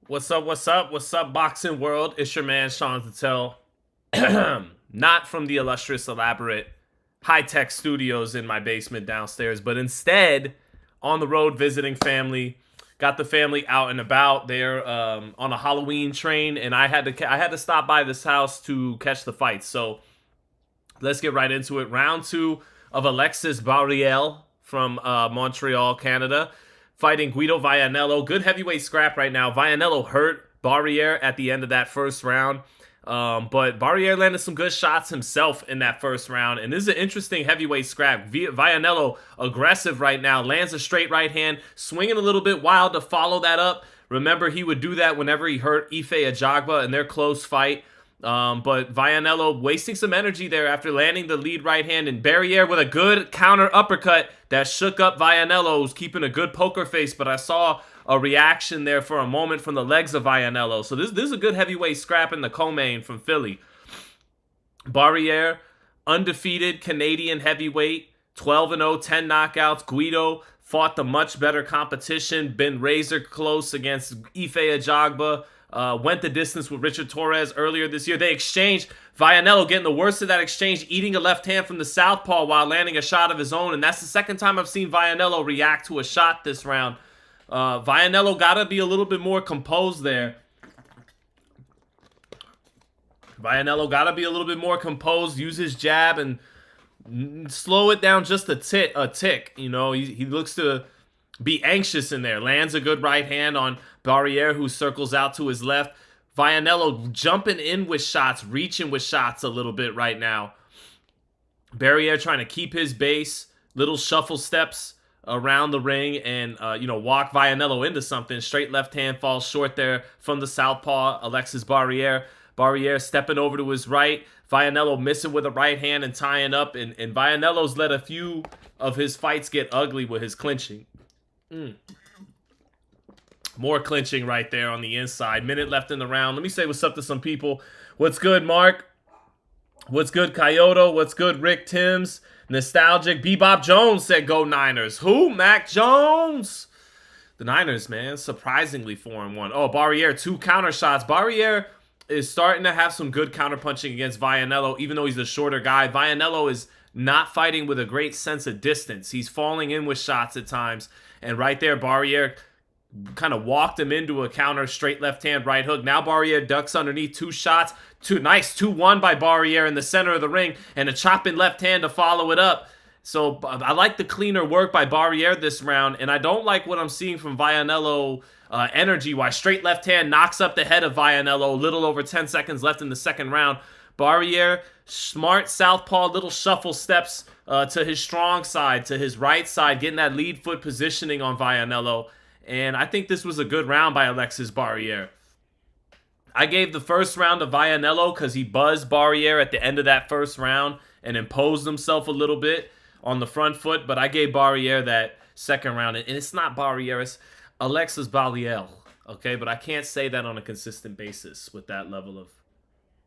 What's up? What's up? What's up, boxing world? It's your man Sean Patel. Not from the illustrious, elaborate, high-tech studios in my basement downstairs, but instead on the road visiting family. Got the family out and about. They're on a Halloween train, and I had to stop by this house to catch the fight. So let's get right into it. Round two of Alexis Barriel from Montreal, Canada, fighting Guido Vianello. Good heavyweight scrap right now. Vianello hurt Barriere at the end of that first round. But Barriere landed some good shots himself in that first round. And this is an interesting heavyweight scrap. Vianello aggressive right now. Lands a straight right hand. Swinging a little bit wild to follow that up. Remember, he would do that whenever he hurt Ife Ajagba in their close fight. But Vianello wasting some energy there after landing the lead right hand, and Barriere with a good counter uppercut that shook up Vianello, who's keeping a good poker face, but I saw a reaction there for a moment from the legs of Vianello. So this is a good heavyweight scrap in the co-main from Philly. Barriere, undefeated Canadian heavyweight, 12-0, 10 knockouts. Guido fought the much better competition, been razor close against Ife Ajagba. Went the distance with Richard Torres earlier this year. They exchanged. Vianello getting the worst of that exchange, eating a left hand from the southpaw while landing a shot of his own. And that's the second time I've seen Vianello react to a shot this round. Vianello got to be a little bit more composed there. Vianello got to be a little bit more composed, use his jab, and slow it down just a tick. You know, he looks to be anxious in there. Lands a good right hand on Barriere, who circles out to his left. Vianello jumping in with shots, reaching with shots a little bit right now. Barriere trying to keep his base, little shuffle steps around the ring and, walk Vianello into something. Straight left hand falls short there from the southpaw, Alexis Barriere. Barriere stepping over to his right. Vianello missing with a right hand and tying up. And Vianello's let a few of his fights get ugly with his clinching. More clinching right there on the inside. Minute left in the round. Let me say what's up to some people. What's good, Mark? What's good, Kyoto? What's good, Rick Timms? Nostalgic. Bebop Jones said go Niners. Who? Mac Jones? The Niners, man. Surprisingly 4-1. Oh, Barriere, 2 counter shots. Barriere is starting to have some good counter punching against Vianello, even though he's the shorter guy. Vianello is not fighting with a great sense of distance. He's falling in with shots at times. And right there, Barriere kind of walked him into a counter, straight left hand, right hook. Now Barriere ducks underneath, 2 shots. Nice 2-1 by Barriere in the center of the ring, and a chopping left hand to follow it up. So I like the cleaner work by Barriere this round, and I don't like what I'm seeing from Vianello energy-wise. Straight left hand knocks up the head of Vianello, little over 10 seconds left in the second round. Barriere, smart southpaw, little shuffle steps to his strong side, to his right side, getting that lead foot positioning on Vianello. And I think this was a good round by Alexis Barriere. I gave the first round to Vianello because he buzzed Barriere at the end of that first round and imposed himself a little bit on the front foot. But I gave Barriere that second round. And it's not Barriere, it's Alexis Barriel. Okay, but I can't say that on a consistent basis with that level of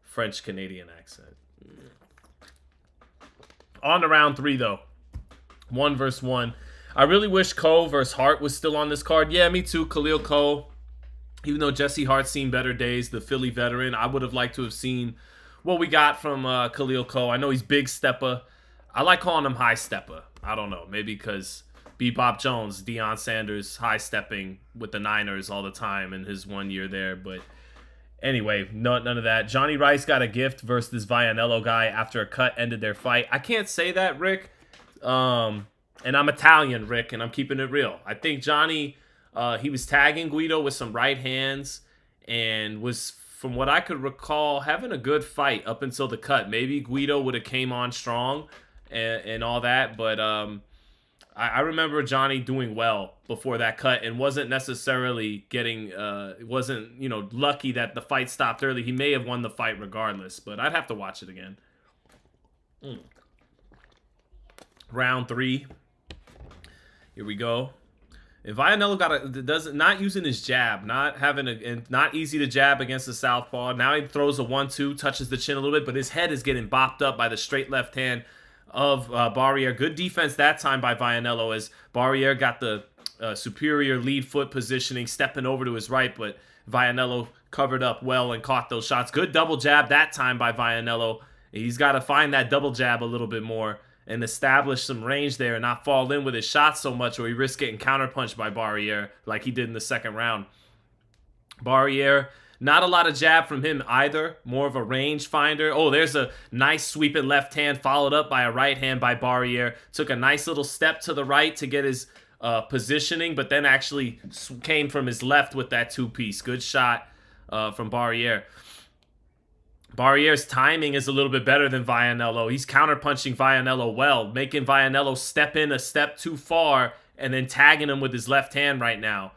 French-Canadian accent. On to round 3, though. 1 versus 1. I really wish Coe versus Hart was still on this card. Yeah, me too. Khalil Coe. Even though Jesse Hart's seen better days, the Philly veteran, I would have liked to have seen what we got from Khalil Coe. I know he's big stepper. I like calling him high stepper. I don't know. Maybe because Bebop Jones, Deion Sanders, high stepping with the Niners all the time in his 1 year there. But anyway, none of that. Johnny Rice got a gift versus this Vianello guy after a cut ended their fight. I can't say that, Rick. And I'm Italian, Rick, and I'm keeping it real. I think Johnny, he was tagging Guido with some right hands and was, from what I could recall, having a good fight up until the cut. Maybe Guido would have came on strong and all that, but I remember Johnny doing well before that cut and wasn't necessarily getting, wasn't, lucky that the fight stopped early. He may have won the fight regardless, but I'd have to watch it again. Round 3. Here we go. And Vianello not using his jab, not easy to jab against the southpaw. Now he throws a 1-2, touches the chin a little bit, but his head is getting bopped up by the straight left hand of Barriere. Good defense that time by Vianello as Barriere got the superior lead foot positioning, stepping over to his right, but Vianello covered up well and caught those shots. Good double jab that time by Vianello. He's got to find that double jab a little bit more and establish some range there and not fall in with his shots so much or he risks getting counterpunched by Barriere like he did in the second round. Barriere, not a lot of jab from him either. More of a range finder. Oh, there's a nice sweeping left hand followed up by a right hand by Barriere. Took a nice little step to the right to get his positioning, but then actually came from his left with that two-piece. Good shot from Barriere. Barriere's timing is a little bit better than Vianello. He's counterpunching Vianello well, making Vianello step in a step too far and then tagging him with his left hand right now.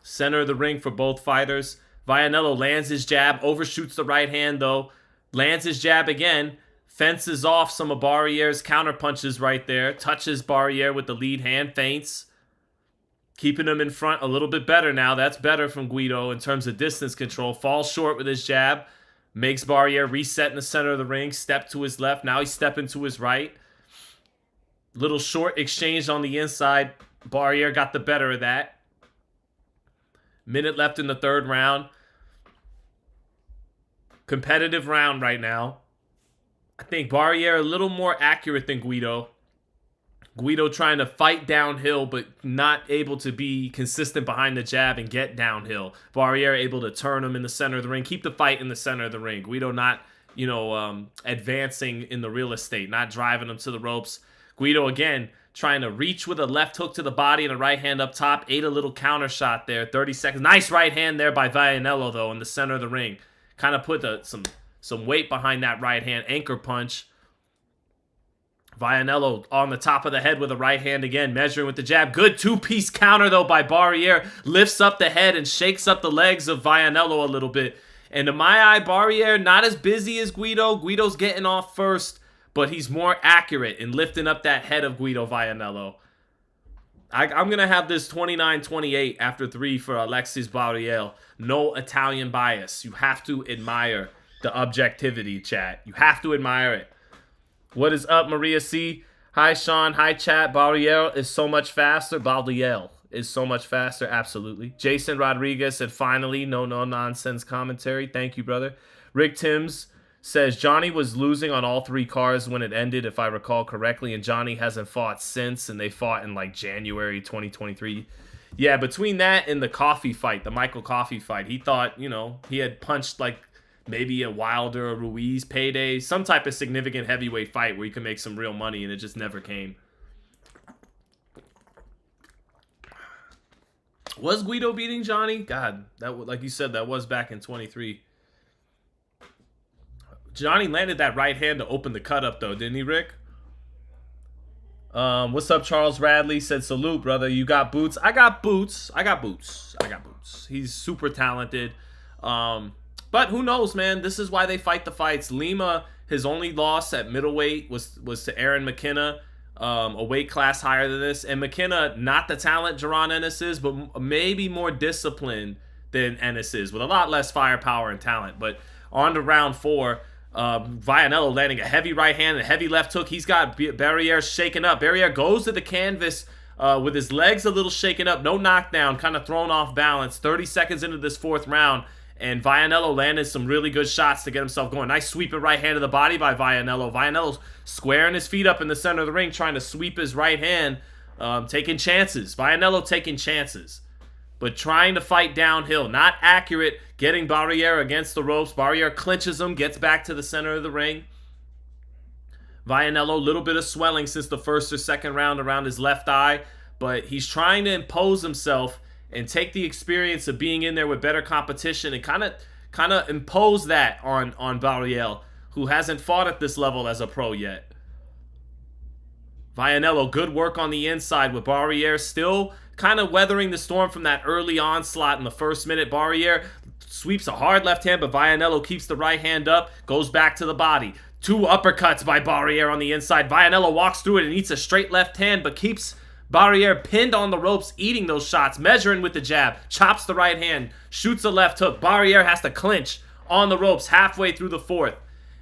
Center of the ring for both fighters. Vianello lands his jab, overshoots the right hand though, lands his jab again, fences off some of Barriere's counterpunches right there, touches Barriere with the lead hand, feints, keeping him in front a little bit better now. That's better from Guido in terms of distance control. Falls short with his jab, makes Barriere reset in the center of the ring, step to his left, now he's stepping to his right. Little short exchange on the inside. Barriere got the better of that. Minute left in the third round. Competitive round right now. I think Barriere a little more accurate than Guido. Guido trying to fight downhill, but not able to be consistent behind the jab and get downhill. Barriere able to turn him in the center of the ring, keep the fight in the center of the ring. Guido not, advancing in the real estate, not driving him to the ropes. Guido again trying to reach with a left hook to the body and a right hand up top. Ate a little counter shot there. 30 seconds. Nice right hand there by Vianello though in the center of the ring. Kind of put some weight behind that right hand. Anchor punch. Vianello on the top of the head with a right hand again, measuring with the jab. Good two-piece counter, though, by Barriere. Lifts up the head and shakes up the legs of Vianello a little bit. And to my eye, Barriere, not as busy as Guido. Guido's getting off first, but he's more accurate in lifting up that head of Guido Vianello. I'm going to have this 29-28 after 3 for Alexis Barriere. No Italian bias. You have to admire the objectivity, chat. You have to admire it. What is up, Maria C? Hi, Sean. Hi, chat. Barriere is so much faster. Barriere is so much faster. Absolutely. Jason Rodriguez said, finally, no nonsense commentary. Thank you, brother. Rick Timms says, Johnny was losing on all 3 cards when it ended, if I recall correctly, and Johnny hasn't fought since, and they fought in, like, January 2023. Yeah, between that and the Coffee fight, the Michael Coffee fight, he thought, he had punched, like, maybe a Wilder or Ruiz payday, some type of significant heavyweight fight where you can make some real money, and it just never came. Was Guido beating Johnny? God, that, like you said, that was back in 23. Johnny landed that right hand to open the cut up, though, didn't he, Rick? What's up, Charles Radley? Said, salute, brother. You got boots? I got boots. I got boots. He's super talented. But who knows, man? This is why they fight the fights. Lima, his only loss at middleweight was to Aaron McKenna, a weight class higher than this. And McKenna, not the talent Jaron Ennis is, but maybe more disciplined than Ennis is, with a lot less firepower and talent. But on to round 4, Vianello landing a heavy right hand and a heavy left hook. He's got Barriere shaken up. Barriere goes to the canvas with his legs a little shaken up. No knockdown, kind of thrown off balance. 30 seconds into this 4th round. And Vianello landed some really good shots to get himself going. Nice sweeping right hand to the body by Vianello. Vianello's squaring his feet up in the center of the ring, trying to sweep his right hand, taking chances. Vianello taking chances, but trying to fight downhill. Not accurate, getting Barriere against the ropes. Barriere clinches him, gets back to the center of the ring. Vianello, a little bit of swelling since the 1st or 2nd round around his left eye, but he's trying to impose himself and take the experience of being in there with better competition and kind of impose that on Barriere, who hasn't fought at this level as a pro yet. Vianello, good work on the inside with Barriere still kind of weathering the storm from that early onslaught in the 1st minute. Barriere sweeps a hard left hand, but Vianello keeps the right hand up, goes back to the body. 2 uppercuts by Barriere on the inside. Vianello walks through it and eats a straight left hand, but keeps Barriere pinned on the ropes, eating those shots, measuring with the jab, chops the right hand, shoots a left hook. Barriere has to clinch on the ropes halfway through the 4th.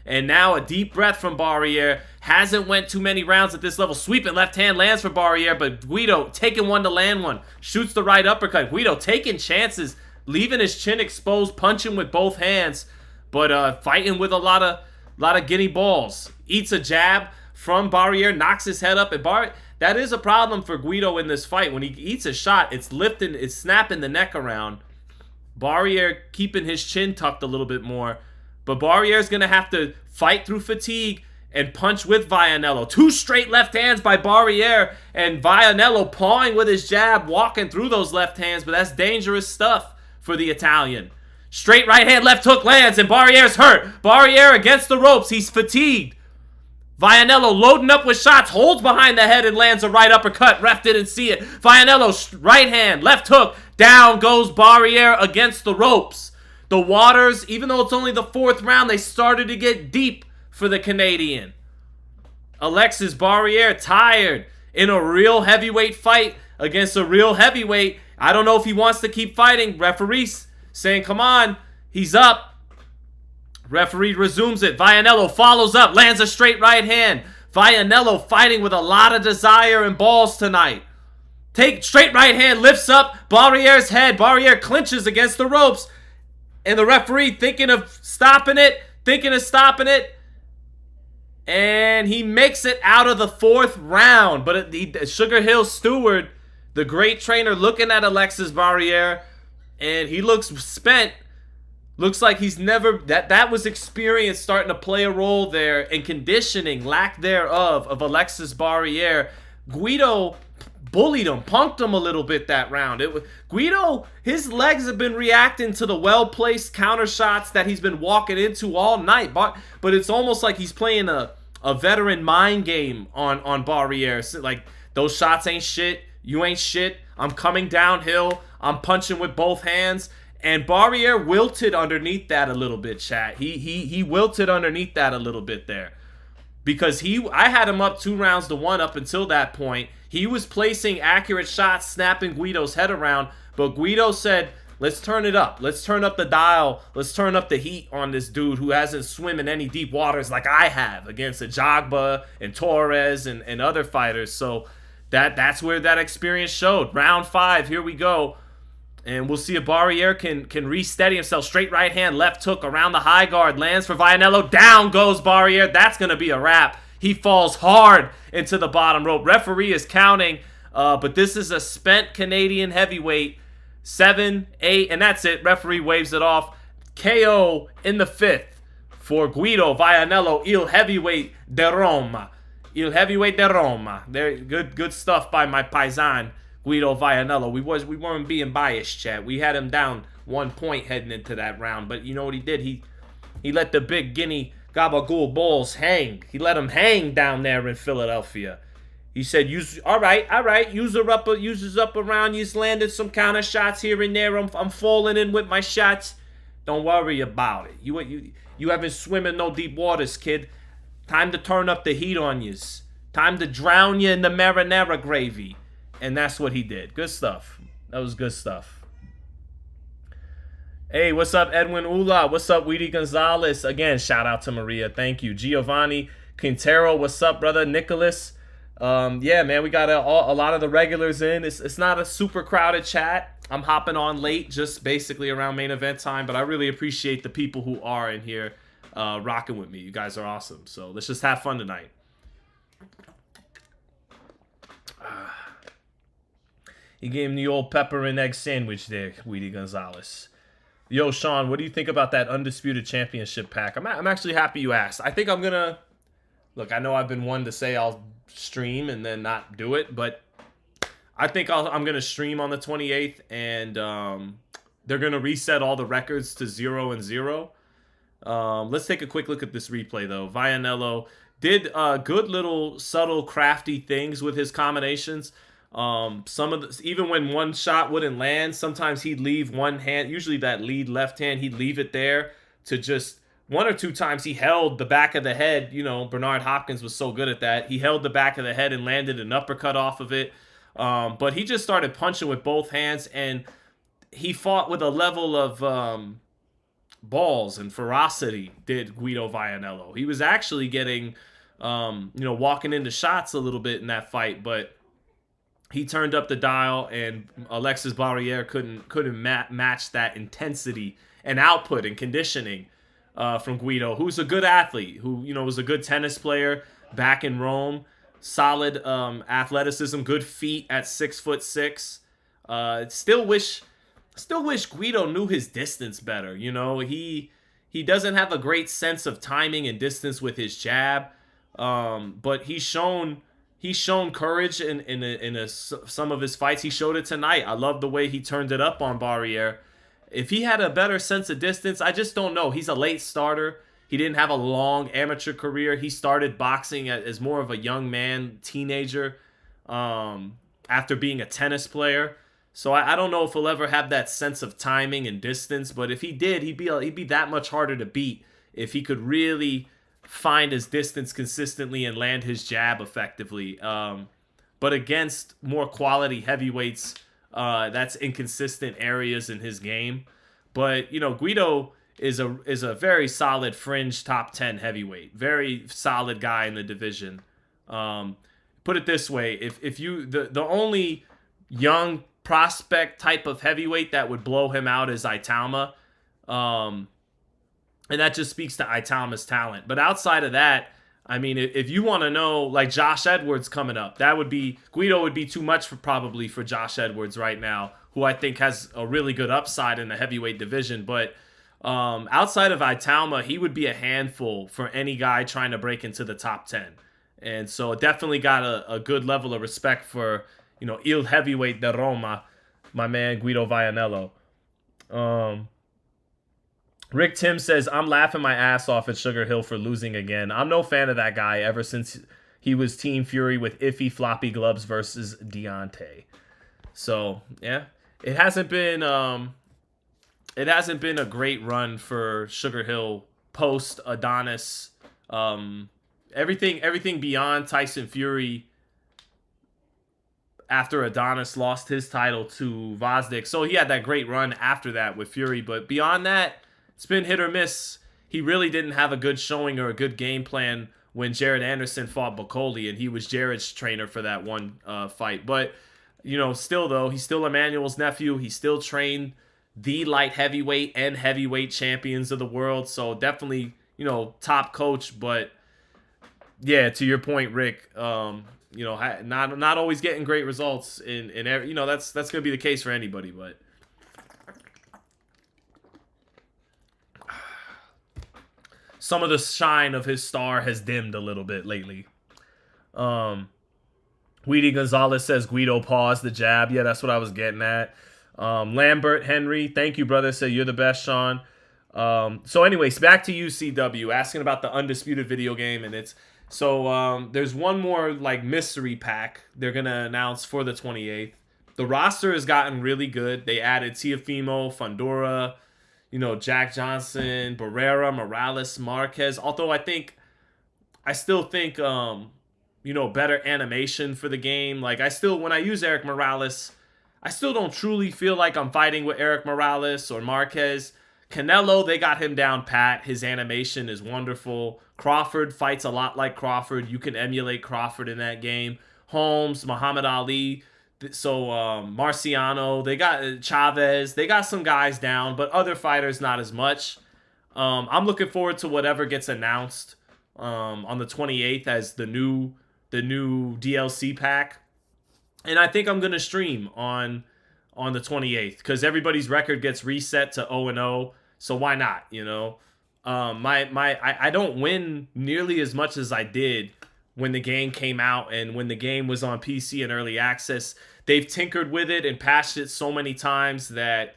And now a deep breath from Barriere. Hasn't went too many rounds at this level. Sweeping left hand lands for Barriere, but Guido taking one to land one. Shoots the right uppercut. Guido taking chances, leaving his chin exposed, punching with both hands, but fighting with a lot of guinea balls. Eats a jab from Barriere, knocks his head up, and that is a problem for Guido in this fight. When he eats a shot, it's snapping the neck around. Barriere keeping his chin tucked a little bit more. But Barriere's going to have to fight through fatigue and punch with Vianello. 2 straight left hands by Barriere, and Vianello pawing with his jab, walking through those left hands, but that's dangerous stuff for the Italian. Straight right hand, left hook lands, and Barriere's hurt. Barriere against the ropes. He's fatigued. Vianello loading up with shots, holds behind the head and lands a right uppercut. Ref didn't see it. Vianello, right hand, left hook. Down goes Barriere against the ropes. The waters, even though it's only the 4th round, they started to get deep for the Canadian. Alexis Barriere tired in a real heavyweight fight against a real heavyweight. I don't know if he wants to keep fighting. Referee's saying, come on, he's up. Referee resumes it. Vianello follows up, lands a straight right hand. Vianello fighting with a lot of desire and balls tonight. Take straight right hand, lifts up Barriere's head. Barriere clinches against the ropes. And the referee thinking of stopping it. And he makes it out of the 4th round. But Sugar Hill Stewart, the great trainer, looking at Alexis Barriere. And he looks spent. Looks like he's never... That was experience starting to play a role there. And conditioning, lack thereof, of Alexis Barriere. Guido bullied him, punked him a little bit that round. Guido, his legs have been reacting to the well-placed counter shots that he's been walking into all night. But it's almost like he's playing a veteran mind game on Barriere. Like, those shots ain't shit. You ain't shit. I'm coming downhill. I'm punching with both hands. And Barriere wilted underneath that a little bit, chat. He wilted underneath that a little bit there. Because I had him up 2-1 up until that point. He was placing accurate shots, snapping Guido's head around. But Guido said, let's turn it up. Let's turn up the dial. Let's turn up the heat on this dude who hasn't swum in any deep waters like I have against Ajagba and Torres and other fighters. So that's where that experience showed. Round 5, here we go. And we'll see if Barriere can re-steady himself. Straight right hand, left hook around the high guard. Lands for Vianello. Down goes Barriere. That's going to be a wrap. He falls hard into the bottom rope. Referee is counting. But this is a spent Canadian heavyweight. 7, 8, and that's it. Referee waves it off. KO in the 5th for Guido Vianello, Il Heavyweight de Roma. Il Heavyweight de Roma. There, good stuff by my paisan, Guido Vianello. We weren't being biased, chat. We had him down 1 point heading into that round. But you know what he did? He let the big Guinea Gabagool balls hang. He let them hang down there in Philadelphia. He said, all right, use up around. You's landed some counter shots here and there. I'm falling in with my shots. Don't worry about it. You haven't swum in no deep waters, kid. Time to turn up the heat on yous. Time to drown you in the marinara gravy. And that's what he did. Good stuff. That was good stuff. Hey, what's up, Edwin Ula? What's up, Weedy Gonzalez? Again, shout out to Maria. Thank you. Giovanni Quintero, what's up, brother? Nicholas. Yeah, man, we got a lot of the regulars in. It's not a super crowded chat. I'm hopping on late, just basically around main event time, but I really appreciate the people who are in here rocking with me. You guys are awesome. So let's just have fun tonight. He gave him the old pepper and egg sandwich there, Weedy Gonzalez. Yo, Sean, what do you think about that Undisputed Championship pack? I'm actually happy you asked. I think I'm going to... Look, I know I've been one to say I'll stream and then not do it, but I think I'm going to stream on the 28th, and they're going to reset all the records to 0-0. Let's take a quick look at this replay, though. Vianello did good little subtle crafty things with his combinations. Even when one shot wouldn't land, sometimes he'd leave one hand, usually that lead left hand, he'd leave it there to just... 1 or 2 times he held the back of the head. You know, Bernard Hopkins was so good at that. He held the back of the head and landed an uppercut off of it. But he just started punching with both hands, and he fought with a level of balls and ferocity did Guido Vianello. He was actually getting, walking into shots a little bit in that fight, but he turned up the dial, and Alexis Barriere couldn't match that intensity and output and conditioning from Guido, who's a good athlete, who was a good tennis player back in Rome, solid athleticism, good feet at 6'6". Still wish Guido knew his distance better. He doesn't have a great sense of timing and distance with his jab, but he's shown courage in some of his fights. He showed it tonight. I love the way he turned it up on Barriere. If he had a better sense of distance, I just don't know. He's a late starter. He didn't have a long amateur career. He started boxing as more of a young man, teenager, after being a tennis player. So I don't know if he'll ever have that sense of timing and distance. But if he did, he'd be that much harder to beat if he could really find his distance consistently and land his jab effectively. But against more quality heavyweights, that's inconsistent areas in his game. But Guido is a very solid fringe top 10 heavyweight, very solid guy in the division. Put it this way: if you the only young prospect type of heavyweight that would blow him out is Aitama, and that just speaks to Aitama's talent. But outside of that, I mean, if you want to know, like Josh Edwards coming up, Guido would be too much probably for Josh Edwards right now, who I think has a really good upside in the heavyweight division. But outside of Aitama, he would be a handful for any guy trying to break into the top 10. And so definitely got a good level of respect for, Il Heavyweight de Roma, my man Guido Vianello. Rick Tim says, I'm laughing my ass off at Sugar Hill for losing again. I'm no fan of that guy ever since he was Team Fury with iffy floppy gloves versus Deontay. So, yeah. It hasn't been a great run for Sugar Hill post Adonis. Everything beyond Tyson Fury after Adonis lost his title to Vosdick. So he had that great run after that with Fury, but beyond that, it's been hit or miss. He really didn't have a good showing or a good game plan when Jared Anderson fought Bacoli, and he was Jared's trainer for that one fight. But, still though, he's still Emmanuel's nephew. He still trained the light heavyweight and heavyweight champions of the world. So definitely, top coach. But yeah, to your point, Rick, not always getting great results in every, that's going to be the case for anybody, but some of the shine of his star has dimmed a little bit lately. Weedy Gonzalez says Guido paused the jab. Yeah, that's what I was getting at. Lambert Henry, thank you, brother. Say you're the best, Sean. So anyways, back to UCW, asking about the Undisputed video game, and there's one more like mystery pack they're gonna announce for the 28th. The roster has gotten really good. They added Tiafimo, Fundora, Jack Johnson, Barrera, Morales, Marquez. Although I still think better animation for the game. Like when I use Eric Morales, I still don't truly feel like I'm fighting with Eric Morales or Marquez. Canelo, they got him down pat. His animation is wonderful. Crawford fights a lot like Crawford. You can emulate Crawford in that game. Holmes, Muhammad Ali. So Marciano, they got Chavez. They got some guys down, but other fighters not as much. I'm looking forward to whatever gets announced on the 28th as the new DLC pack. And I think I'm going to stream on the 28th because everybody's record gets reset to 0-0. So why not, I don't win nearly as much as I did when the game came out and when the game was on PC and early access. They've tinkered with it and patched it so many times that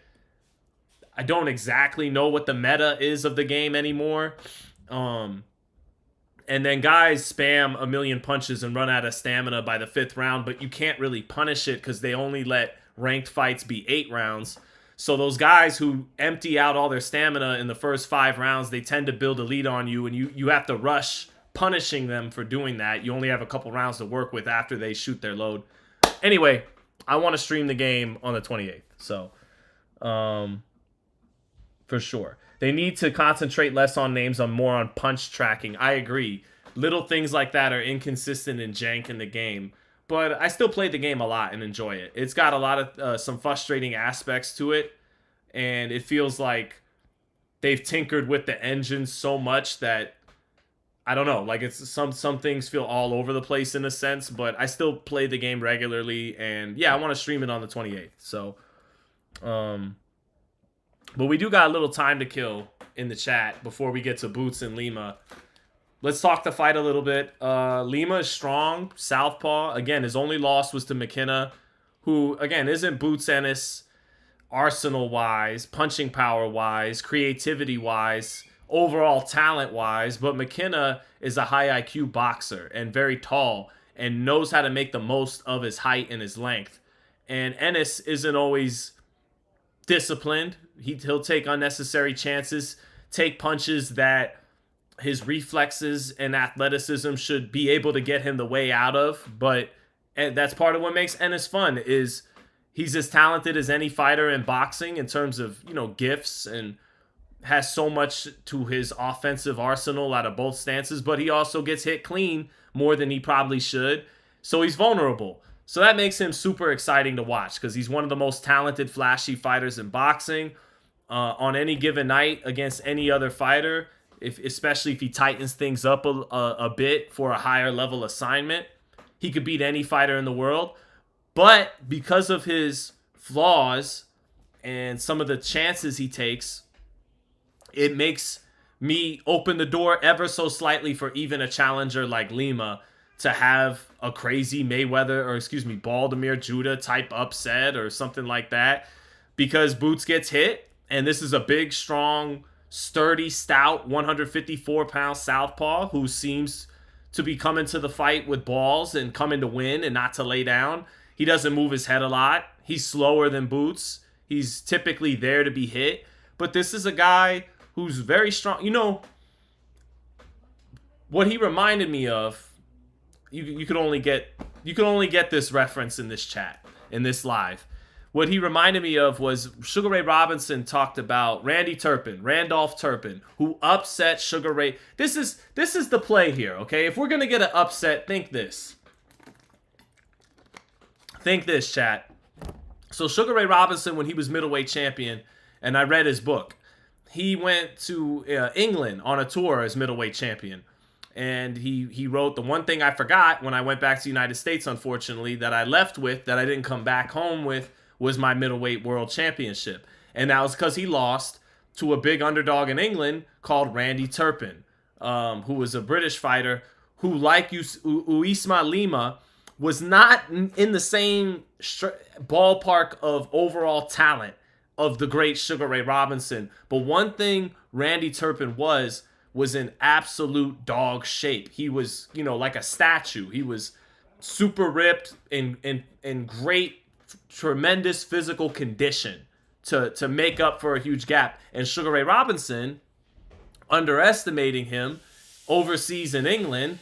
I don't exactly know what the meta is of the game anymore. And then guys spam a million punches and run out of stamina by the 5th round, but you can't really punish it because they only let ranked fights be 8 rounds. So those guys who empty out all their stamina in the first 5 rounds, they tend to build a lead on you, and you have to rush punishing them for doing that. You only have a couple rounds to work with after they shoot their load. Anyway, I want to stream the game on the 28th. So, for sure. They need to concentrate less on names and more on punch tracking. I agree. Little things like that are inconsistent and jank in the game. But I still play the game a lot and enjoy it. It's got a lot of some frustrating aspects to it. And it feels like they've tinkered with the engine so much that I don't know, like it's some things feel all over the place in a sense, but I still play the game regularly, and yeah, I want to stream it on the 28th. So, but we do got a little time to kill in the chat before we get to Boots and Lima. Let's talk the fight a little bit. Lima is strong, southpaw. Again, his only loss was to McKenna, who again isn't Boots Ennis arsenal-wise, punching power-wise, creativity-wise, overall talent-wise, but McKenna is a high IQ boxer and very tall and knows how to make the most of his height and his length. And Ennis isn't always disciplined. He'll take unnecessary chances, take punches that his reflexes and athleticism should be able to get him the way out of. But and that's part of what makes Ennis fun is he's as talented as any fighter in boxing in terms of, gifts and has so much to his offensive arsenal out of both stances, but he also gets hit clean more than he probably should. So he's vulnerable. So that makes him super exciting to watch because he's one of the most talented, flashy fighters in boxing. On any given night against any other fighter, especially if he tightens things up a bit for a higher level assignment, he could beat any fighter in the world. But because of his flaws and some of the chances he takes, it makes me open the door ever so slightly for even a challenger like Lima to have a crazy Baldemir Judah type upset or something like that, because Boots gets hit, and this is a big, strong, sturdy, stout 154-pound southpaw who seems to be coming to the fight with balls and coming to win and not to lay down. He doesn't move his head a lot. He's slower than Boots. He's typically there to be hit. But this is a guy who's very strong. What he reminded me of, you could only get this reference in this chat, in this live. What he reminded me of was Sugar Ray Robinson talked about Randolph Turpin, who upset Sugar Ray. This is the play here, okay? If we're gonna get an upset, think this. Think this, chat. So Sugar Ray Robinson, when he was middleweight champion, and I read his book, he went to England on a tour as middleweight champion. And he wrote, the one thing I forgot when I went back to the United States, unfortunately, that I left with, that I didn't come back home with, was my middleweight world championship. And that was because he lost to a big underdog in England called Randy Turpin, who was a British fighter who, like Uisma Lima, was not in the same ballpark of overall talent of the great Sugar Ray Robinson. But one thing Randy Turpin was in absolute dog shape. He was, like a statue. He was super ripped in great, tremendous physical condition to make up for a huge gap. And Sugar Ray Robinson, underestimating him overseas in England,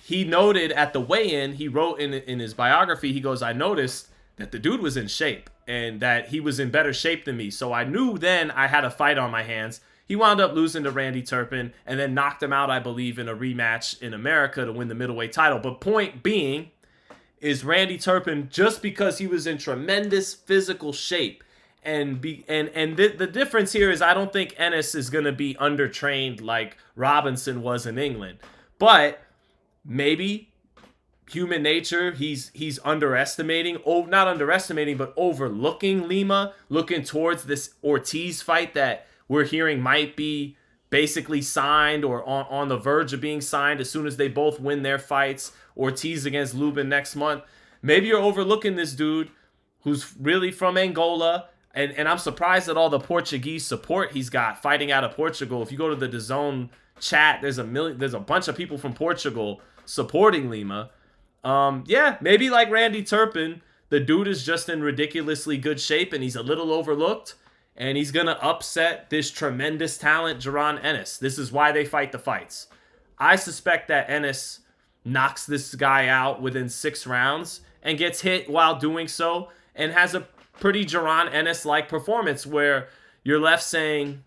he noted at the weigh-in, he wrote in his biography, he goes, I noticed that the dude was in shape and that he was in better shape than me. So I knew then I had a fight on my hands. He wound up losing to Randy Turpin and then knocked him out, I believe, in a rematch in America to win the middleweight title. But point being is Randy Turpin, just because he was in tremendous physical shape, and the difference here is I don't think Ennis is going to be undertrained like Robinson was in England. But maybe human nature, he's underestimating, not underestimating, but overlooking Lima, looking towards this Ortiz fight that we're hearing might be basically signed or on the verge of being signed as soon as they both win their fights. Ortiz against Lubin next month. Maybe you're overlooking this dude who's really from Angola. And I'm surprised at all the Portuguese support he's got fighting out of Portugal. If you go to the DAZN chat, there's a bunch of people from Portugal supporting Lima. Maybe like Randy Turpin, the dude is just in ridiculously good shape and he's a little overlooked. And he's going to upset this tremendous talent, Jaron Ennis. This is why they fight the fights. I suspect that Ennis knocks this guy out within 6 rounds and gets hit while doing so and has a pretty Jaron Ennis-like performance where you're left saying,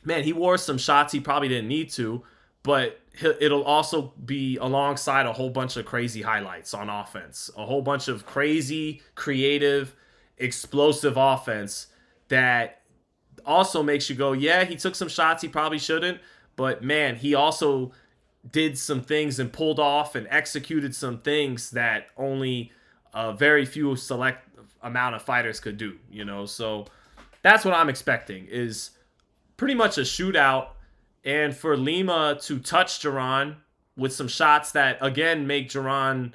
man, he wore some shots he probably didn't need to, but it'll also be alongside a whole bunch of crazy highlights on offense, a whole bunch of crazy, creative, explosive offense that also makes you go, yeah, he took some shots he probably shouldn't, but man, he also did some things and pulled off and executed some things that only a very few select amount of fighters could do, you know? So that's what I'm expecting is pretty much a shootout, and for Lima to touch Jaron with some shots that again make Jaron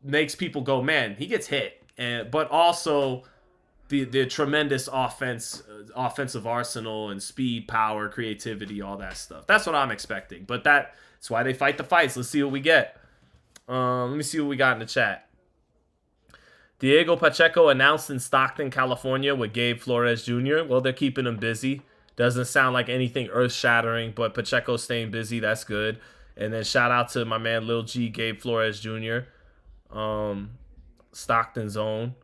makes people go, man, he gets hit, and but also the tremendous offensive arsenal and speed, power, creativity, all that stuff. That's what I'm expecting. But that's why they fight the fights. Let's see what we get. Let me see what we got in the chat. Diego Pacheco announced in Stockton, California with Gabe Flores Jr. Well, they're keeping him busy. Doesn't sound like anything earth-shattering, but Pacheco's staying busy. That's good. And then shout out to my man Lil G, Gabe Flores Jr., Stockton's own.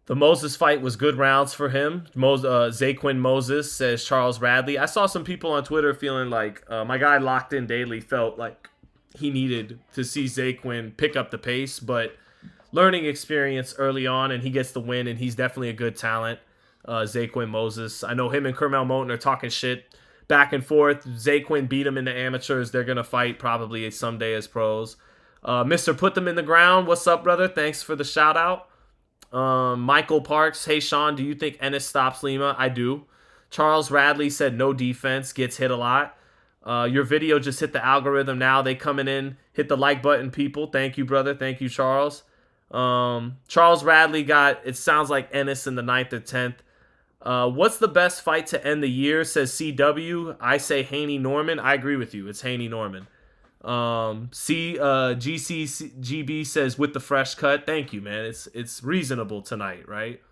The Moses fight was good rounds for him. Zaquin Moses says Charles Radley. I saw some people on Twitter feeling like my guy Locked In Daily felt like he needed to see Zaquin pick up the pace, but learning experience early on, and he gets the win, and he's definitely a good talent. Zaquin Moses. I know him and Kermel Moton are talking shit back and forth. Zaquin beat him in the amateurs. They're going to fight probably someday as pros. Mr. Put Them in the Ground. What's up, brother? Thanks for the shout out. Michael Parks. Hey, Sean, do you think Ennis stops Lima? I do. Charles Radley said no defense. Gets hit a lot. Your video just hit the algorithm now. They coming in. Hit the like button, people. Thank you, brother. Thank you, Charles. Charles Radley got, it sounds like Ennis in the 9th or 10th. What's the best fight to end the year, says CW. I say Haney Norman. I agree with you. It's Haney Norman. GCGB says with the fresh cut. Thank you, man. It's reasonable tonight, right?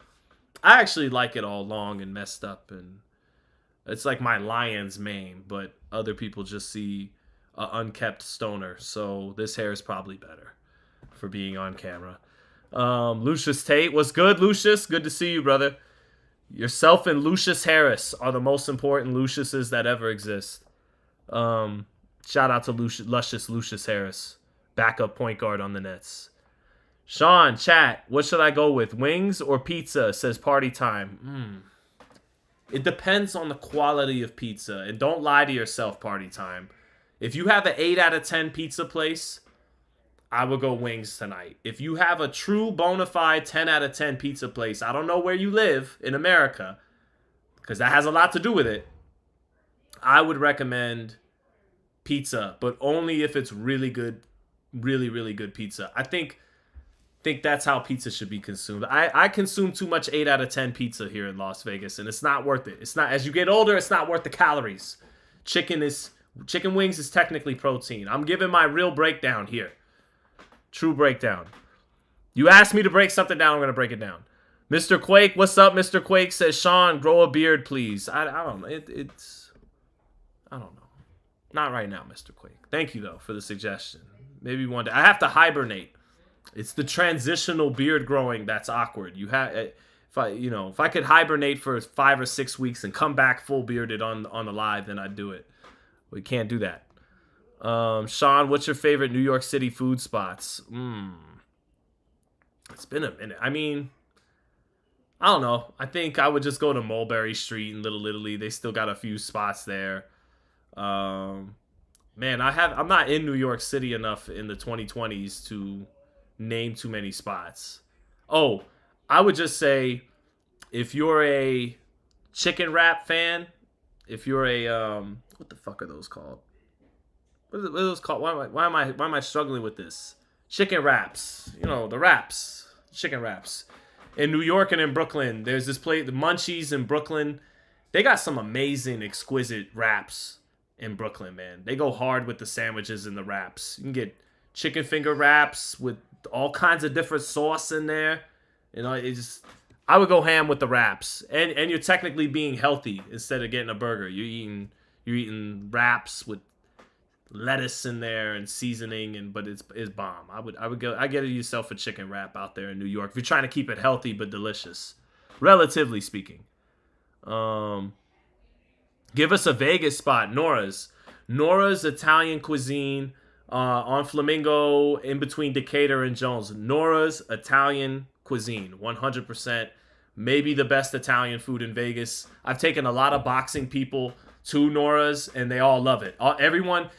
I actually like it all long and messed up, and it's like my lion's mane, but other people just see an unkept stoner. So this hair is probably better for being on camera. Lucius Tate, what's good, Lucius? Good to see you, brother. Yourself and Lucius Harris are the most important Luciuses that ever exist. Shout out to Luscious Lucius Harris, backup point guard on the Nets. Sean, chat, what should I go with? Wings or pizza, says Party Time. It depends on the quality of pizza. And don't lie to yourself, Party Time. If you have an 8 out of 10 pizza place, I would go wings tonight. If you have a true bona fide 10 out of 10 pizza place, I don't know where you live in America, because that has a lot to do with it, I would recommend pizza, but only if it's really good, really, really good pizza. I think that's how pizza should be consumed. I consume too much 8 out of 10 pizza here in Las Vegas, and it's not worth it. It's not, as you get older, it's not worth the calories. Chicken wings is technically protein. I'm giving my real breakdown here. True breakdown. You asked me to break something down, I'm going to break it down. Mr. Quake, what's up? Mr. Quake says, Sean, grow a beard, please. I don't know. I don't know. Not right now, Mr. Quake. Thank you, though, for the suggestion. Maybe one day. I have to hibernate. It's the transitional beard growing that's awkward. If I could hibernate for 5 or 6 weeks and come back full bearded on the live, then I'd do it. We can't do that. Sean, what's your favorite New York City food spots? It's been a minute. I mean, I don't know. I think I would just go to Mulberry Street in Little Italy. They still got a few spots there. Man, I'm not in New York City enough in the 2020s to name too many spots. Oh, I would just say, if you're a chicken wrap fan, if you're a what the fuck are those called? What are those called? Why am I struggling with this? Chicken wraps. You know, the wraps. Chicken wraps. In New York and in Brooklyn, there's this place, the Munchies in Brooklyn. They got some amazing, exquisite wraps in Brooklyn, man. They go hard with the sandwiches and the wraps. You can get chicken finger wraps with all kinds of different sauce in there. You know, I would go ham with the wraps. And you're technically being healthy instead of getting a burger. You're eating wraps with lettuce in there and seasoning, but it's bomb. I get yourself a chicken wrap out there in New York if you're trying to keep it healthy but delicious, relatively speaking. Give us a Vegas spot, Nora's. Nora's Italian cuisine on Flamingo in between Decatur and Jones. Nora's Italian cuisine, 100%. Maybe the best Italian food in Vegas. I've taken a lot of boxing people to Nora's and they all love it. Everyone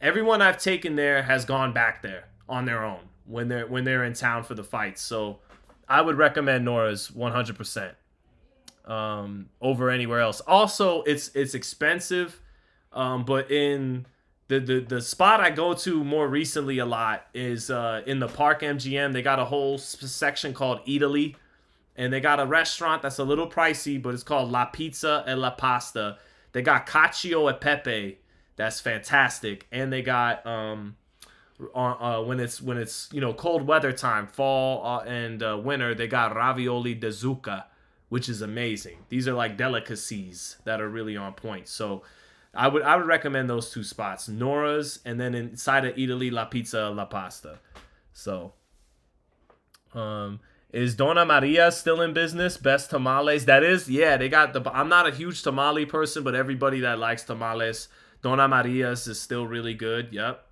I've taken there has gone back there on their own when they're in town for the fights. So I would recommend Nora's 100% over anywhere else. Also, it's expensive, but in the spot I go to more recently a lot is in the Park MGM. They got a whole section called Italy, and they got a restaurant that's a little pricey, but it's called La Pizza e La Pasta. They got cacio e pepe, that's fantastic, and they got when it's cold weather time, fall and winter, they got ravioli de zucca, which is amazing. These are like delicacies that are really on point. So I would recommend those two spots, Nora's, and then inside of Italy, La Pizza La Pasta. So is Donna Maria still in business? Best tamales? That is, yeah, they got I'm not a huge tamale person, but everybody that likes tamales, Donna Maria's is still really good. Yep.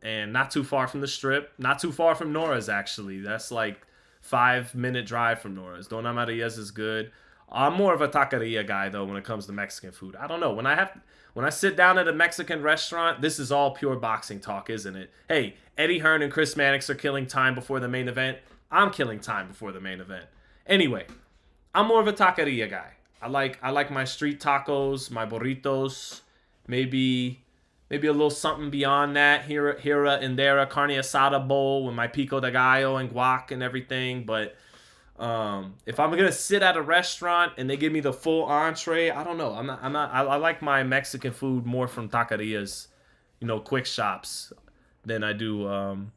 And not too far from the Strip. Not too far from Nora's, actually. That's like 5-minute drive from Nora's. Donna Maria's is good. I'm more of a taqueria guy, though, when it comes to Mexican food. I don't know. When I sit down at a Mexican restaurant, this is all pure boxing talk, isn't it? Hey, Eddie Hearn and Chris Mannix are killing time before the main event. I'm killing time before the main event. Anyway, I'm more of a taqueria guy. I like my street tacos, my burritos, maybe a little something beyond that, here and there, a carne asada bowl with my pico de gallo and guac and everything. But if I'm gonna sit at a restaurant and they give me the full entree, I don't know. I like my Mexican food more from taquerias, quick shops, than I do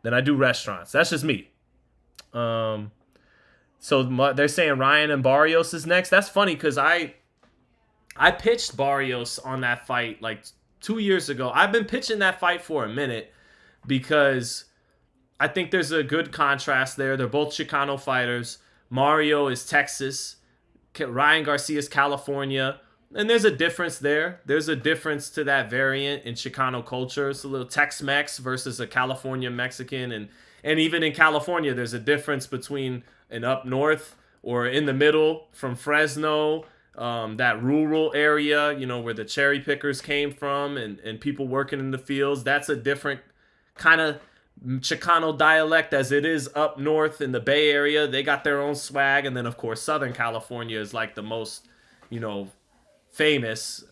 restaurants. That's just me. So they're saying Ryan and Barrios is next. That's funny because I pitched Barrios on that fight like 2 years ago. I've been pitching that fight for a minute because I think there's a good contrast there. They're both Chicano fighters. Mario is Texas. Ryan Garcia's California. And there's a difference there. There's a difference to that variant in Chicano culture. It's a little Tex-Mex versus a California Mexican. And even in California, there's a difference between an up north or in the middle from Fresno, that rural area, where the cherry pickers came from and people working in the fields. That's a different kind of Chicano dialect as it is up north in the Bay Area. They got their own swag. And then, of course, Southern California is like the most, famous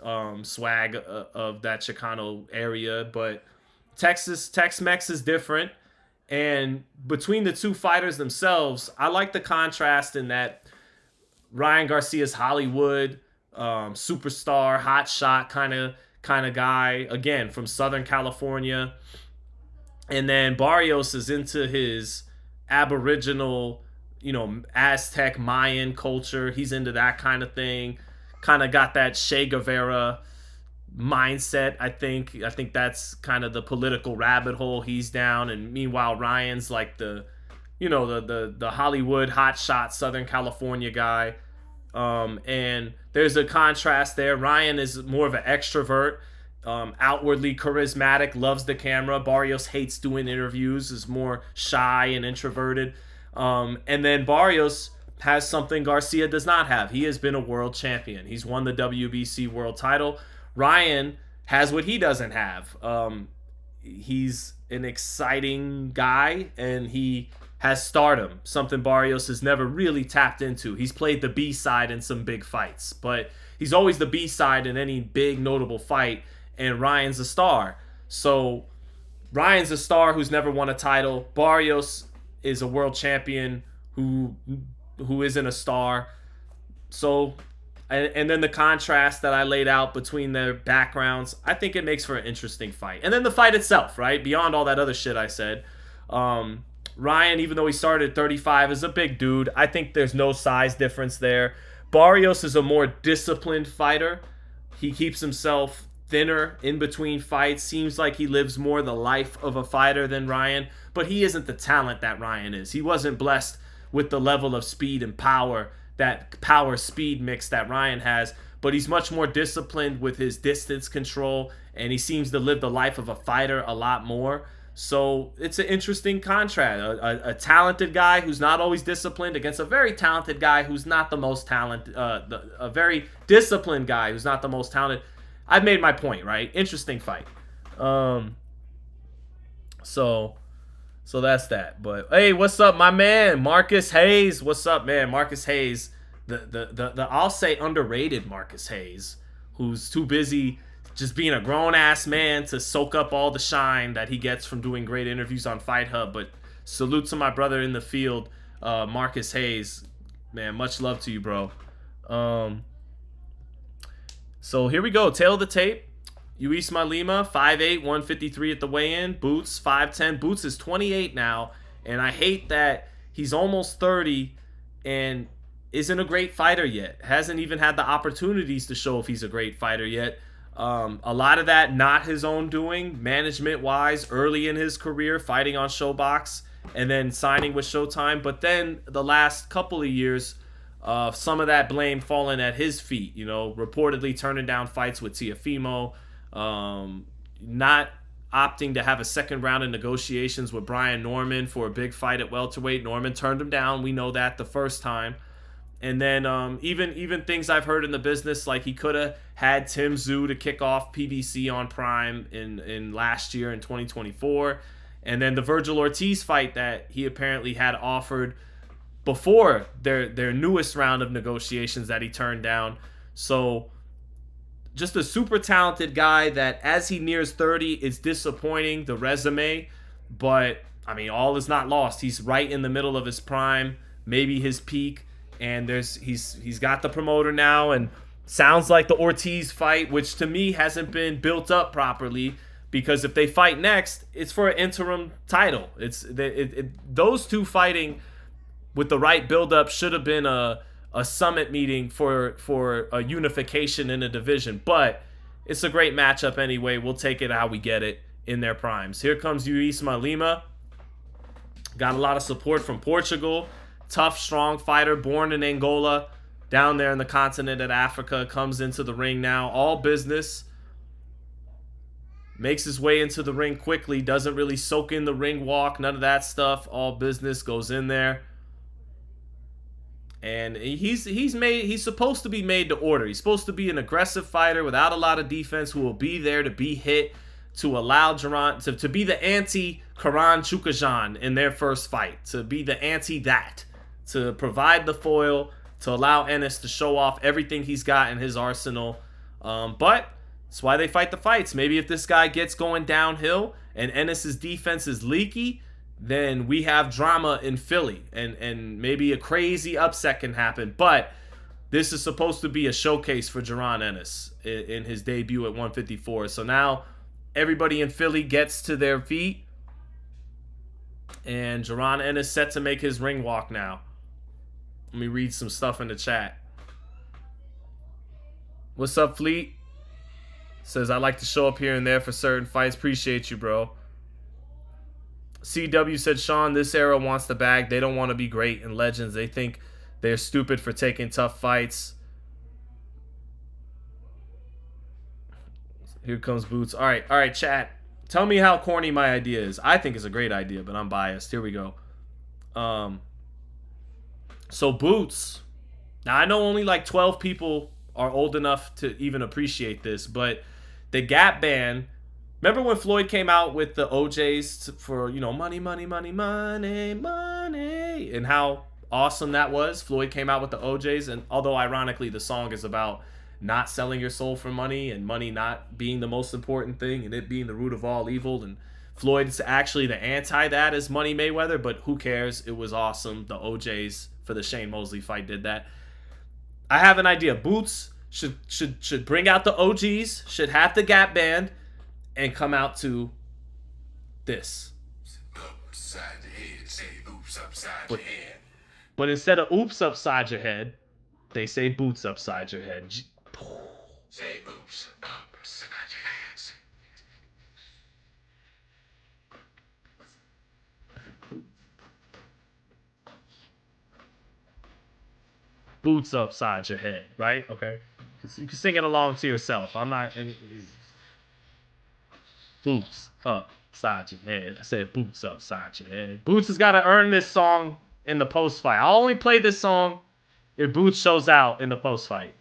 swag of that Chicano area. But Tex-Mex is different. And between the two fighters themselves, I like the contrast in that Ryan Garcia's Hollywood, superstar, hot shot kind of guy, again, from Southern California. And then Barrios is into his Aboriginal, Aztec, Mayan culture. He's into that kind of thing. Kind of got that Che Guevara mindset. I think that's kind of the political rabbit hole he's down. And meanwhile, Ryan's like the Hollywood hotshot Southern California guy. And there's a contrast there. Ryan is more of an extrovert, outwardly charismatic, loves the camera. Barrios hates doing interviews, is more shy and introverted. And then Barrios has something Garcia does not have. He has been a world champion. He's won the WBC world title. Ryan has what he doesn't have. He's an exciting guy, and he has stardom, something Barrios has never really tapped into. He's played the B side in some big fights, but he's always the B side in any big notable fight, and Ryan's a star. So Ryan's a star who's never won a title. Barrios is a world champion who isn't a star. So, and then the contrast that I laid out between their backgrounds, I think it makes for an interesting fight. And then the fight itself, right? Beyond all that other shit I said. Ryan, even though he started at 35, is a big dude. I think there's no size difference there. Barrios is a more disciplined fighter. He keeps himself thinner in between fights. Seems like he lives more the life of a fighter than Ryan. But he isn't the talent that Ryan is. He wasn't blessed with the level of speed and power that power speed mix that Ryan has, but he's much more disciplined with his distance control, and he seems to live the life of a fighter a lot more. So it's an interesting contrast. A talented guy who's not always disciplined against a very talented guy who's not the most talented. A very disciplined guy who's not the most talented. I've made my point, right? Interesting fight. So that's that. But hey, what's up, my man, Marcus Hayes? What's up, man, Marcus Hayes? The I'll say underrated Marcus Hayes, who's too busy just being a grown-ass man to soak up all the shine that he gets from doing great interviews on Fight Hub. But salute to my brother in the field, Marcus Hayes. Man, much love to you, bro. So here we go. Tail of the tape. Uisma Lima, 5'8", 153 at the weigh-in. Boots, 5'10". Boots is 28 now. And I hate that he's almost 30 and isn't a great fighter yet. Hasn't even had the opportunities to show if he's a great fighter yet. A lot of that not his own doing, management-wise, early in his career, fighting on ShoBox, and then signing with Showtime. But then the last couple of years, some of that blame falling at his feet. You know, reportedly turning down fights with Tiafimo, not opting to have a second round of negotiations with Brian Norman for a big fight at welterweight. Norman turned him down. We know that the first time. And then even things I've heard in the business, like he could have had Tim Tszyu to kick off PBC on Prime in last year in 2024. And then the Virgil Ortiz fight that he apparently had offered before their newest round of negotiations that he turned down. So just a super talented guy that as he nears 30, it's disappointing, the resume. But, I mean, all is not lost. He's right in the middle of his prime, maybe his peak. And he's got the promoter now, and sounds like the Ortiz fight, which to me hasn't been built up properly, because if they fight next, it's for an interim title. Those two fighting with the right build-up should have been a summit meeting for a unification in a division. But it's a great matchup anyway. We'll take it how we get it in their primes. Here comes Uisma Lima. Got a lot of support from Portugal. Tough, strong fighter, born in Angola, down there in the continent of Africa, comes into the ring now. All business. Makes his way into the ring quickly. Doesn't really soak in the ring walk. None of that stuff. All business. Goes in there. And he's supposed to be made to order. He's supposed to be an aggressive fighter without a lot of defense, who will be there to be hit, to allow Jaron to be the anti-Karan Chukajan in their first fight. To be the anti-that. To provide the foil, to allow Ennis to show off everything he's got in his arsenal. But that's why they fight the fights. Maybe if this guy gets going downhill and Ennis's defense is leaky, then we have drama in Philly. And maybe a crazy upset can happen. But this is supposed to be a showcase for Jaron Ennis in his debut at 154. So now everybody in Philly gets to their feet. And Jaron Ennis set to make his ring walk now. Let me read some stuff in the chat. What's up, Fleet? Says, I like to show up here and there for certain fights. Appreciate you, bro. CW said, Sean, this era wants the bag. They don't want to be great and legends. They think they're stupid for taking tough fights. Here comes Boots. All right, chat. Tell me how corny my idea is. I think it's a great idea, but I'm biased. Here we go. So Boots, now I know only like 12 people are old enough to even appreciate this, but the Gap Band, remember when Floyd came out with the OJs for, you know, money, money, money, money, money, and how awesome that was? Floyd came out with the OJs, and although ironically the song is about not selling your soul for money and money not being the most important thing and it being the root of all evil, and Floyd's actually the anti that as Money Mayweather, but who cares? It was awesome. The OJs for the Shane Mosley fight did that. I have an idea. Boots should bring out the OGs, should have the Gap Band, and come out to this. Upside your head, say oops upside your head. But instead of oops upside your head, they say boots upside your head. Say oops upside your head. boots upside your head, right? Okay. You can sing it along to yourself. I'm not. Boots upside your head. I said boots upside your head. Boots has got to earn this song in the post fight. I'll only play this song if Boots shows out in the post fight.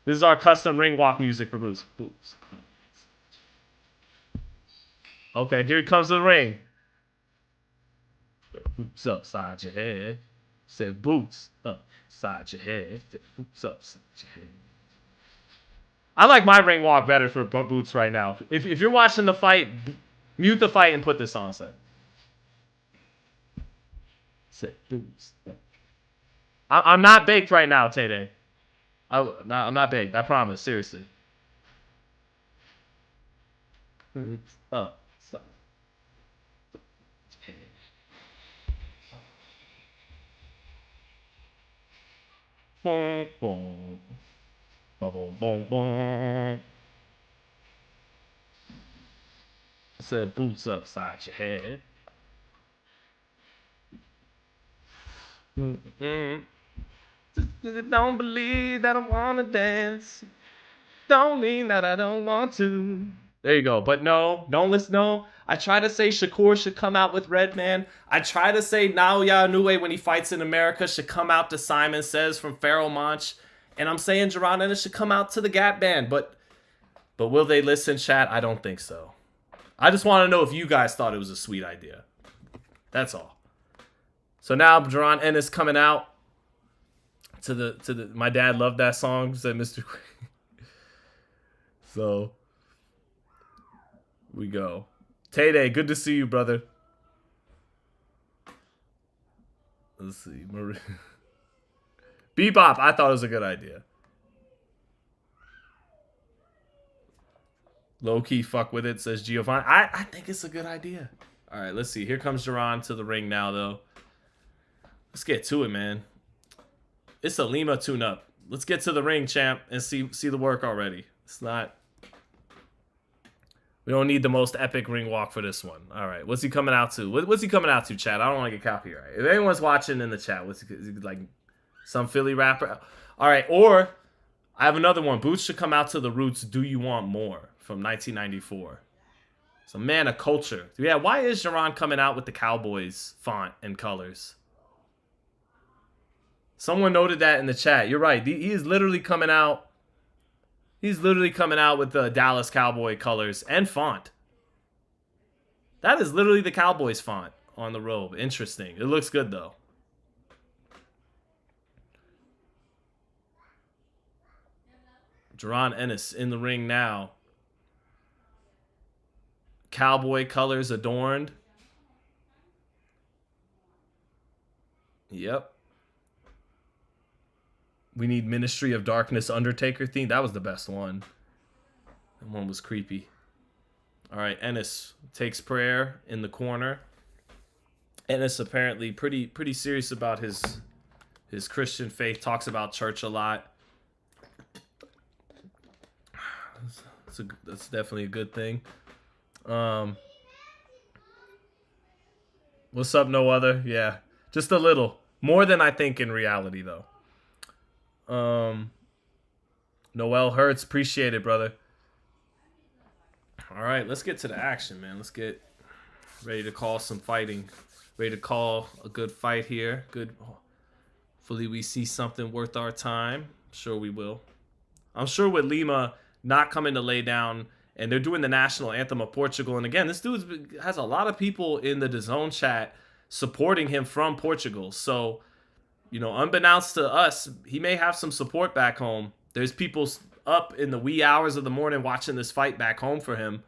This is our custom ring walk music for Boots. Boots. Okay, here comes the ring. Boots upside your head. Said boots upside your head. Boots upside your head. I like my ring walk better for Boots right now. If you're watching the fight, mute the fight and put this on. Set Boots. I'm not baked right now, Tay. I'm not baked. I promise. Seriously. Boots upside. Boom, boom. Boom, boom, boom. I said boots upside your head. Don't believe that I wanna dance. Don't mean that I don't want to. There you go. But no, don't listen. No, I try to say Shakur should come out with Redman. I try to say Naoya Inoue when he fights in America should come out to Simon Says from Pharaoh Monch. And I'm saying Jaron Ennis should come out to the Gap Band. But will they listen, chat? I don't think so. I just want to know if you guys thought it was a sweet idea. That's all. So now Jaron Ennis coming out to the my dad loved that song, said Mr. So we go. Tay-Day, good to see you, brother. Let's see. Bebop, I thought it was a good idea. Low-key fuck with it, says Giovanni. I think it's a good idea. All right, let's see. Here comes Jaron to the ring now, though. Let's get to it, man. It's a Lima tune-up. Let's get to the ring, champ, and see the work already. It's not... We don't need the most epic ring walk for this one. All right, what's he coming out to? What's he coming out to, chat? I don't want to get copyright. If anyone's watching in the chat, what's he like? Some Philly rapper? All right, or I have another one. Boots should come out to the Roots. Do You Want More from 1994. It's a man of culture. Yeah, why is Jaron coming out with the Cowboys font and colors? Someone noted that in the chat. You're right. He is literally coming out. He's literally coming out with the Dallas Cowboy colors and font. That is literally the Cowboys font on the robe. Interesting. It looks good, though. Jaron Ennis in the ring now. Cowboy colors adorned. Yep. We need Ministry of Darkness Undertaker theme. That was the best one. That one was creepy. All right, Ennis takes prayer in the corner. Ennis apparently pretty serious about his Christian faith. Talks about church a lot. That's definitely a good thing. What's up, no other? Yeah, just a little more than I think in reality, though. Noel Hertz, appreciate it, brother. All right, let's get to the action, man. Let's get ready to call some fighting. Ready to call a good fight here. Good. Hopefully we see something worth our time. I'm sure we will. I'm sure with Lima not coming to lay down, and they're doing the national anthem of Portugal. And again, this dude has a lot of people in the DAZN chat supporting him from Portugal. So, you know, unbeknownst to us, he may have some support back home. There's people up in the wee hours of the morning watching this fight back home for him.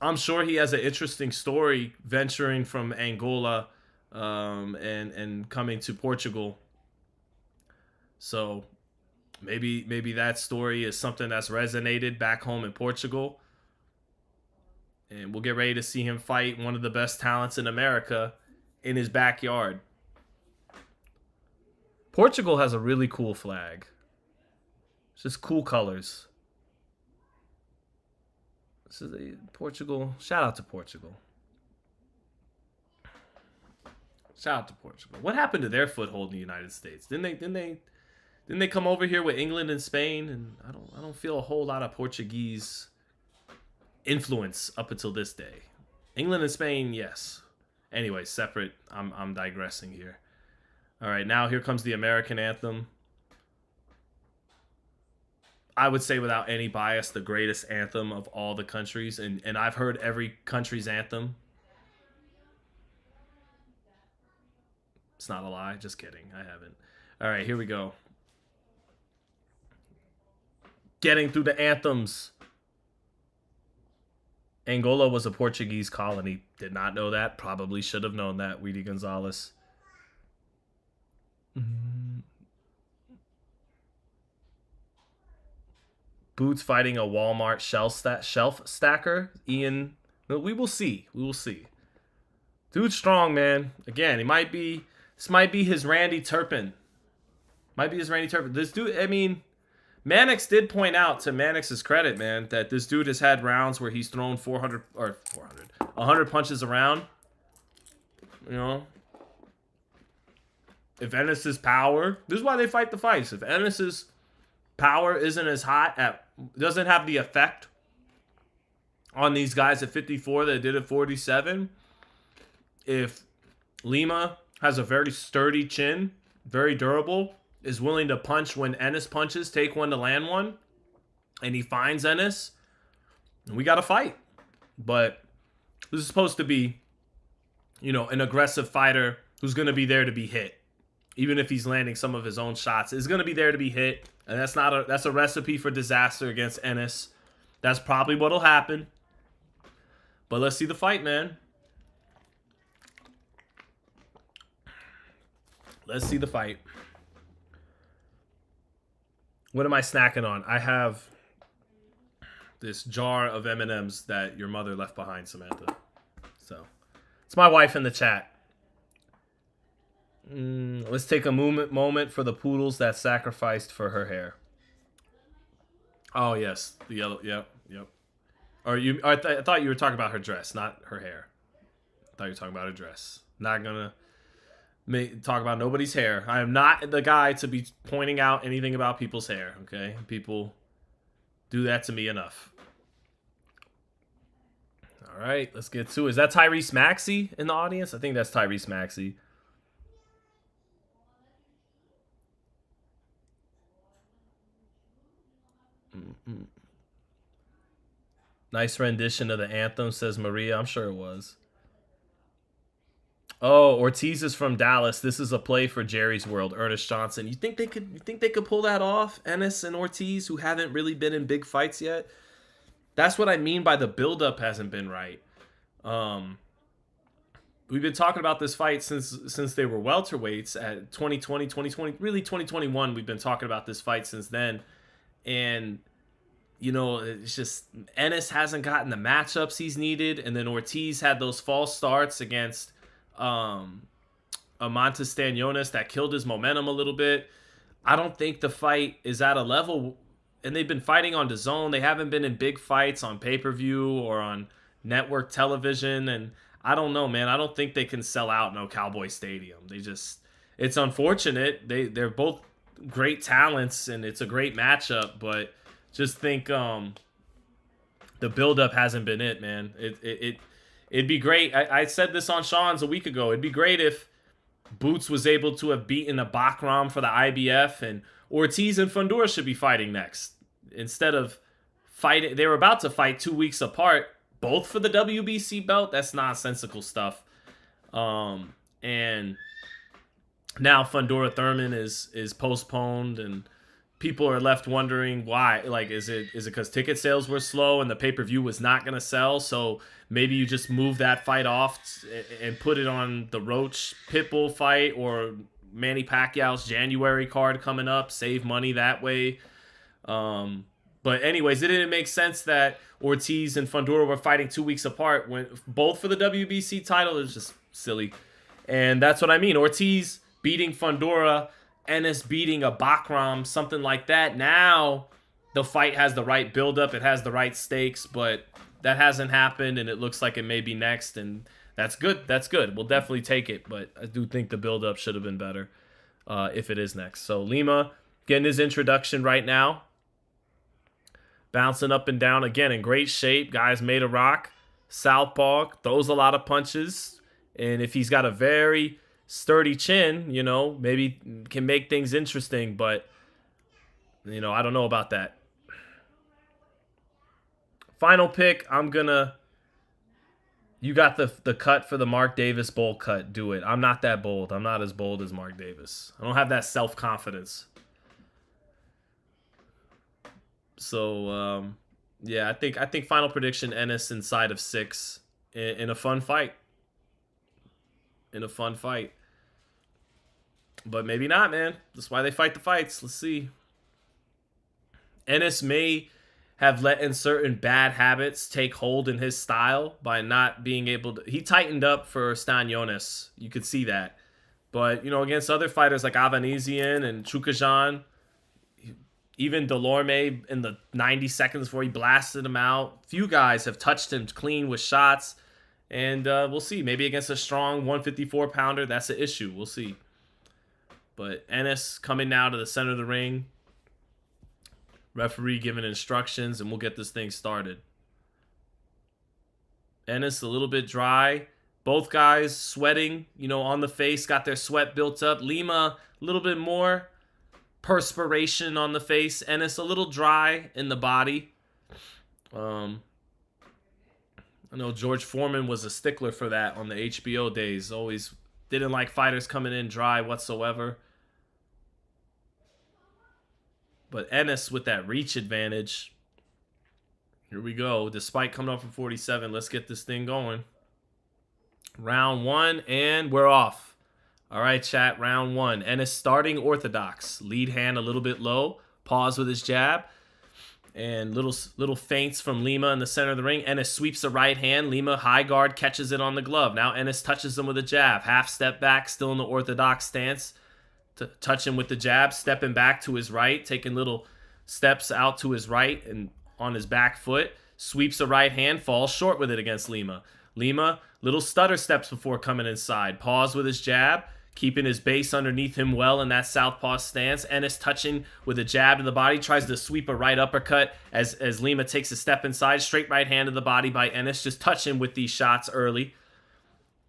I'm sure he has an interesting story venturing from Angola and coming to Portugal. So maybe that story is something that's resonated back home in Portugal. And we'll get ready to see him fight one of the best talents in America in his backyard. Portugal has a really cool flag. It's just cool colors. This is Portugal. Shout out to Portugal. Shout out to Portugal. What happened to their foothold in the United States? Didn't they come over here with England and Spain? And I don't feel a whole lot of Portuguese influence up until this day. England and Spain, yes. Anyway, separate. I'm digressing here. All right, now here comes the American anthem. I would say without any bias, the greatest anthem of all the countries. And I've heard every country's anthem. It's not a lie. Just kidding. I haven't. All right, here we go. Getting through the anthems. Angola was a Portuguese colony. Did not know that. Probably should have known that. Weedy Gonzalez. Boots fighting a Walmart shelf stacker. Ian, we will see. We will see. Dude's strong, man. Again, this might be his Randy Turpin. This dude, I mean, Mannix did point out, to Mannix's credit, man, that this dude has had rounds where he's thrown 100 punches around. You know, if Ennis's power, this is why they fight the fights. If Ennis's power isn't as hot, doesn't have the effect on these guys at 54 that it did at 47. If Lima has a very sturdy chin, very durable, is willing to punch when Ennis punches, take one to land one, and he finds Ennis, we got to fight. But this is supposed to be, an aggressive fighter who's going to be there to be hit. Even if he's landing some of his own shots, is going to be there to be hit. And that's a recipe for disaster against Ennis. That's probably what'll happen. But let's see the fight, man. Let's see the fight. What am I snacking on? I have this jar of M&Ms that your mother left behind, Samantha. So, it's my wife in the chat. Let's take a moment for the poodles that sacrificed for her hair. Oh, yes. The yellow. Yep. Or I thought you were talking about her dress, not her hair. I thought you were talking about her dress. Not going to talk about nobody's hair. I am not the guy to be pointing out anything about people's hair, okay? People do that to me enough. All right, let's get to it. Is that Tyrese Maxey in the audience? I think that's Tyrese Maxey. Nice rendition of the anthem, says Maria. I'm sure it was. Oh, Ortiz is from Dallas. This is a play for Jerry's World. Ernest Johnson. You think they could pull that off? Ennis and Ortiz, who haven't really been in big fights yet. That's what I mean by the buildup hasn't been right. We've been talking about this fight since they were welterweights at 2020, really 2021. We've been talking about this fight since then, and it's just Ennis hasn't gotten the matchups he's needed, and then Ortiz had those false starts against Amantes Stanionis that killed his momentum a little bit. I don't think the fight is at a level, and they've been fighting on DAZN. They haven't been in big fights on pay-per-view or on network television, and I don't know, man. I don't think they can sell out no Cowboy Stadium. It's unfortunate. They're both great talents, and it's a great matchup, but just think the buildup hasn't been it, man. It'd be great. I said this on Sean's a week ago. It'd be great if Boots was able to have beaten a Bakram for the IBF, and Ortiz and Fundora should be fighting next. Instead of fighting, they were about to fight 2 weeks apart, both for the WBC belt. That's nonsensical stuff. And now Fundora Thurman is postponed, and people are left wondering why. Like, is it because ticket sales were slow and the pay-per-view was not going to sell? So maybe you just move that fight off and put it on the Roach Pitbull fight or Manny Pacquiao's January card coming up. Save money that way. But anyways, it didn't make sense that Ortiz and Fundora were fighting 2 weeks apart when both for the WBC title. It's just silly. And that's what I mean. Ortiz beating Fundora, Ennis beating a Bakram, something like that. Now the fight has the right buildup. It has the right stakes, but that hasn't happened, and it looks like it may be next. And That's good. That's good. We'll definitely take it, but I do think the build-up should have been better if it is next. So Lima getting his introduction right now. Bouncing up and down again in great shape. Guy's made of rock. Southpaw, throws a lot of punches. And if he's got a very sturdy chin, you know, maybe can make things interesting. But, you know, I don't know about that. Final pick, I'm going to... You got the cut for the Mark Davis bold cut. Do it. I'm not that bold. I'm not as bold as Mark Davis. I don't have that self-confidence. So, yeah, I think final prediction, Ennis inside of 6 in a fun fight. In a fun fight. But maybe not, man. That's why they fight the fights. Let's see. Ennis may have let in certain bad habits take hold in his style by not being able to... He tightened up for Stanionis. You could see that. But, you know, against other fighters like Avanesian and Chukajan, even Delorme in the 90 seconds before he blasted him out, few guys have touched him clean with shots. And we'll see. Maybe against a strong 154-pounder, that's an issue. We'll see. But Ennis coming now to the center of the ring. Referee giving instructions, and we'll get this thing started. Ennis a little bit dry. Both guys sweating, you know, on the face, got their sweat built up. Lima a little bit more perspiration on the face. Ennis a little dry in the body. I know George Foreman was a stickler for that on the HBO days. Always didn't like fighters coming in dry whatsoever. But Ennis with that reach advantage. Here we go. Despite coming up from 47, let's get this thing going. Round 1, and we're off. All right, chat, round 1. Ennis starting orthodox. Lead hand a little bit low. Pause with his jab. And little feints from Lima in the center of the ring. Ennis sweeps the right hand. Lima high guard catches it on the glove. Now Ennis touches him with a jab. Half step back, still in the orthodox stance. To touch him with the jab, stepping back to his right, taking little steps out to his right and on his back foot. Sweeps the right hand, falls short with it against Lima. Lima, little stutter steps before coming inside. Pause with his jab, keeping his base underneath him well in that southpaw stance. Ennis touching with a jab to the body, tries to sweep a right uppercut as Lima takes a step inside. Straight right hand to the body by Ennis. Just touch him with these shots early.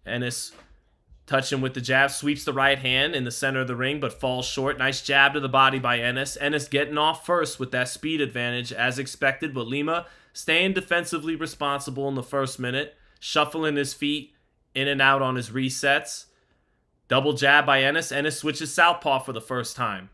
Ennis touch him with the jab, sweeps the right hand in the center of the ring, but falls short. Nice jab to the body by Ennis. Ennis getting off first with that speed advantage as expected, but Lima staying defensively responsible in the first minute, shuffling his feet in and out on his resets. Double jab by Ennis. Ennis switches southpaw for the first time.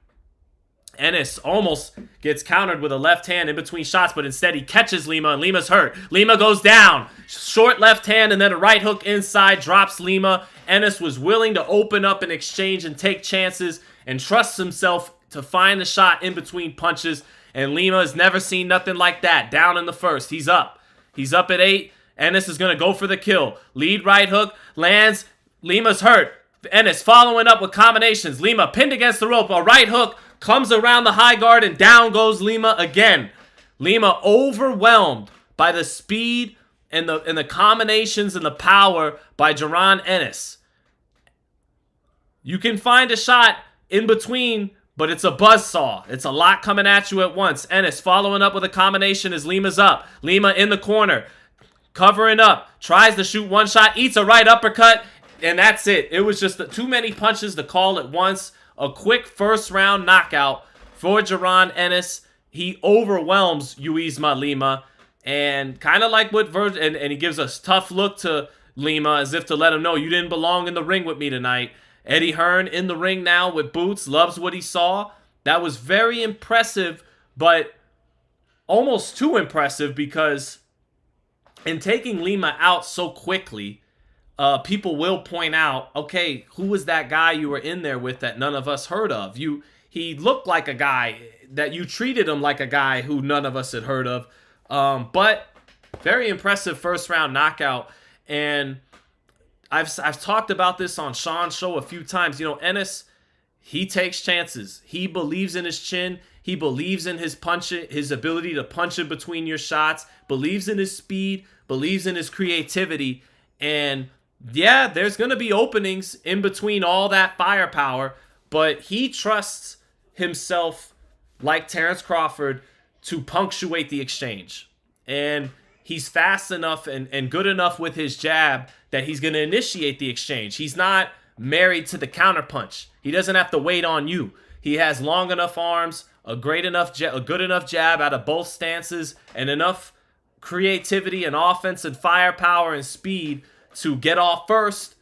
Ennis almost gets countered with a left hand in between shots, but instead he catches Lima, and Lima's hurt. Lima goes down. Short left hand and then a right hook inside, drops Lima. Ennis was willing to open up an exchange and take chances and trusts himself to find the shot in between punches, and Lima has never seen nothing like that. Down in the first. He's up. He's up at 8. Ennis is going to go for the kill. Lead right hook, lands. Lima's hurt. Ennis following up with combinations. Lima pinned against the rope. A right hook comes around the high guard, and down goes Lima again. Lima overwhelmed by the speed and the combinations and the power by Jaron Ennis. You can find a shot in between, but it's a buzzsaw. It's a lot coming at you at once. Ennis following up with a combination as Lima's up. Lima in the corner, covering up, tries to shoot one shot, eats a right uppercut, and that's it. It was just too many punches to call at once. A quick first round knockout for Jaron Ennis. He overwhelms Uisma Lima, and kind of like what and he gives a tough look to Lima as if to let him know you didn't belong in the ring with me tonight. Eddie Hearn in the ring now with boots, loves what he saw. That was very impressive, but almost too impressive because in taking Lima out so quickly, people will point out, okay, who was that guy you were in there with that none of us heard of? He looked like a guy that you treated him like a guy who none of us had heard of. But very impressive first round knockout. And I've talked about this on Sean's show a few times. You know, Ennis, he takes chances. He believes in his chin. He believes in his his ability to punch in between your shots, believes in his speed, believes in his creativity. And Yeah, there's going to be openings in between all that firepower, but he trusts himself, like Terrence Crawford, to punctuate the exchange. And he's fast enough and good enough with his jab that he's going to initiate the exchange. He's not married to the counterpunch. He doesn't have to wait on you. He has long enough arms, a good enough jab out of both stances, and enough creativity and offense and firepower and speed to get off first.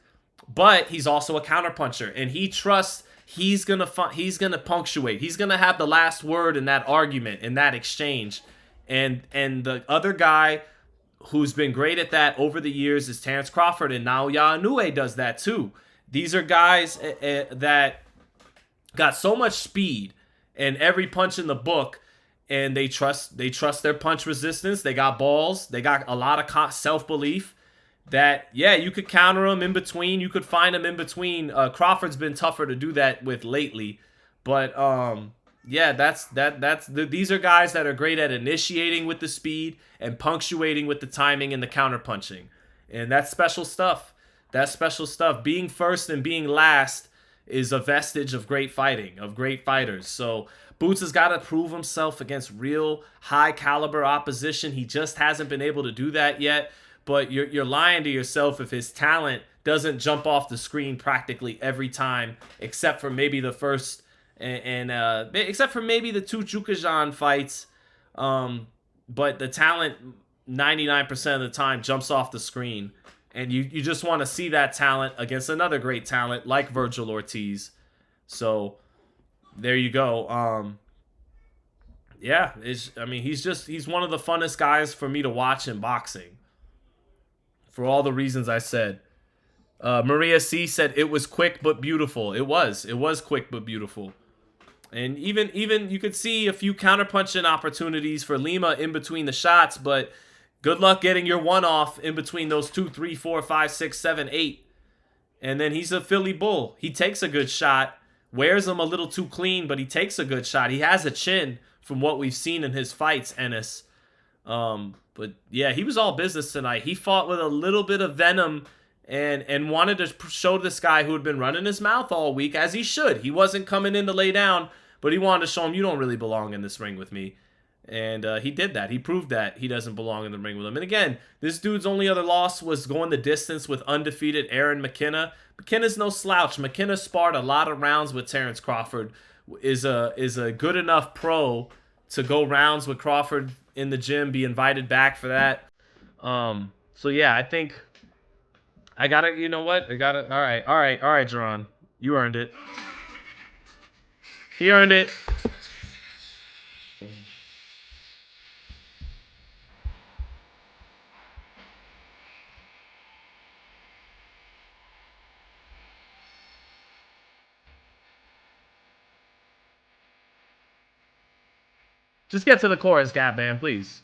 But he's also a counterpuncher, and he trusts he's gonna punctuate. He's gonna have the last word in that argument, in that exchange. And the other guy who's been great at that over the years is Terrence Crawford, and now Inoue does that too. These are guys that got so much speed and every punch in the book, and they trust their punch resistance. They got balls. They got a lot of self-belief that, yeah, you could counter them in between. You could find them in between. Crawford's been tougher to do that with lately. But, yeah, these are guys that are great at initiating with the speed and punctuating with the timing and the counter punching. And that's special stuff. That's special stuff. Being first and being last is a vestige of great fighting, of great fighters. So Boots has got to prove himself against real high caliber opposition. He just hasn't been able to do that yet. But you're lying to yourself if his talent doesn't jump off the screen practically every time, except for maybe the first except for maybe the two Jukajan fights. But the talent 99% of the time jumps off the screen. And you just want to see that talent against another great talent like Virgil Ortiz. So there you go. Yeah, he's one of the funnest guys for me to watch in boxing. For all the reasons I said. Maria C said it was quick but beautiful. It was quick but beautiful. And even you could see a few counterpunching opportunities for Lima in between the shots, but good luck getting your one off in between those 2, 3, 4, 5, 6, 7, 8. And then he's a Philly Bull. He takes a good shot, wears him a little too clean, but he takes a good shot. He has a chin from what we've seen in his fights, Ennis. But yeah, he was all business tonight. He fought with a little bit of venom and wanted to show this guy who had been running his mouth all week, as he should. He wasn't coming in to lay down, but he wanted to show him, you don't really belong in this ring with me. And he did that. He proved that he doesn't belong in the ring with him. And again, this dude's only other loss was going the distance with undefeated Aaron McKenna. McKenna's no slouch. McKenna sparred a lot of rounds with Terrence Crawford. Is a good enough pro to go rounds with Crawford in the gym, be invited back for that. So yeah, I think I gotta, you know what? All right, Jaron. You earned it. He earned it. Just get to the chorus, Gap Man, please.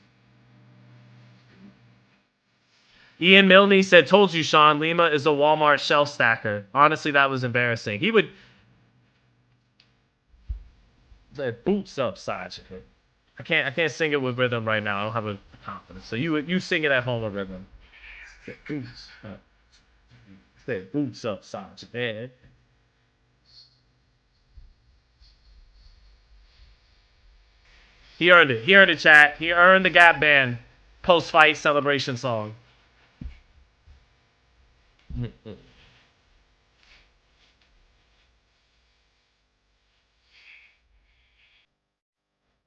Ian Milne said, told you, Sean, Lima is a Walmart shelf stacker. Honestly, that was embarrassing. He would... Said, boots up, Saj. I can't sing it with rhythm right now. I don't have a confidence. So you sing it at home with rhythm. Said, boots up. Said, boots up, Saj. Yeah. He earned it. He earned it, chat. He earned the Gap Band post-fight celebration song.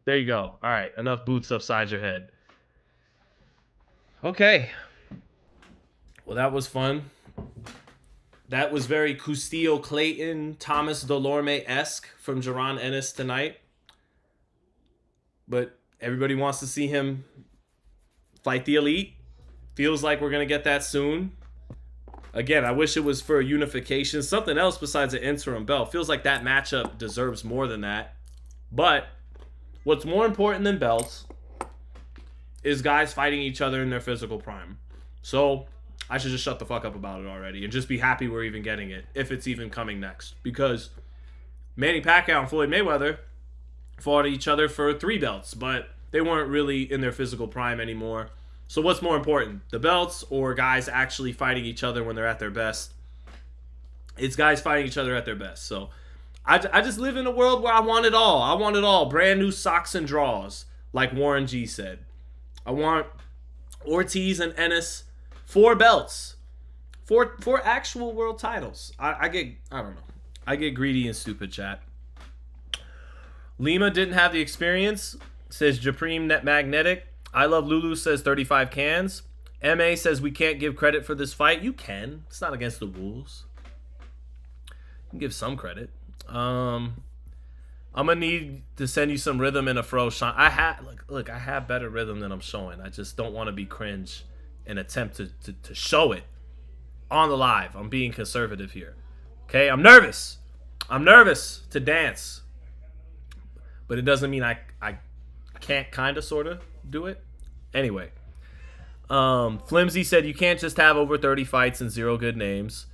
There you go. All right. Enough boots upside your head. Okay. Well, that was fun. That was very Castillo Clayton, Thomas Delorme-esque from Jaron Ennis tonight. But everybody wants to see him fight the elite. Feels like we're going to get that soon. Again, I wish it was for a unification. Something else besides an interim belt. Feels like that matchup deserves more than that. But what's more important than belts is guys fighting each other in their physical prime. So I should just shut the fuck up about it already and just be happy we're even getting it, if it's even coming next. Because Manny Pacquiao and Floyd Mayweather fought each other for 3 belts, but they weren't really in their physical prime anymore. So what's more important, the belts or guys actually fighting each other when they're at their best? It's guys fighting each other at their best. So I just live in a world where I want it all. I want it all. Brand new socks and draws, like Warren G said. I want Ortiz and Ennis, 4 belts, four actual world titles. I don't know. I get greedy and stupid, chat. Lima didn't have the experience, says Japreem Net Magnetic. I Love Lulu says 35 cans. MA says we can't give credit for this fight. You can. It's not against the rules. You can give some credit. I'm gonna need to send you some rhythm in a fro, Sean. I have better rhythm than I'm showing. I just don't want to be cringe and attempt to show it on the live. I'm being conservative here. Okay, I'm nervous. I'm nervous to dance, but it doesn't mean I can't kind of sort of do it. Anyway, Flimsy said you can't just have over 30 fights and 0 good names.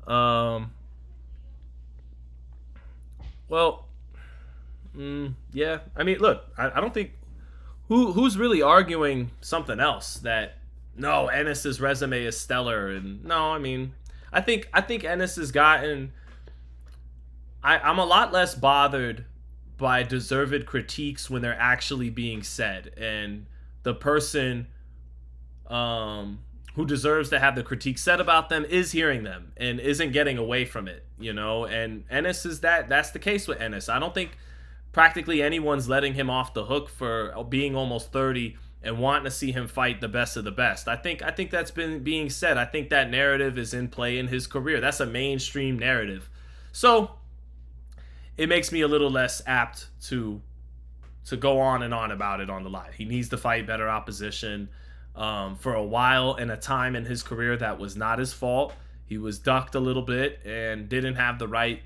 Well, yeah. I mean, look, I don't think who's really arguing something else that no, Ennis's resume is stellar, and no, I mean, I think Ennis has gotten. I'm a lot less bothered by deserved critiques when they're actually being said, and the person who deserves to have the critique said about them is hearing them and isn't getting away from it, you know. And Ennis is that's the case with Ennis. I don't think practically anyone's letting him off the hook for being almost 30 and wanting to see him fight the best of the best. I think that's been being said. I think that narrative is in play in his career. That's a mainstream narrative. So it makes me a little less apt to go on and on about it on the live. He needs to fight better opposition. For a while and a time in his career, that was not his fault. He was ducked a little bit and didn't have the right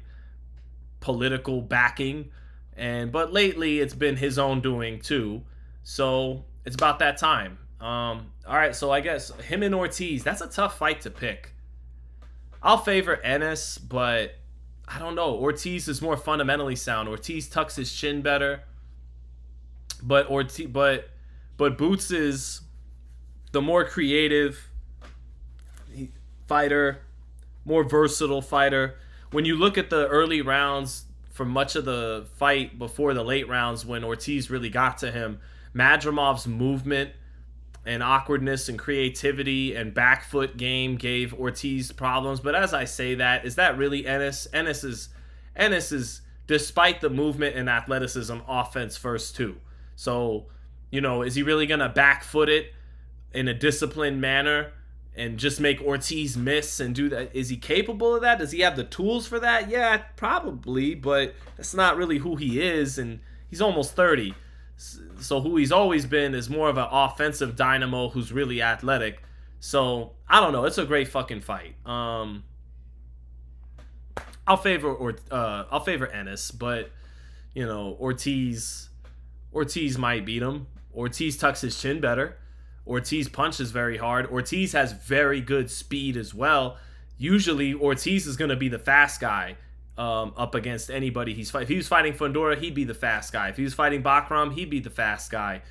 political backing. But lately, it's been his own doing too. So it's about that time. All right, so I guess him and Ortiz, that's a tough fight to pick. I'll favor Ennis, but I don't know. Ortiz is more fundamentally sound. Ortiz tucks his chin better. But Boots is the more creative fighter, more versatile fighter. When you look at the early rounds for much of the fight before the late rounds when Ortiz really got to him, Madramov's movement and awkwardness and creativity and back foot game gave Ortiz problems. But as I say that, is that really Ennis? Ennis is despite the movement and athleticism, offense first too. So, you know, is he really going to back foot it in a disciplined manner and just make Ortiz miss and do that? Is he capable of that? Does he have the tools for that? Yeah, probably, but that's not really who he is, and he's almost 30. So who he's always been is more of an offensive dynamo who's really athletic. So, I don't know. It's a great fucking fight. I'll favor Ennis, but, you know, Ortiz might beat him. Ortiz tucks his chin better. Ortiz punches very hard. Ortiz has very good speed as well. Usually, Ortiz is going to be the fast guy up against anybody he's fighting. If he was fighting Fundora, he'd be the fast guy. If he was fighting Bakram, he'd be the fast guy.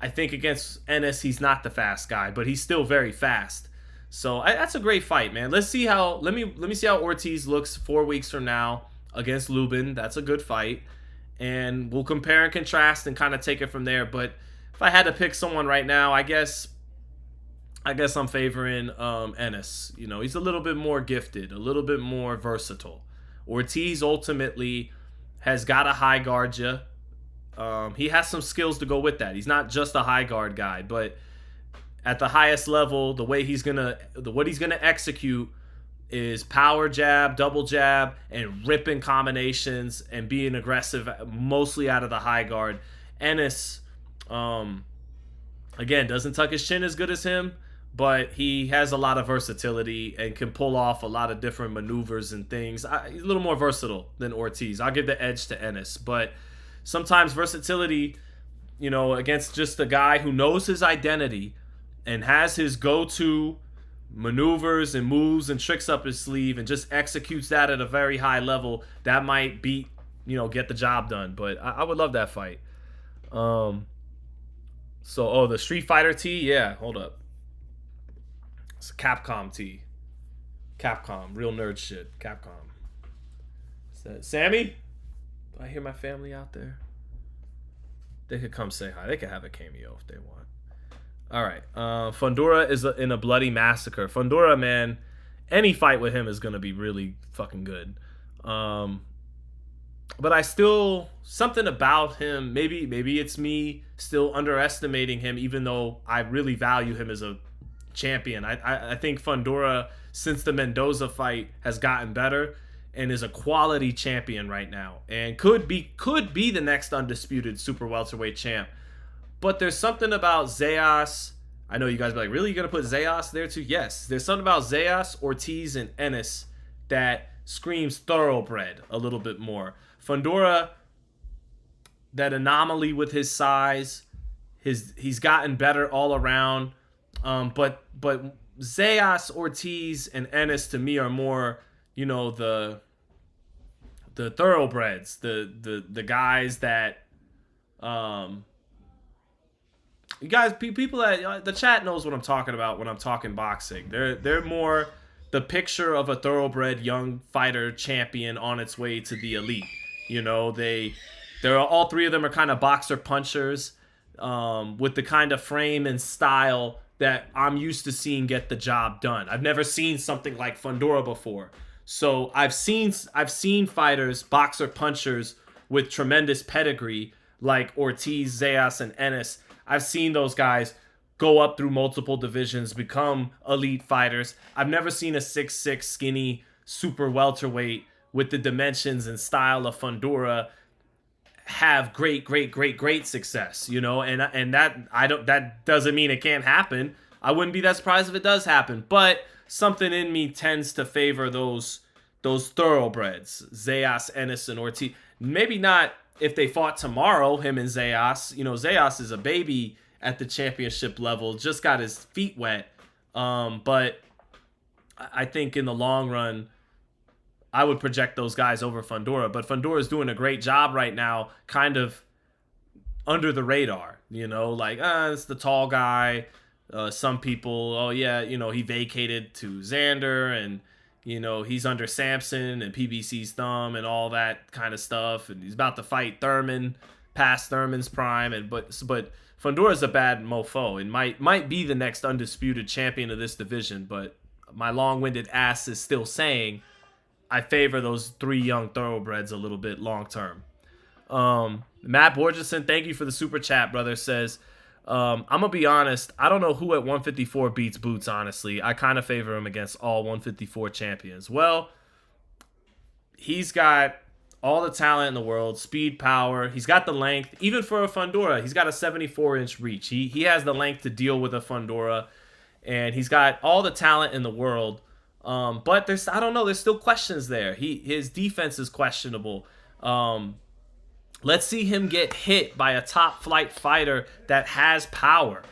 I think against Ennis, he's not the fast guy, but he's still very fast. So that's a great fight, man. Let's see how. Let me see how Ortiz looks 4 weeks from now against Lubin. That's a good fight, and we'll compare and contrast and kind of take it from there. But if I had to pick someone right now, I guess I'm favoring Ennis. You know, he's a little bit more gifted, a little bit more versatile. Ortiz ultimately has got to high guard you. He has some skills to go with that. He's not just a high guard guy, but at the highest level, what he's gonna execute is power jab, double jab, and ripping combinations and being aggressive, mostly out of the high guard. Ennis, again, doesn't tuck his chin as good as him, but he has a lot of versatility and can pull off a lot of different maneuvers and things. He's a little more versatile than Ortiz. I'll give the edge to Ennis, but sometimes versatility, you know, against just a guy who knows his identity and has his go-to maneuvers and moves and tricks up his sleeve and just executes that at a very high level, that might get the job done. But I would love that fight. So, oh, the Street Fighter tee? Yeah, hold up. It's a Capcom tee. Capcom, real nerd shit. Capcom. Sammy? Do I hear my family out there? They could come say hi. They could have a cameo if they want. All right. Fundora is in a bloody massacre. Fundora, man, any fight with him is going to be really fucking good. But I still, something about him, maybe it's me still underestimating him, even though I really value him as a champion. I think Fundora, since the Mendoza fight, has gotten better and is a quality champion right now, and could be the next undisputed super welterweight champ. But there's something about Zayas. I know you guys be like, really, you gonna put Zayas there too? Yes, there's something about Zayas, Ortiz, and Ennis that screams thoroughbred a little bit more. Fundora, that anomaly with his size, he's gotten better all around. But Zayas, Ortiz, and Ennis to me are more, you know, the thoroughbreds, the guys that you guys, people that the chat knows what I'm talking about when I'm talking boxing. They're more the picture of a thoroughbred young fighter champion on its way to the elite. You know, they're all three of them are kind of boxer punchers, with the kind of frame and style that I'm used to seeing get the job done. I've never seen something like Fundora before. So I've seen fighters, boxer punchers with tremendous pedigree like Ortiz, Zayas, and Ennis. I've seen those guys go up through multiple divisions, become elite fighters. I've never seen a 6'6", skinny, super welterweight with the dimensions and style of Fundora have great success, you know, and that doesn't mean it can't happen. I wouldn't be that surprised if it does happen, but something in me tends to favor those thoroughbreds, Zayas, Ennis, and Ortiz. Maybe not if they fought tomorrow, him and Zayas. You know, Zayas is a baby at the championship level, just got his feet wet. But I think in the long run, I would project those guys over Fundora. But Fundora is doing a great job right now, kind of under the radar. You know, like, it's the tall guy. Some people, oh yeah, you know, he vacated to Xander, and you know, he's under Samson and PBC's thumb and all that kind of stuff, and he's about to fight Thurman past Thurman's prime. But Fundora's a bad mofo and might be the next undisputed champion of this division. But my long-winded ass is still saying I favor those three young thoroughbreds a little bit long term. Matt Borgeson, thank you for the super chat, brother. Says, I'm going to be honest, I don't know who at 154 beats Boots, honestly. I kind of favor him against all 154 champions. Well, he's got all the talent in the world, speed, power. He's got the length. Even for a Fundora, he's got a 74-inch reach. He has the length to deal with a Fundora, and he's got all the talent in the world. But I don't know, there's still questions there. His defense is questionable. Let's see him get hit by a top flight fighter that has power.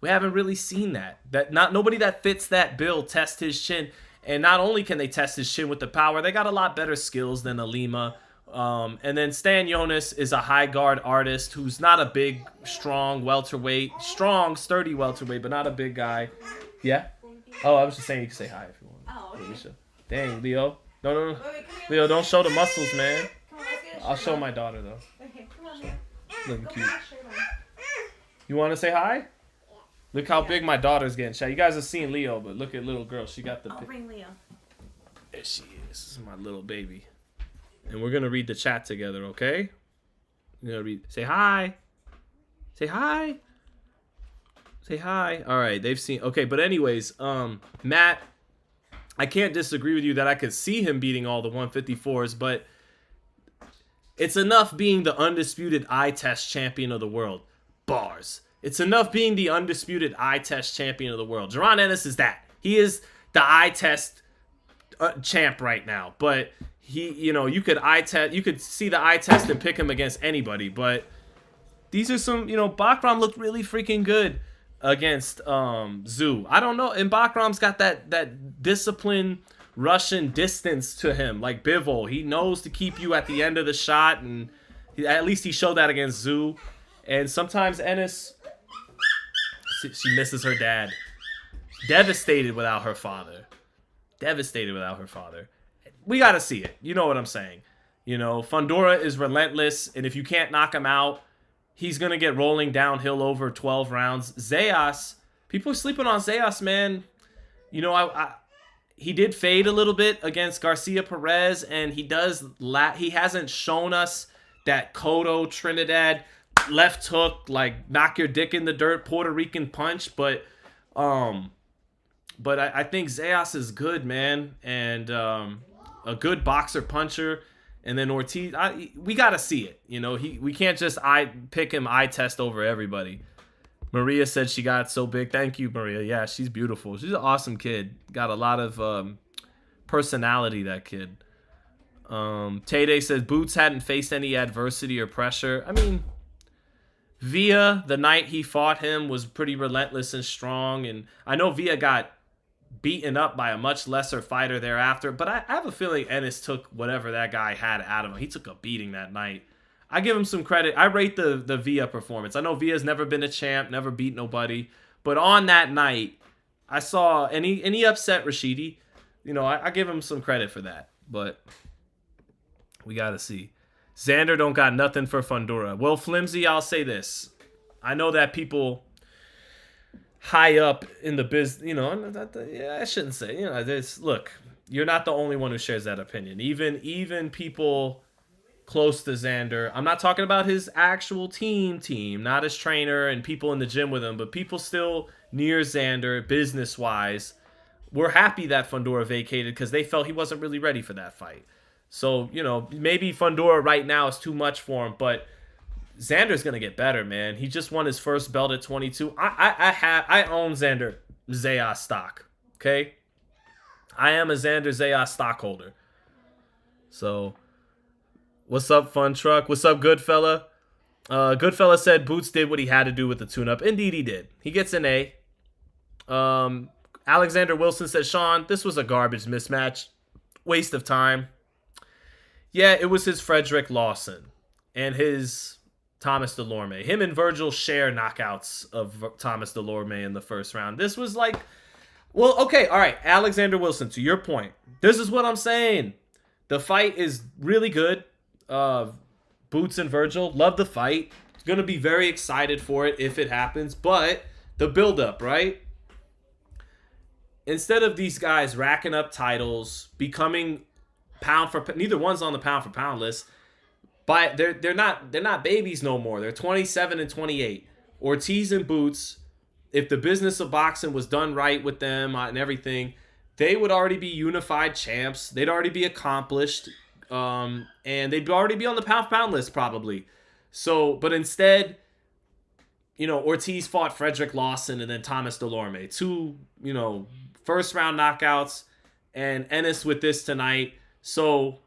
We haven't really seen that. Nobody that fits that bill test his chin. And not only can they test his chin with the power, they got a lot better skills than Lima. And then Stan Jonas is a high guard artist who's not a big, strong welterweight. Strong, sturdy welterweight, but not a big guy. Yeah? Oh, I was just saying you can say hi if you want. Oh, okay. Dang, Leo. No. Leo, don't show the muscles, man. I'll show my daughter, though. Okay, come on, Leo. Looking cute. You want to say hi? Look how big my daughter's getting. You guys have seen Leo, but look at little girl. She got the... I'll bring Leo. There she is. This is my little baby. And we're going to read the chat together, okay? We're going to read... Say hi. Say hi. Say hi. All right, they've seen... Okay, but anyways, Matt, I can't disagree with you that I could see him beating all the 154s, but it's enough being the undisputed eye test champion of the world. Bars. It's enough being the undisputed eye test champion of the world. Jaron Ennis is that. He is the eye test champ right now. But you could see the eye test and pick him against anybody. But these are some, Bakram looked really freaking good against Zoo. I don't know. And Bakram's got that discipline, Russian distance to him, like Bivol. He knows to keep you at the end of the shot, and at least he showed that against Zoo. And sometimes Ennis She misses her dad. Devastated without her father. Devastated without her father. We got to see it. You know what I'm saying. You know, Fundora is relentless, and if you can't knock him out, he's going to get rolling downhill over 12 rounds. Zayas, people are sleeping on Zayas, man. You know, he did fade a little bit against Garcia Perez, and he hasn't shown us that Cotto Trinidad left hook, like knock your dick in the dirt Puerto Rican punch, but I think Zayas is good, man, and a good boxer puncher. And then Ortiz, we got to see it. You know, we can't just pick him eye test over everybody. Maria said she got so big. Thank you, Maria. Yeah, she's beautiful. She's an awesome kid. Got a lot of personality, that kid. Tay says Boots hadn't faced any adversity or pressure. I mean, Villa, the night he fought him, was pretty relentless and strong. And I know Villa got beaten up by a much lesser fighter thereafter, but I have a feeling Ennis took whatever that guy had out of him. He took a beating that night. I give him some credit. I rate the Villa performance. I know Villa's never been a champ, never beat nobody, but on that night, I saw, and he upset Rashidi. You know, I give him some credit for that, but we got to see. Xander don't got nothing for Fundora. Well, Flimsy, I'll say this. I know that people high up in the business, you know, I shouldn't say, you know, look, you're not the only one who shares that opinion. Even people close to Xander, I'm not talking about his actual team, not his trainer and people in the gym with him, but people still near Xander, business-wise, were happy that Fundora vacated because they felt he wasn't really ready for that fight. So, you know, maybe Fundora right now is too much for him, but Xander's going to get better, man. He just won his first belt at 22. I own Xander Zayas stock, okay? I am a Xander Zayas stockholder. So, what's up, Fun Truck? What's up, Goodfella? Goodfella said Boots did what he had to do with the tune-up. Indeed, he did. He gets an A. Alexander Wilson said, Sean, this was a garbage mismatch. Waste of time. Yeah, it was his Frederick Lawson and his Thomas Delorme. Him and Virgil share knockouts of Thomas Delorme in the first round. This was like, well, okay, all right, Alexander Wilson, to your point, this is what I'm saying. The fight is really good. Boots and Virgil, love the fight. Going to be very excited for it if it happens, but the build-up, right? Instead of these guys racking up titles, becoming pound for neither one's on the pound for pound list. But they're not babies no more. They're 27 and 28. Ortiz and Boots, if the business of boxing was done right with them and everything, they would already be unified champs. They'd already be accomplished, and they'd already be on the pound for pound list probably. So, but instead, you know, Ortiz fought Frederick Lawson and then Thomas Delorme, two, you know, first round knockouts, and Ennis with this tonight. So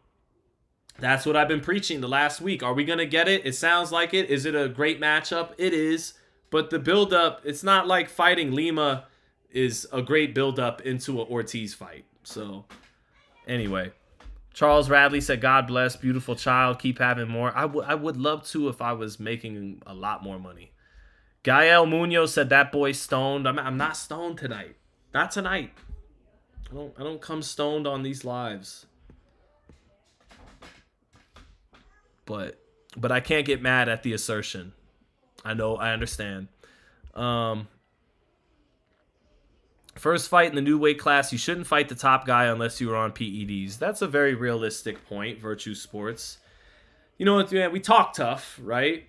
that's what I've been preaching the last week. Are we going to get it? It sounds like it. Is it a great matchup? It is. But the build-up, it's not like fighting Lima is a great build-up into an Ortiz fight. So, anyway. Charles Radley said, God bless, beautiful child. Keep having more. I would love to if I was making a lot more money. Gael Munoz said, that boy's stoned. I'm not stoned tonight. Not tonight. I don't come stoned on these lives. But I can't get mad at the assertion. I know, I understand. First fight in the new weight class, you shouldn't fight the top guy unless you were on PEDs. That's a very realistic point, Virtue Sports. You know what, man, we talk tough, right?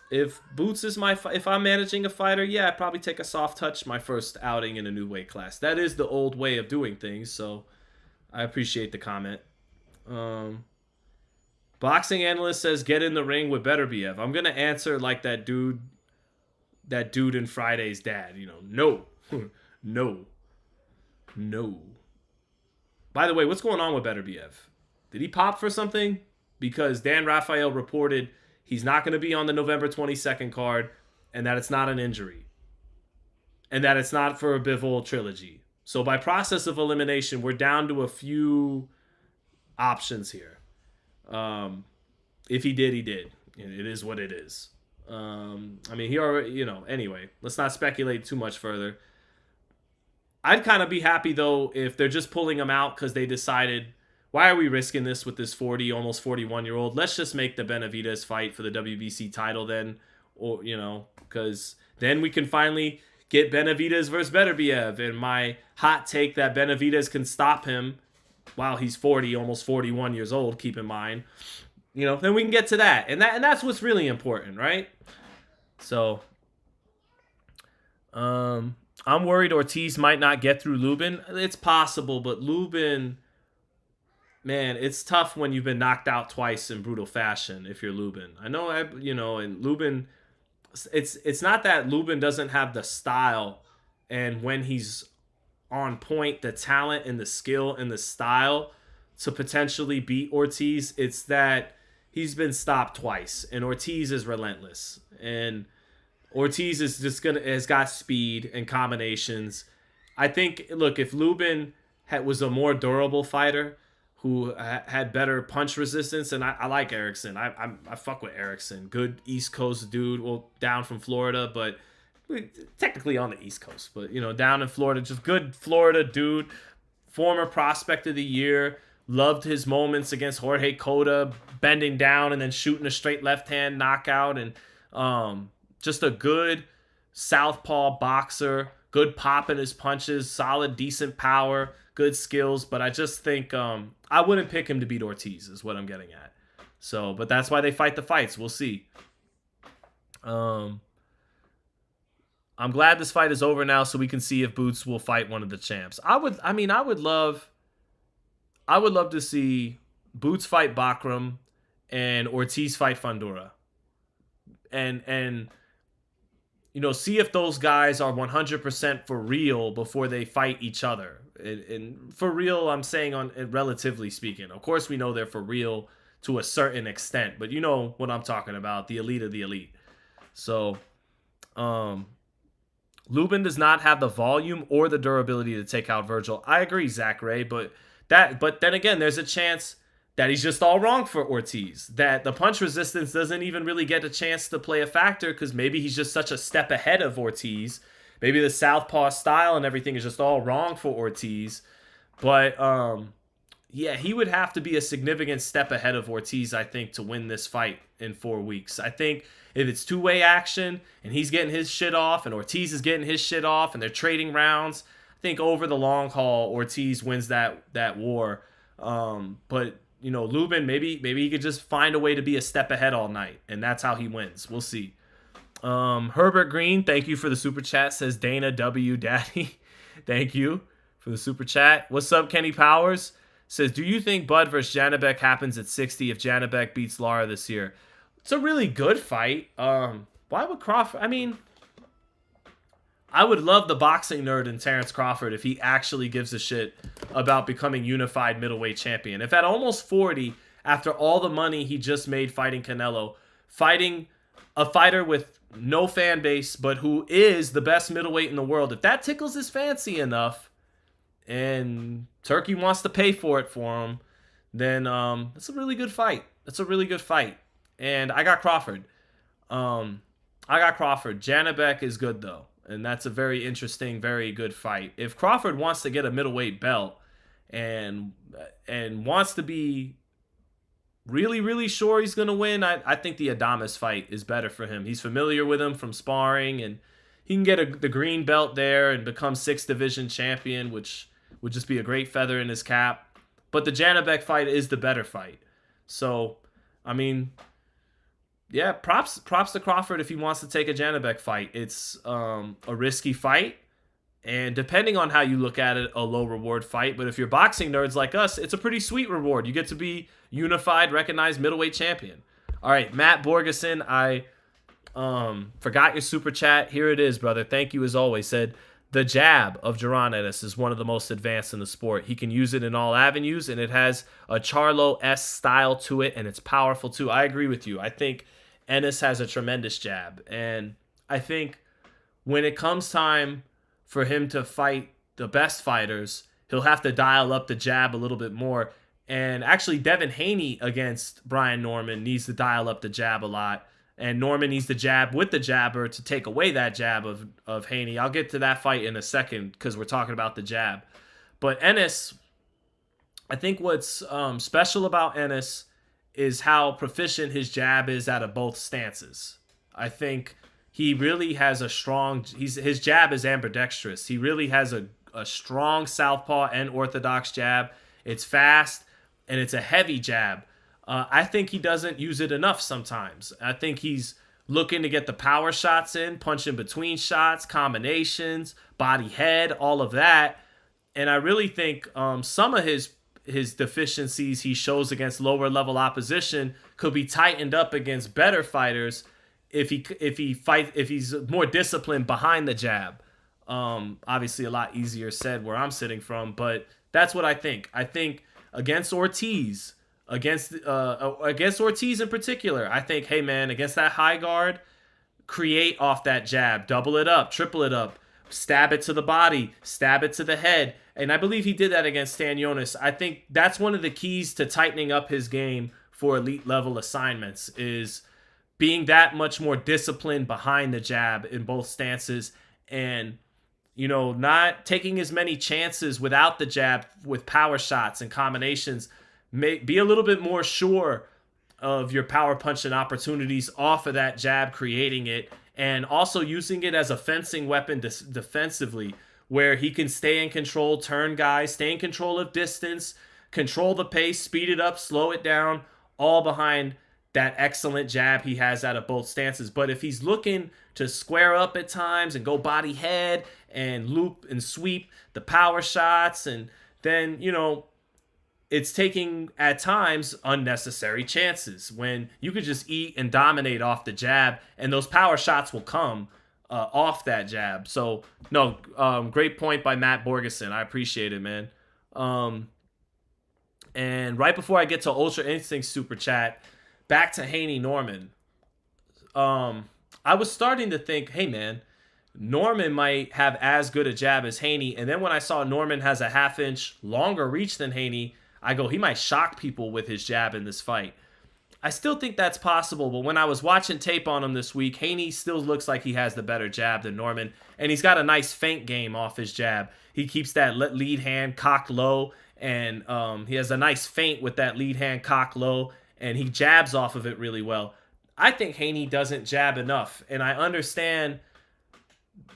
If Boots is if I'm managing a fighter, yeah, I'd probably take a soft touch my first outing in a new weight class. That is the old way of doing things, so I appreciate the comment. Boxing analyst says, get in the ring with Beterbiev. I'm going to answer like that dude in Friday's dad. You know, no. By the way, what's going on with Beterbiev? Did he pop for something? Because Dan Rafael reported he's not going to be on the November 22nd card and that it's not an injury. And that it's not for a Bivol trilogy. So by process of elimination, we're down to a few options here. If he did, he did. It is what it is. I mean, he already, anyway, let's not speculate too much further. I'd kind of be happy, though, if they're just pulling him out because they decided, why are we risking this with this 40, almost 41-year-old? Let's just make the Benavidez fight for the WBC title then, or, because then we can finally get Benavidez versus Beterbiev. And my hot take that Benavidez can stop him while he's 40, almost 41 years old, keep in mind. Then we can get to that. And that's what's really important, right? So, I'm worried Ortiz might not get through Lubin. It's possible, but Lubin, man, it's tough when you've been knocked out twice in brutal fashion if you're Lubin. I know, and Lubin, it's not that Lubin doesn't have the style, and when he's on point, the talent and the skill and the style to potentially beat Ortiz. It's that he's been stopped twice, and Ortiz is relentless. And Ortiz is just has got speed and combinations. I think, look, if Lubin was a more durable fighter who had better punch resistance, and I like Erickson. I fuck with Erickson. Good East Coast dude. Well, down from Florida, but technically on the East Coast. But, down in Florida, just good Florida dude. Former prospect of the year. Loved his moments against Jorge Cota, bending down and then shooting a straight left-hand knockout. And just a good southpaw boxer. Good pop in his punches. Solid, decent power. Good skills. But I just think I wouldn't pick him to beat Ortiz is what I'm getting at. So, but that's why they fight the fights. We'll see. I'm glad this fight is over now so we can see if Boots will fight one of the champs. I would love to see Boots fight Bakram and Ortiz fight Fundora. And see if those guys are 100% for real before they fight each other. And for real, I'm saying relatively speaking. Of course, we know they're for real to a certain extent, but you know what I'm talking about, the elite of the elite. So, Lubin does not have the volume or the durability to take out Virgil. I agree, Zach Ray, but then again, there's a chance that he's just all wrong for Ortiz. That the punch resistance doesn't even really get a chance to play a factor because maybe he's just such a step ahead of Ortiz. Maybe the southpaw style and everything is just all wrong for Ortiz. But, he would have to be a significant step ahead of Ortiz, I think, to win this fight in 4 weeks. I think if it's two-way action and he's getting his shit off and Ortiz is getting his shit off and they're trading rounds, I think over the long haul, Ortiz wins that war. But, Lubin, maybe he could just find a way to be a step ahead all night, and that's how he wins. We'll see. Herbert Green, thank you for the super chat, says Dana W. Daddy. Thank you for the super chat. What's up, Kenny Powers? Says, do you think Bud versus Janibek happens at 60 if Janibek beats Lara this year? It's a really good fight. Why would Crawford... I mean, I would love the boxing nerd in Terrence Crawford if he actually gives a shit about becoming unified middleweight champion. If at almost 40, after all the money he just made fighting Canelo, fighting a fighter with no fan base, but who is the best middleweight in the world, if that tickles his fancy enough and Turkey wants to pay for it for him, then it's a really good fight. It's a really good fight. And I got Crawford. Janibek is good, though. And that's a very interesting, very good fight. If Crawford wants to get a middleweight belt and wants to be really, really sure he's going to win, I think the Adames fight is better for him. He's familiar with him from sparring, and he can get the green belt there and become 6th division champion, which would just be a great feather in his cap. But the Janibek fight is the better fight. So, I mean, yeah, props to Crawford if he wants to take a Janibek fight. It's a risky fight, and depending on how you look at it, a low reward fight. But if you're boxing nerds like us, it's a pretty sweet reward. You get to be unified, recognized middleweight champion. All right, Matt Borgeson, I forgot your super chat. Here it is, brother. Thank you as always. Said, the jab of Jaron Ennis is one of the most advanced in the sport. He can use it in all avenues, and it has a Charlo-esque style to it, and it's powerful too. I agree with you. I think Ennis has a tremendous jab, and I think when it comes time for him to fight the best fighters, he'll have to dial up the jab a little bit more. And actually, Devin Haney against Brian Norman needs to dial up the jab a lot and Norman needs the jab with the jabber to take away that jab of Haney. I'll get to that fight in a second because we're talking about the jab. But Ennis, I think what's special about Ennis is how proficient his jab is out of both stances. I think he really has a strong. His jab is ambidextrous. He really has a strong southpaw and orthodox jab. It's fast and it's a heavy jab. I think he doesn't use it enough sometimes. I think he's looking to get the power shots in, punching between shots, combinations, body head, all of that. And I really think some of his deficiencies he shows against lower level opposition could be tightened up against better fighters if he's more disciplined behind the jab. Obviously a lot easier said where I'm sitting from, but that's what I think. I think against Ortiz, against Ortiz in particular, I think, hey man, against that high guard, create off that jab, double it up, triple it up, stab it to the body, stab it to the head. And I believe he did that against Stanionis. I think that's one of the keys to tightening up his game for elite level assignments is being that much more disciplined behind the jab in both stances and, you know, not taking as many chances without the jab with power shots and combinations. Be a little bit more sure of your power punching opportunities off of that jab, creating it, and also using it as a fencing weapon defensively, where he can stay in control, turn guys, stay in control of distance, control the pace, speed it up, slow it down, all behind that excellent jab he has out of both stances. But if he's looking to square up at times and go body head and loop and sweep the power shots, and then, you know, it's taking at times unnecessary chances when you could just eat and dominate off the jab and those power shots will come off that jab. So no, great point by Matt Borgeson. I appreciate it, man. And right before I get to Ultra Instinct Super Chat, back to Haney Norman. I was starting to think, hey man, Norman might have as good a jab as Haney. And then when I saw Norman has a half-inch longer reach than Haney, I go, he might shock people with his jab in this fight. I still think that's possible, but when I was watching tape on him this week, Haney still looks like he has the better jab than Norman, and he's got a nice feint game off his jab. He keeps that lead hand cocked low, and he has a nice feint with that lead hand cocked low, and he jabs off of it really well. I think Haney doesn't jab enough, and I understand,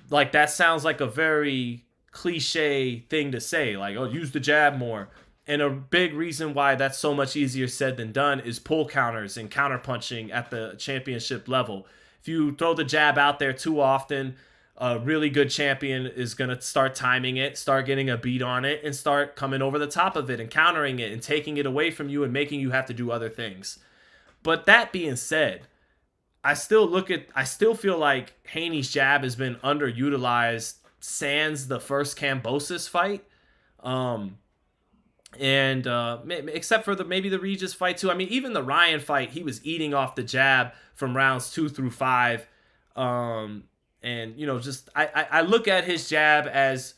like, that sounds like a very cliche thing to say, like, oh, use the jab more. And a big reason why that's so much easier said than done is pull counters and counter punching at the championship level. If you throw the jab out there too often, a really good champion is going to start timing it, start getting a beat on it, and start coming over the top of it and countering it and taking it away from you and making you have to do other things. But that being said, I still feel like Haney's jab has been underutilized sans the first Kambosos fight. And except for maybe the Regis fight too. I mean, even the Ryan fight, he was eating off the jab from rounds 2 through 5. And, you know, just I look at his jab as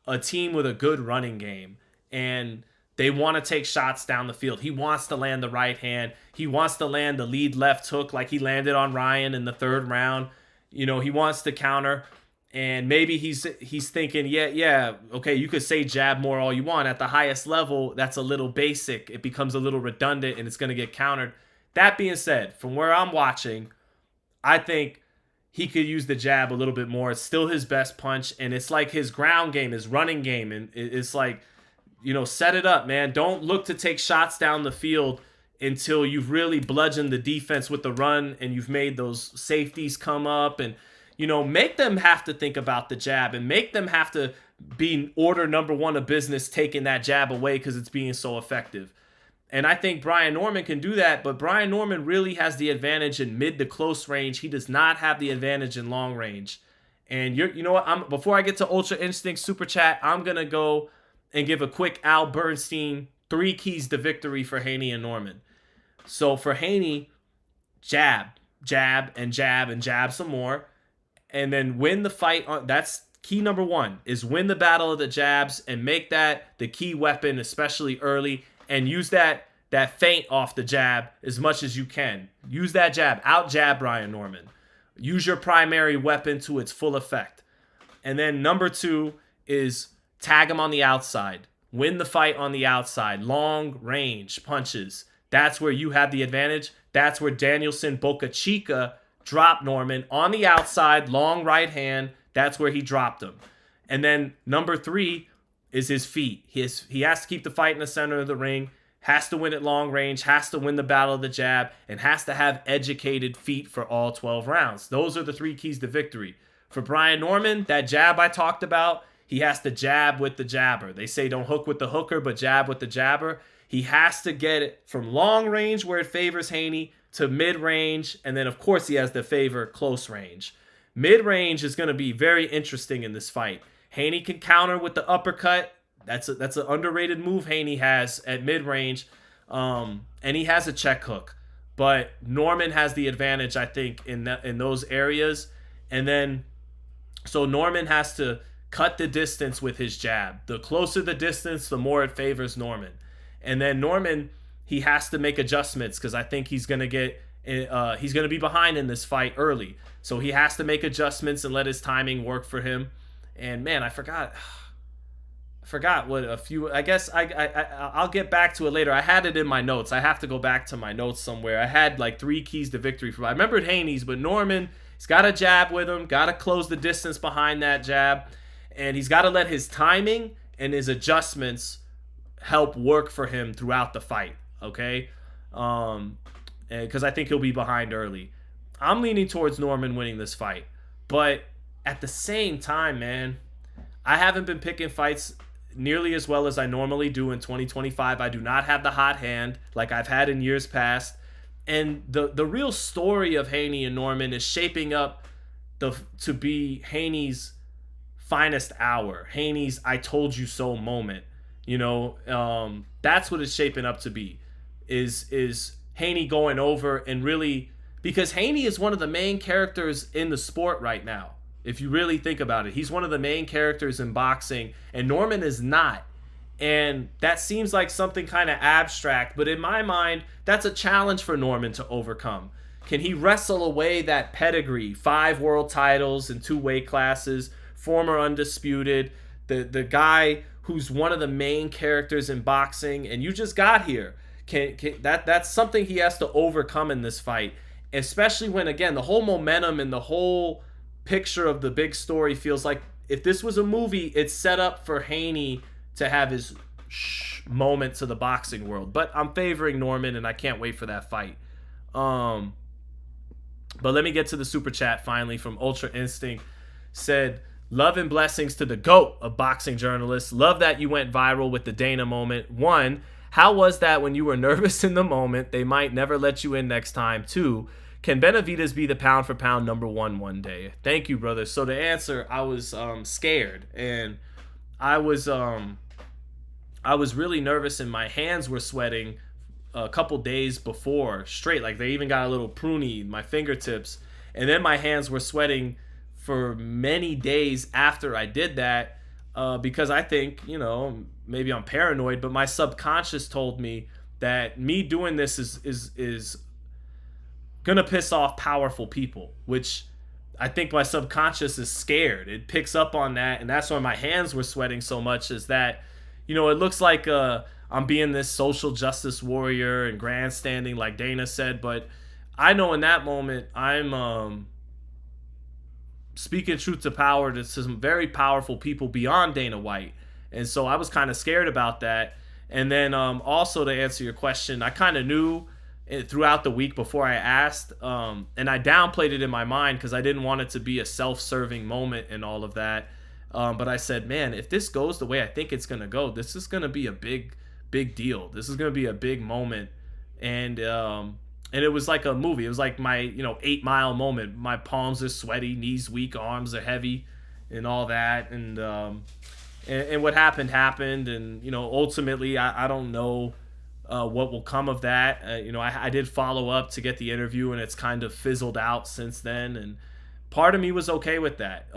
a team with a good running game. And they want to take shots down the field. He wants to land the right hand. He wants to land the lead left hook like he landed on Ryan in the 3rd round. You know, he wants to counter. And maybe he's thinking, yeah, okay, you could say jab more all you want. At the highest level, that's a little basic. It becomes a little redundant, and it's going to get countered. That being said, from where I'm watching, I think he could use the jab a little bit more. It's still his best punch, and it's like his ground game, his running game. And it's like, you know, set it up, man. Don't look to take shots down the field until you've really bludgeoned the defense with the run and you've made those safeties come up and, you know, make them have to think about the jab and make them have to be order number one of business taking that jab away because it's being so effective. And I think Brian Norman can do that, but Brian Norman really has the advantage in mid to close range. He does not have the advantage in long range. And you know what? Before I get to Ultra Instinct Super Chat, I'm going to go and give a quick Al Bernstein 3 keys to victory for Haney and Norman. So for Haney, jab, and jab some more. And then win the fight. That's key number 1, is win the battle of the jabs and make that the key weapon, especially early, and use that that feint off the jab as much as you can. Use that jab. Out jab Brian Norman. Use your primary weapon to its full effect. And then number 2 is tag him on the outside. Win the fight on the outside. Long range punches. That's where you have the advantage. That's where Danielson Boca Chica dropped Norman on the outside. Long right hand. That's where he dropped him. And then number 3 is his feet. He has to keep the fight in the center of the ring. Has to win at long range. Has to win the battle of the jab. And has to have educated feet for all 12 rounds. Those are the 3 keys to victory. For Brian Norman, that jab I talked about, he has to jab with the jabber. They say don't hook with the hooker, but jab with the jabber. He has to get it from long range where it favors Haney to mid-range. And then, of course, he has to favor close range. Mid-range is going to be very interesting in this fight. Haney can counter with the uppercut. That's an underrated move Haney has at mid-range. And he has a check hook. But Norman has the advantage, I think, in those areas. And then, so Norman has to cut the distance with his jab. The closer the distance, the more it favors Norman. And then Norman, he has to make adjustments because I think he's going to be behind in this fight early. So he has to make adjustments and let his timing work for him. And man, I forgot what a few, I guess I'll get back to it later. I had it in my notes. I have to go back to my notes somewhere. I had like 3 keys to victory I remembered Haney's, but Norman, he's got to jab with him, got to close the distance behind that jab. And he's got to let his timing and his adjustments help work for him throughout the fight, okay? Because I think he'll be behind early. I'm leaning towards Norman winning this fight. But at the same time, man, I haven't been picking fights nearly as well as I normally do in 2025. I do not have the hot hand like I've had in years past. And the real story of Haney and Norman is shaping up to be Haney's finest hour, Haney's I told you so moment. That's what it's shaping up to be, is Haney going over and really, because Haney is one of the main characters in the sport right now. If you really think about it, he's one of the main characters in boxing, and Norman is not. And that seems like something kind of abstract, but in my mind, that's a challenge for Norman to overcome. Can he wrestle away that pedigree, 5 world titles in 2 weight classes, former undisputed, the guy who's one of the main characters in boxing, and you just got here. That's something he has to overcome in this fight, especially when, again, the whole momentum and the whole picture of the big story feels like if this was a movie, it's set up for Haney to have his moment to the boxing world. But I'm favoring Norman, and I can't wait for that fight. But let me get to the super chat finally from Ultra Instinct. Said, love and blessings to the GOAT of boxing journalists. Love that you went viral with the Dana moment. 1, how was that when you were nervous in the moment? They might never let you in next time. 2, can Benavidez be the pound for pound number 1 one day? Thank you, brother. So the answer, I was scared, and I was really nervous, and my hands were sweating a couple days before straight. Like they even got a little pruny in my fingertips, and then my hands were sweating for many days after I did that, because I think, maybe I'm paranoid, but my subconscious told me that me doing this is gonna piss off powerful people, which I think my subconscious is scared. It picks up on that, and that's why my hands were sweating so much, is that, it looks like I'm being this social justice warrior and grandstanding like Dana said, but I know in that moment I'm speaking truth to power to some very powerful people beyond Dana White. And so I was kind of scared about that. And then also to answer your question, I kind of knew throughout the week before I asked, and I downplayed it in my mind because I didn't want it to be a self-serving moment and all of that. But I said, man, if this goes the way I think it's going to go, this is going to be a big deal. This is going to be a big moment. And it was like a movie. It was like my, 8 Mile moment. My palms are sweaty, knees weak, arms are heavy, and all that. And what happened. And, ultimately, I don't know what will come of that. I did follow up to get the interview, and it's kind of fizzled out since then. And part of me was okay with that.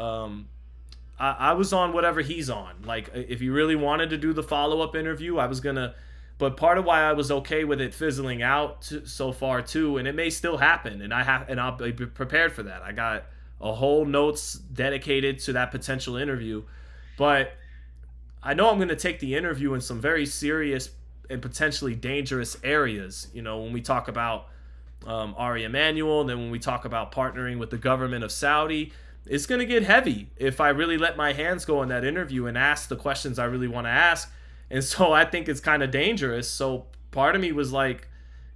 I was on whatever he's on. Like, if he really wanted to do the follow-up interview, I was going to. But part of why I was okay with it fizzling out so far too, and it may still happen, and I'll be prepared for that. I got a whole notes dedicated to that potential interview, but I know I'm going to take the interview in some very serious and potentially dangerous areas. You know, when we talk about Ari Emanuel, and then when we talk about partnering with the government of Saudi, it's going to get heavy if I really let my hands go in that interview and ask the questions I really want to ask. And so I think it's kind of dangerous. So part of me was like,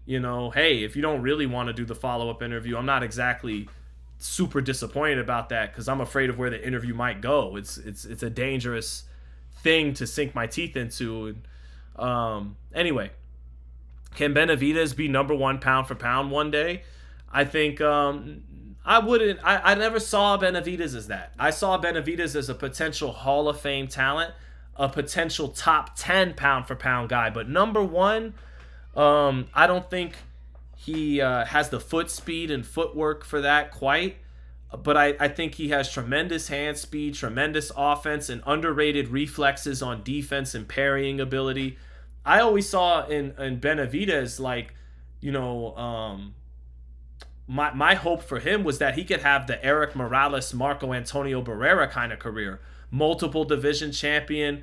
you know, hey, if you don't really want to do the follow-up interview, I'm not exactly super disappointed about that, because I'm afraid of where the interview might go. It's a dangerous thing to sink my teeth into. Anyway, can Benavidez be number one pound for pound one day? I think I wouldn't. I never saw Benavidez as that. I saw Benavidez as a potential Hall of Fame talent, a potential top 10 pound for pound guy. But number one, I don't think he has the foot speed and footwork for that quite. But I think he has tremendous hand speed, tremendous offense, and underrated reflexes on defense and parrying ability. I always saw in Benavidez, like, you know, my hope for him was that he could have the Eric Morales, Marco Antonio Barrera kind of career. Multiple division champion,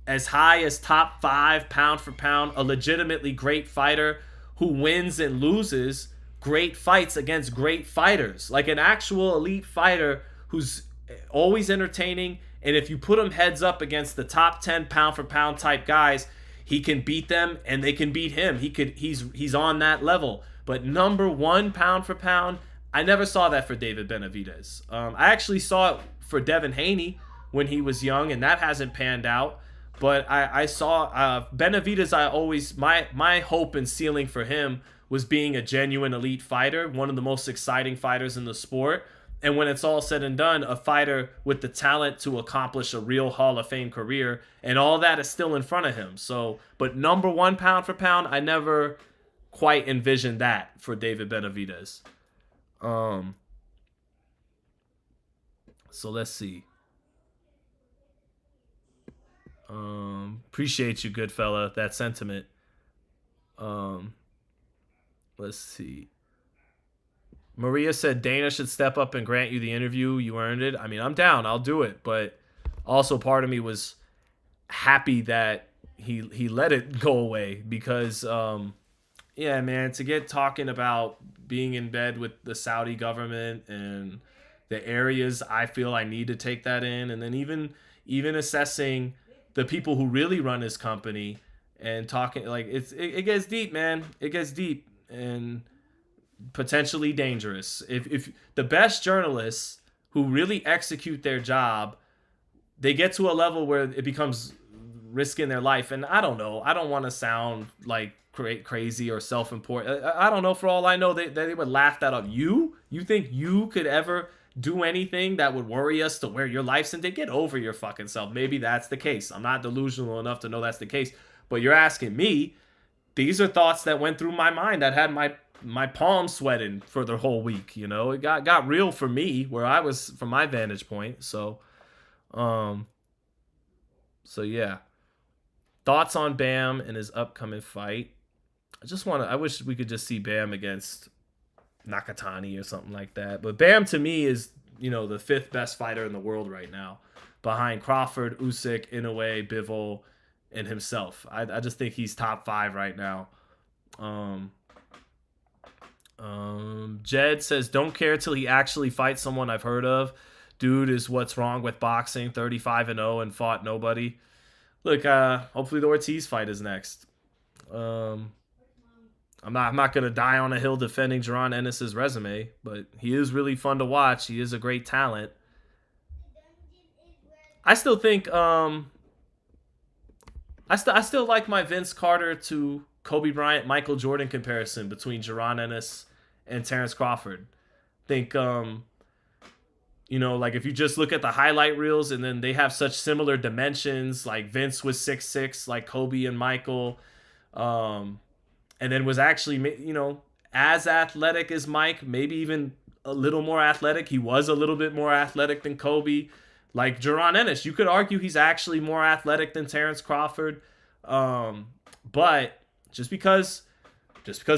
as high as top 5 pound for pound, a legitimately great fighter who wins and loses great fights against great fighters. Like an actual elite fighter who's always entertaining, and if you put him heads up against the top 10 pound for pound type guys, he can beat them and they can beat him. He's on that level. But number one pound for pound, I never saw that for David Benavidez. I actually saw it for Devin Haney when he was young, and that hasn't panned out. But I saw Benavidez. I always my hope and ceiling for him was being a genuine elite fighter, one of the most exciting fighters in the sport. And when it's all said and done, a fighter with the talent to accomplish a real Hall of Fame career, and all that is still in front of him. So, but number one pound for pound, I never quite envisioned that for David Benavidez. So let's see. Appreciate you, good fella, that sentiment. Let's see. Maria said Dana should step up and grant you the interview. You earned it. I mean, I'm down. I'll do it. But also part of me was happy that he let it go away, because yeah, man, to get talking about being in bed with the Saudi government and the areas I feel I need to take that in, and then even assessing the people who really run his company and talking, like, it gets deep, man. It gets deep and potentially dangerous. If the best journalists who really execute their job, they get to a level where it becomes risking their life. And I don't know. I don't want to sound like crazy or self-important. I don't know. For all I know, they would laugh that up. You think you could ever do anything that would worry us to where your life's in? Get over your fucking self. Maybe that's the case. I'm not delusional enough to know that's the case. But you're asking me. These are thoughts that went through my mind that had my palms sweating for the whole week. You know, it got real for me where I was from my vantage point. So yeah. Thoughts on Bam and his upcoming fight. I wish we could just see Bam against Nakatani or something like that. But Bam to me is, you know, the 5th best fighter in the world right now, behind Crawford, Usyk, Inoue, Bivol, and himself. I just think he's top 5 right now. Jed says, don't care till he actually fights someone I've heard of. Dude is what's wrong with boxing, 35-0 and fought nobody. Look, hopefully the Ortiz fight is next. I'm not gonna die on a hill defending Jaron Ennis' resume, but he is really fun to watch. He is a great talent. I still think I still like my Vince Carter to Kobe Bryant, Michael Jordan comparison between Jaron Ennis and Terrence Crawford. Think, you know, like if you just look at the highlight reels, and then they have such similar dimensions, like Vince was 6'6", like Kobe and Michael, and then was actually, you know, as athletic as Mike, maybe even a little more athletic. He was a little bit more athletic than Kobe. Like Jaron Ennis, you could argue he's actually more athletic than Terrence Crawford. But Just because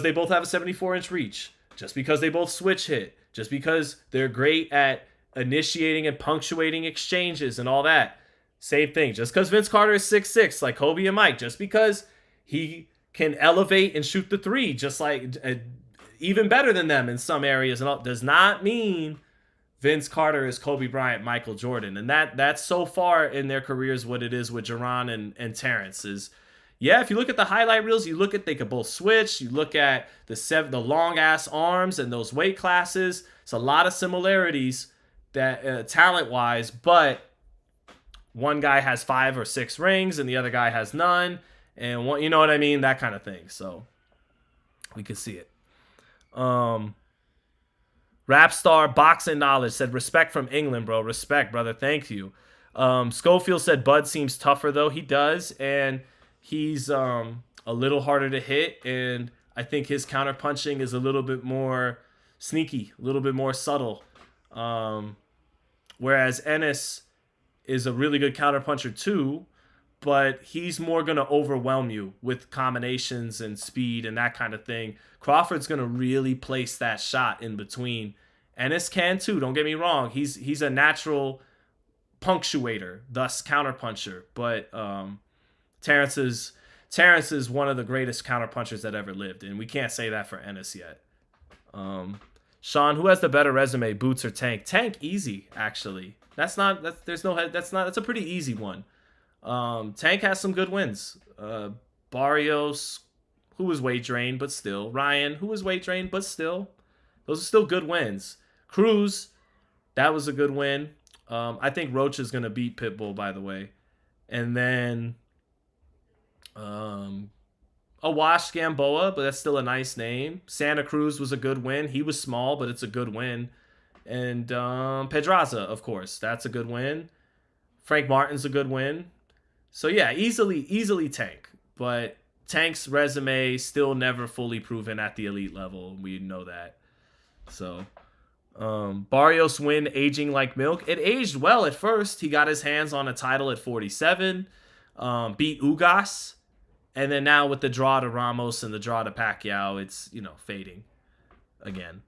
they both have a 74-inch reach, just because they both switch hit, just because they're great at initiating and punctuating exchanges and all that. Same thing. Just because Vince Carter is 6'6", like Kobe and Mike, just because he can elevate and shoot the three, just like even better than them in some areas, and all, does not mean Vince Carter is Kobe Bryant, Michael Jordan. And that's so far in their careers what it is with Jaron and Terrence is, yeah, if you look at the highlight reels, you look at they could both switch. You look at the long ass arms and those weight classes. It's a lot of similarities that talent wise, but one guy has 5 or 6 rings and the other guy has none, and one, you know what I mean, that kind of thing. So we can see it. Rapstar Boxing Knowledge said, respect from England, bro. Respect, brother. Thank you. Schofield said Bud seems tougher though. He does, and he's a little harder to hit, and I think his counterpunching is a little bit more sneaky, a little bit more subtle. Whereas Ennis is a really good counterpuncher too, but he's more going to overwhelm you with combinations and speed and that kind of thing. Crawford's going to really place that shot in between. Ennis can too, don't get me wrong. He's a natural punctuator, thus counterpuncher, but Terrence is one of the greatest counterpunchers that ever lived, and we can't say that for Ennis yet. Sean, who has the better resume, Boots or Tank? Tank, easy, actually. That's a pretty easy one. Tank has some good wins. Barrios, who was weight drained, but still. Ryan, who was weight drained, but still. Those are still good wins. Cruz, that was a good win. I think Roach is going to beat Pitbull, by the way. And then a washed Gamboa, but that's still a nice name. Santa Cruz was a good win. He was small, but it's a good win. And Pedraza, of course, that's a good win. Frank Martin's a good win. So yeah, easily Tank. But Tank's resume still never fully proven at the elite level. We know that. So Barrios win aging like milk. It aged well at first. He got his hands on a title at 47. Beat Ugas. And then now with the draw to Ramos and the draw to Pacquiao, it's, fading again.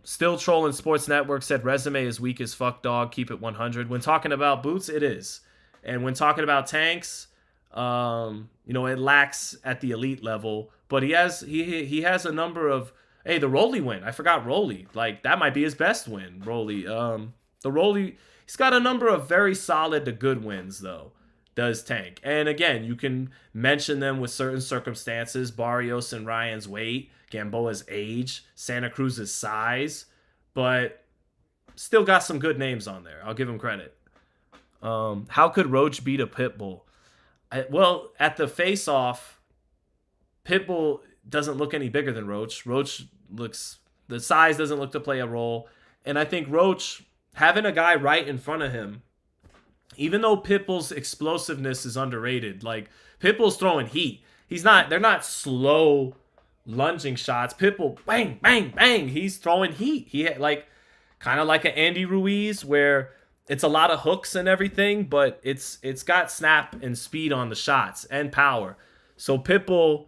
Still Trolling Sports Network said resume is weak as fuck, dog. Keep it 100. When talking about Boots, it is. And when talking about Tanks, it lacks at the elite level. But he has a number of, the Rolly win. I forgot Rolly. Like, that might be his best win, Rolly. The Rolly, he's got a number of very solid to good wins, though. Does Tank. And again, you can mention them with certain circumstances. Barrios and Ryan's weight, Gamboa's age, Santa Cruz's size, but still got some good names on there. I'll give him credit. How could Roach beat a Pitbull? Well, at the face-off, Pitbull doesn't look any bigger than Roach. The size doesn't look to play a role. And I think Roach, having a guy right in front of him, even though Pitbull's explosiveness is underrated, like Pitbull's throwing heat. They're not slow lunging shots. Pitbull, bang, bang, bang. He's throwing heat. He had kind of like an Andy Ruiz where it's a lot of hooks and everything, but it's got snap and speed on the shots and power. So Pitbull,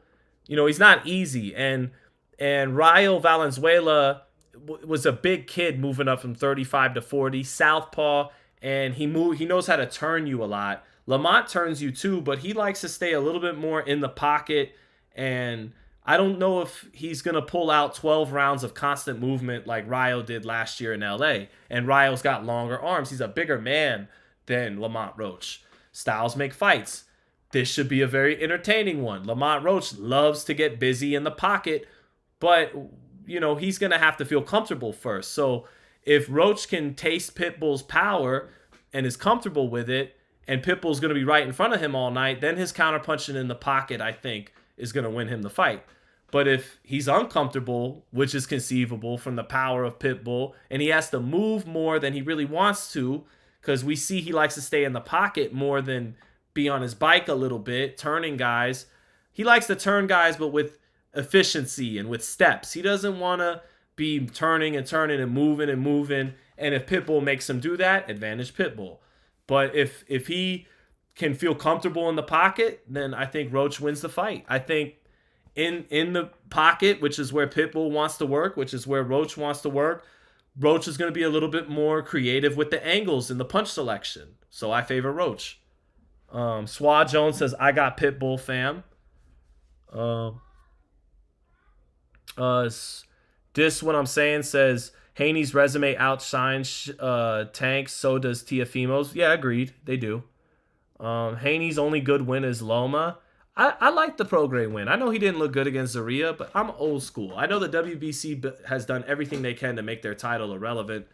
he's not easy. And Rayo Valenzuela was a big kid moving up from 35 to 40, southpaw. And he knows how to turn you a lot. Lamont turns you too, but he likes to stay a little bit more in the pocket. And I don't know if he's going to pull out 12 rounds of constant movement like Rayo did last year in LA. And Rayo's got longer arms. He's a bigger man than Lamont Roach. Styles make fights. This should be a very entertaining one. Lamont Roach loves to get busy in the pocket, but, he's going to have to feel comfortable first. So if Roach can taste Pitbull's power and is comfortable with it, and Pitbull's going to be right in front of him all night, then his counterpunching in the pocket, I think, is going to win him the fight. But if he's uncomfortable, which is conceivable from the power of Pitbull, and he has to move more than he really wants to, because we see he likes to stay in the pocket more than be on his bike a little bit, turning guys. He likes to turn guys, but with efficiency and with steps. He doesn't want to be turning and moving. And if Pitbull makes him do that, advantage Pitbull. But if he can feel comfortable in the pocket, then I think Roach wins the fight. I think in the pocket, which is where Pitbull wants to work, which is where Roach wants to work, Roach is going to be a little bit more creative with the angles and the punch selection. So I favor Roach. Swad Jones says, I got Pitbull, fam. This what I'm saying says, Haney's resume outshines Tank, so does Tiafimo's. Yeah, agreed. They do. Haney's only good win is Loma. I like the Prograis win. I know he didn't look good against Zarya, but I'm old school. I know the WBC has done everything they can to make their title irrelevant,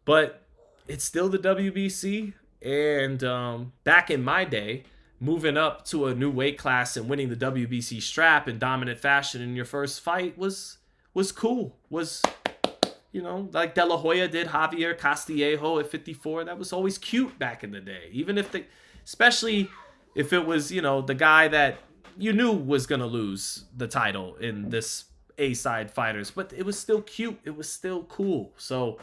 but it's still the WBC. And back in my day, moving up to a new weight class and winning the WBC strap in dominant fashion in your first fight was cool. Was, you know, like De La Hoya did Javier Castillejo at 54. That was always cute back in the day. Even if especially if it was, you know, the guy that you knew was going to lose the title in this A-side fighters. But it was still cute. It was still cool. So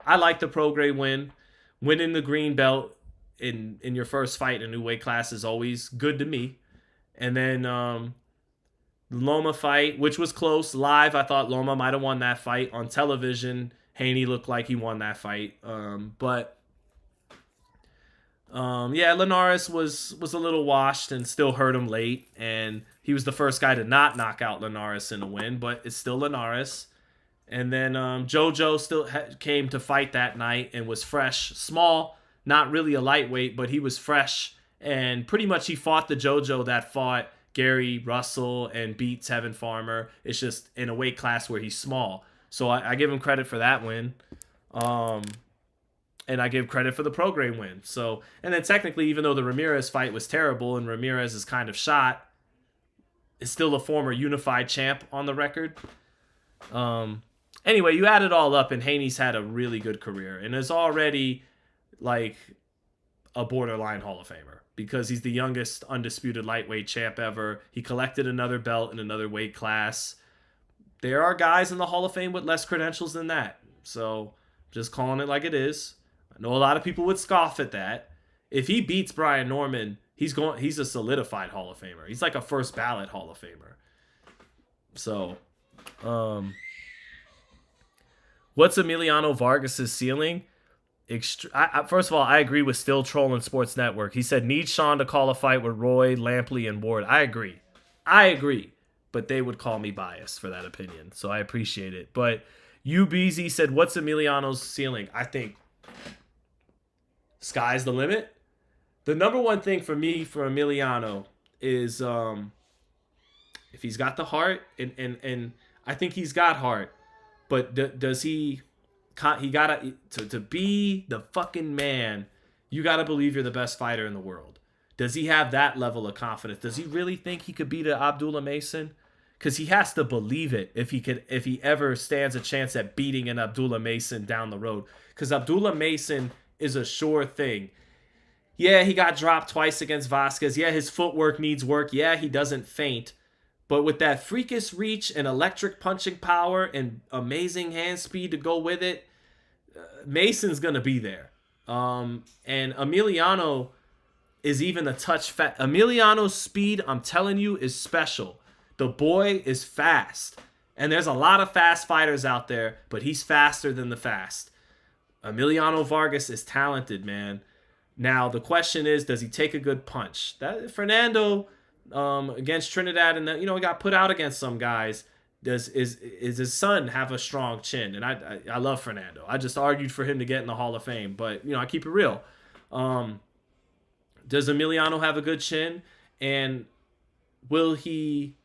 I like the Prograis win. Winning the green belt in your first fight in a new weight class is always good to me. And then the Loma fight, which was close. Live, I thought Loma might have won that fight. On television, Haney looked like he won that fight. Yeah, Linares was a little washed and still hurt him late. And he was the first guy to not knock out Linares in a win, but it's still Linares. And then JoJo still came to fight that night and was fresh. Small, not really a lightweight, but he was fresh. And pretty much he fought the JoJo that fought Gary Russell and beat Tevin Farmer. It's just in a weight class where he's small. So I give him credit for that win. And I give credit for the Prograis win. So, and then technically, even though the Ramirez fight was terrible and Ramirez is kind of shot, is still a former unified champ on the record. Anyway, you add it all up, and Haney's had a really good career and is already like a borderline Hall of Famer because he's the youngest undisputed lightweight champ ever. He collected another belt in another weight class. There are guys in the Hall of Fame with less credentials than that. So, just calling it like it is. I know a lot of people would scoff at that. If he beats Brian Norman, he's a solidified Hall of Famer. He's like a first ballot Hall of Famer. So, what's Emiliano Vargas' ceiling? First of all, I agree with Still Trolling Sports Network. He said, needs Sean to call a fight with Roy, Lampley, and Ward. I agree. But they would call me biased for that opinion. So I appreciate it. But UBZ said, what's Emiliano's ceiling? I think sky's the limit. The number one thing for me for Emiliano is if he's got the heart, and I think he's got heart, but does he gotta to be the fucking man, you gotta believe you're the best fighter in the world. Does he have that level of confidence? Does he really think he could beat Abdullah Mason? Because he has to believe it if he ever stands a chance at beating an Abdullah Mason down the road. Because Abdullah Mason is a sure thing. Yeah, he got dropped twice against Vasquez. Yeah, his footwork needs work. Yeah, he doesn't faint. But with that freakish reach and electric punching power and amazing hand speed to go with it, Mason's going to be there. And Emiliano is even a touch fat. Emiliano's speed, I'm telling you, is special. The boy is fast. And there's a lot of fast fighters out there, but he's faster than the fast. Emiliano Vargas is talented, man. Now, the question is, does he take a good punch? That Fernando against Trinidad, and he got put out against some guys. Is his son have a strong chin? And I love Fernando. I just argued for him to get in the Hall of Fame, but I keep it real. Does Emiliano have a good chin? And will he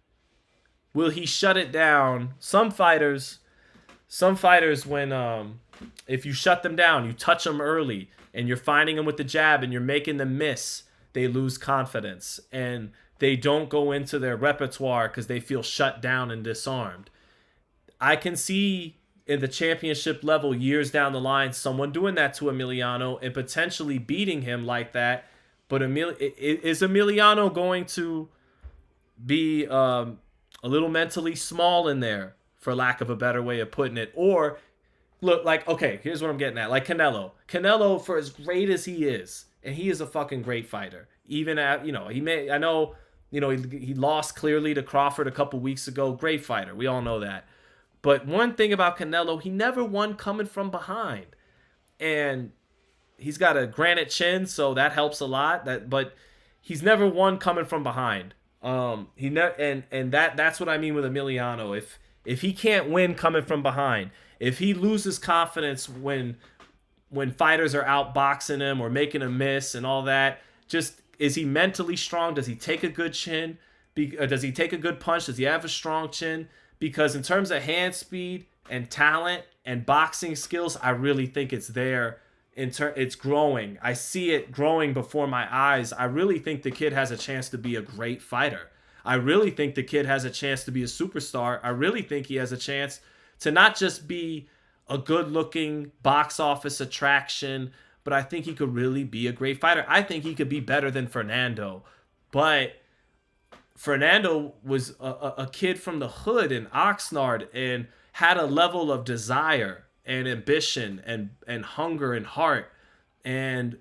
shut it down? Some fighters when if you shut them down, you touch them early, and you're finding them with the jab, and you're making them miss, they lose confidence, and they don't go into their repertoire because they feel shut down and disarmed. I can see in the championship level years down the line someone doing that to Emiliano and potentially beating him like that. But is Emiliano going to be a little mentally small in there, for lack of a better way of putting it? Or look, like, okay, here's what I'm getting at. Like Canelo, for as great as he is, and he is a fucking great fighter. Even at, I know, he lost clearly to Crawford a couple weeks ago. Great fighter. We all know that. But one thing about Canelo, he never won coming from behind. And he's got a granite chin, so that helps a lot. But he's never won coming from behind. That's what I mean with Emiliano. If he can't win coming from behind, if he loses confidence when fighters are outboxing him or making him miss and all that, just is he mentally strong? Does he take a good chin? Does he take a good punch? Does he have a strong chin? Because in terms of hand speed and talent and boxing skills, I really think it's there. It's growing. I see it growing before my eyes. I really think the kid has a chance to be a great fighter. I really think the kid has a chance to be a superstar. I really think he has a chance to not just be a good-looking box office attraction, but I think he could really be a great fighter. I think he could be better than Fernando. But Fernando was a kid from the hood in Oxnard and had a level of desire and ambition and hunger and heart. And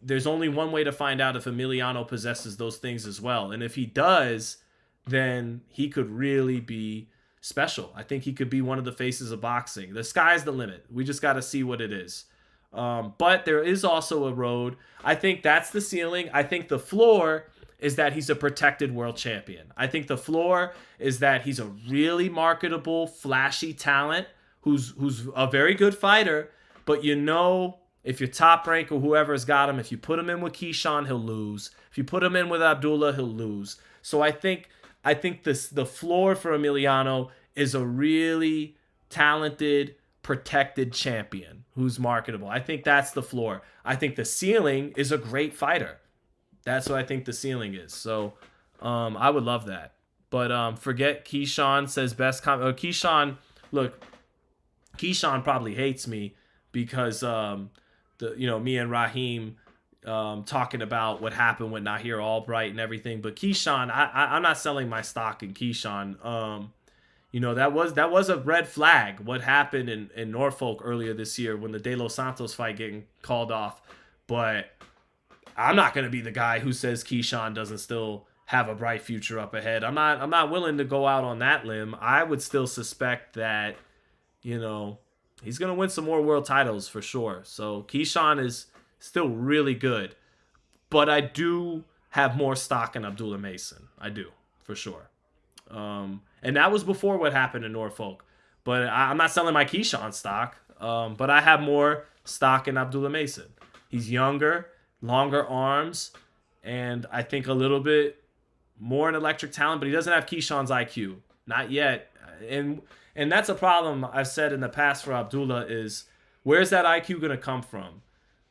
there's only one way to find out if Emiliano possesses those things as well. And if he does, then he could really be special. I think he could be one of the faces of boxing. The sky's the limit. We just got to see what it is. But there is also a road. I think that's the ceiling. I think the floor is that he's a protected world champion. I think the floor is that he's a really marketable, flashy talent who's a very good fighter, but if you're Top Rank or whoever has got him, if you put him in with Keyshawn, he'll lose. If you put him in with Abdullah, he'll lose. So I think the floor for Emiliano is a really talented, protected champion who's marketable. I think that's the floor. I think the ceiling is a great fighter. That's what I think the ceiling is. So I would love that. But forget Keyshawn says best comment. Keyshawn, look, Keyshawn probably hates me because me and Raheem talking about what happened with Nahir Albright and everything. But Keyshawn, I'm not selling my stock in Keyshawn. That was a red flag. What happened in Norfolk earlier this year when the De Los Santos fight getting called off. But I'm not going to be the guy who says Keyshawn doesn't still have a bright future up ahead. I'm not willing to go out on that limb. I would still suspect that, he's going to win some more world titles for sure. So Keyshawn is still really good. But I do have more stock in Abdullah Mason. I do, for sure. And that was before what happened in Norfolk. But I'm not selling my Keyshawn stock. But I have more stock in Abdullah Mason. He's younger, longer arms, and I think a little bit more an electric talent, but he doesn't have Keyshawn's IQ. Not yet. And that's a problem I've said in the past for Abdullah is, where's that IQ going to come from?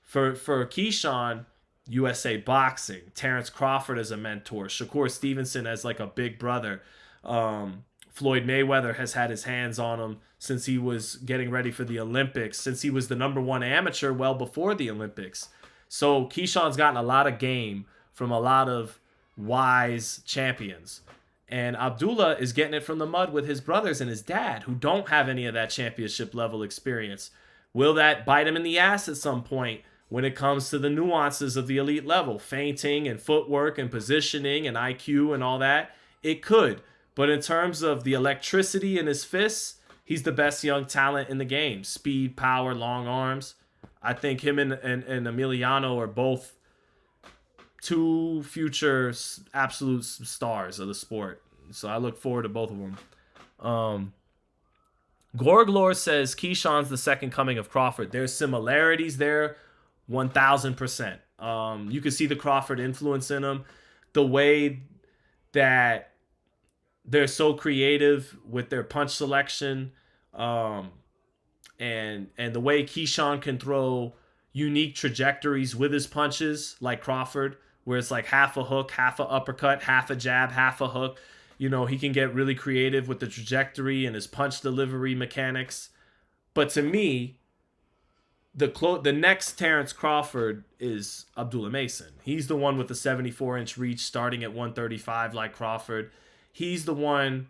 For Keyshawn, USA Boxing, Terrence Crawford as a mentor, Shakur Stevenson as like a big brother. Floyd Mayweather has had his hands on him since he was getting ready for the Olympics, since he was the #1 amateur well before the Olympics. So Keyshawn's gotten a lot of game from a lot of wise champions. And Abdullah is getting it from the mud with his brothers and his dad, who don't have any of that championship level experience. Will that bite him in the ass at some point when it comes to the nuances of the elite level? Feinting and footwork and positioning and IQ and all that? It could. But in terms of the electricity in his fists, he's the best young talent in the game. Speed, power, long arms. I think him and Emiliano are both two future absolute stars of the sport. So I look forward to both of them. Gorglor says Keyshawn's the second coming of Crawford. There's similarities there, 1,000%. You can see the Crawford influence in him. The way that they're so creative with their punch selection, and the way Keyshawn can throw unique trajectories with his punches, like Crawford, where it's like half a hook, half a uppercut, half a jab, half a hook. He can get really creative with the trajectory and his punch delivery mechanics. But to me, the next Terrence Crawford is Abdullah Mason. He's the one with the 74-inch reach starting at 135 like Crawford. He's the one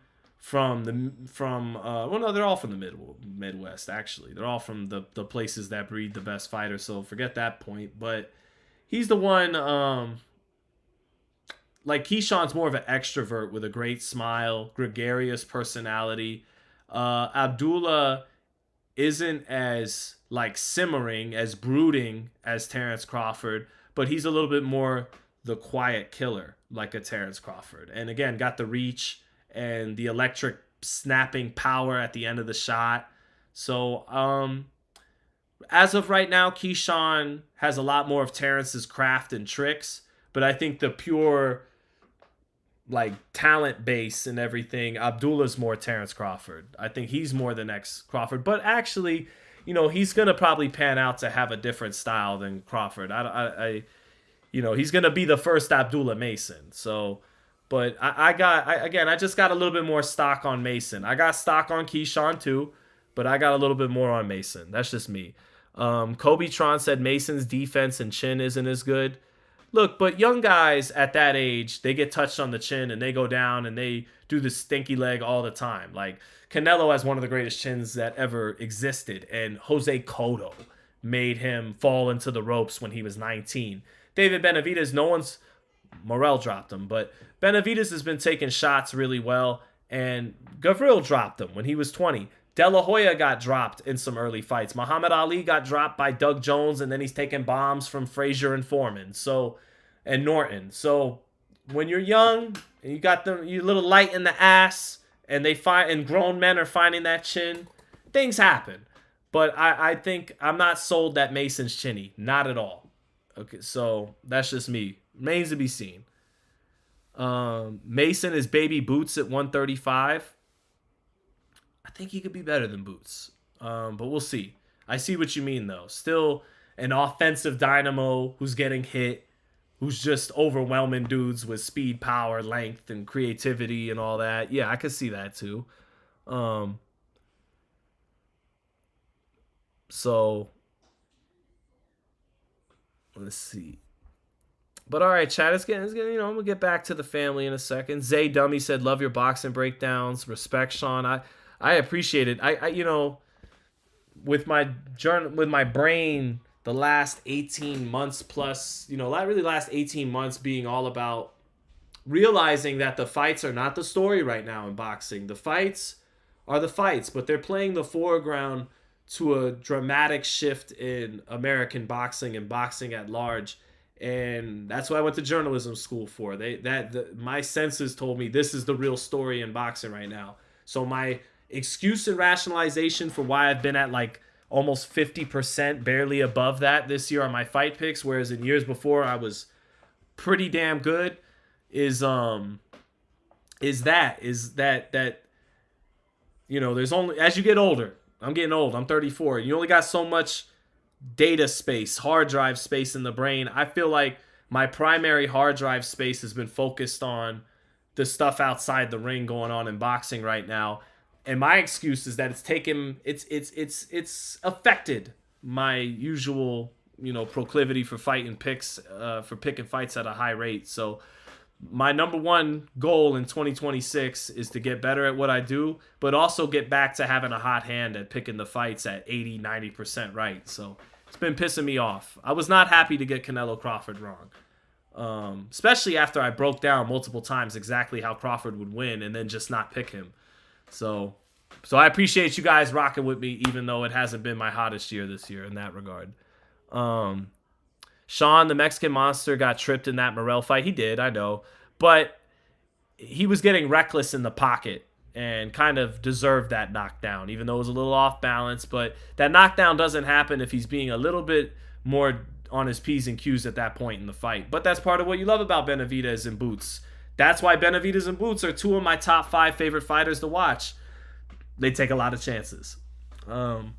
they're all from the Midwest, actually. They're all from the places that breed the best fighters, so forget that point. But he's the one. Like Keyshawn's more of an extrovert with a great smile, gregarious personality. Abdullah isn't as like simmering, as brooding as Terrence Crawford, but he's a little bit more the quiet killer, like a Terrence Crawford. And again, got the reach and the electric snapping power at the end of the shot. So, as of right now, Keyshawn has a lot more of Terrence's craft and tricks, but I think the pure like talent base and everything, Abdullah's more Terrence Crawford. I think he's more the next Crawford, but actually, he's gonna probably pan out to have a different style than Crawford. He's gonna be the first Abdullah Mason. So, but I just got a little bit more stock on Mason. I got stock on Keyshawn too, but I got a little bit more on Mason. That's just me. Kobe Tron said Mason's defense and chin isn't as good. Look, but young guys at that age, they get touched on the chin and they go down and they do the stinky leg all the time. Like Canelo has one of the greatest chins that ever existed, and Jose Cotto made him fall into the ropes when he was 19. David Benavidez, Morel dropped him, but Benavidez has been taking shots really well, and Gavril dropped him when he was 20. De La Hoya got dropped in some early fights. Muhammad Ali got dropped by Doug Jones, and then he's taking bombs from Frazier and Foreman, and Norton. So when you're young and you got you're a little light in the ass, and grown men are finding that chin, things happen. But I think I'm not sold that Mason's chinny, not at all. Okay, so that's just me. Remains to be seen. Mason is baby Boots at 135. I think he could be better than Boots. But we'll see. I see what you mean, though. Still an offensive dynamo who's getting hit, who's just overwhelming dudes with speed, power, length, and creativity and all that. Yeah, I could see that, too. So, let's see. But all right, chat, it's getting, I'm going to get back to the family in a second. Zay Dummy said, love your boxing breakdowns. Respect, Sean. I appreciate it. With my brain, the last 18 months plus, really last 18 months being all about realizing that the fights are not the story right now in boxing. The fights are the fights, but they're playing the foreground to a dramatic shift in American boxing and boxing at large. And that's what I went to journalism school for. My senses told me this is the real story in boxing right now. So my excuse and rationalization for why I've been at like almost 50%, barely above that this year on my fight picks, whereas in years before I was pretty damn good, is that there's only, as you get older, I'm getting old, I'm 34, you only got so much data space, hard drive space in the brain. I feel like my primary hard drive space has been focused on the stuff outside the ring going on in boxing right now. And my excuse is that it's affected my usual, proclivity for fighting picks, for picking fights at a high rate. So my number one goal in 2026 is to get better at what I do, but also get back to having a hot hand at picking the fights at 80, 90% right. So it's been pissing me off. I was not happy to get Canelo Crawford wrong, especially after I broke down multiple times exactly how Crawford would win and then just not pick him. So I appreciate you guys rocking with me, even though it hasn't been my hottest year this year in that regard. Sean, the Mexican Monster, got tripped in that Morel fight. He did, I know. But he was getting reckless in the pocket and kind of deserved that knockdown, even though it was a little off balance. But that knockdown doesn't happen if he's being a little bit more on his P's and Q's at that point in the fight. But that's part of what you love about Benavidez and Boots. That's why Benavidez and Boots are two of my top 5 favorite fighters to watch. They take a lot of chances. Who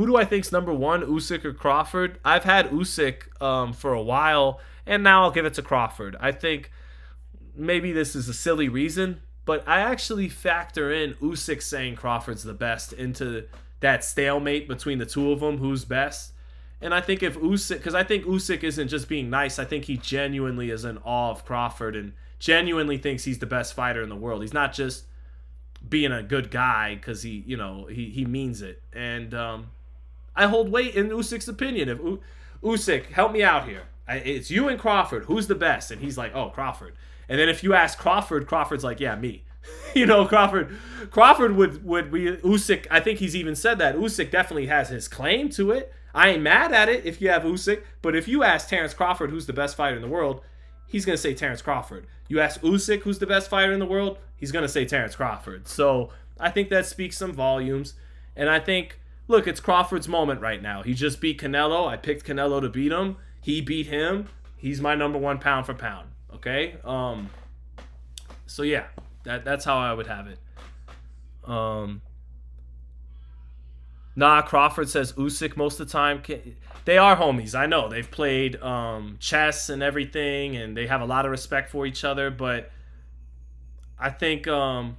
do I think's number 1, Usyk or Crawford? I've had Usyk for a while, and now I'll give it to Crawford. I think maybe this is a silly reason, but I actually factor in Usyk saying Crawford's the best into that stalemate between the two of them, who's best. And I think if Usyk, because I think Usyk isn't just being nice, I think he genuinely is in awe of Crawford and genuinely thinks he's the best fighter in the world. He's not just being a good guy because he means it. And I hold weight in Usyk's opinion. If Usyk, help me out here. It's you and Crawford. Who's the best? And he's like, oh, Crawford. And then if you ask Crawford, Crawford's like, yeah, me. Crawford would be Usyk. I think he's even said that Usyk definitely has his claim to it. I ain't mad at it if you have Usyk, but if you ask Terrence Crawford who's the best fighter in the world, he's gonna say Terrence Crawford. You ask Usyk who's the best fighter in the world, he's gonna say Terrence Crawford. So I think that speaks some volumes, and I think, look, it's Crawford's moment right now. He just beat Canelo. I picked Canelo to beat him. He beat him. He's my number one pound for pound. Okay. So yeah. That's how I would have it. Crawford says Usyk most of the time. They are homies. I know. They've played chess and everything, and they have a lot of respect for each other. But I think I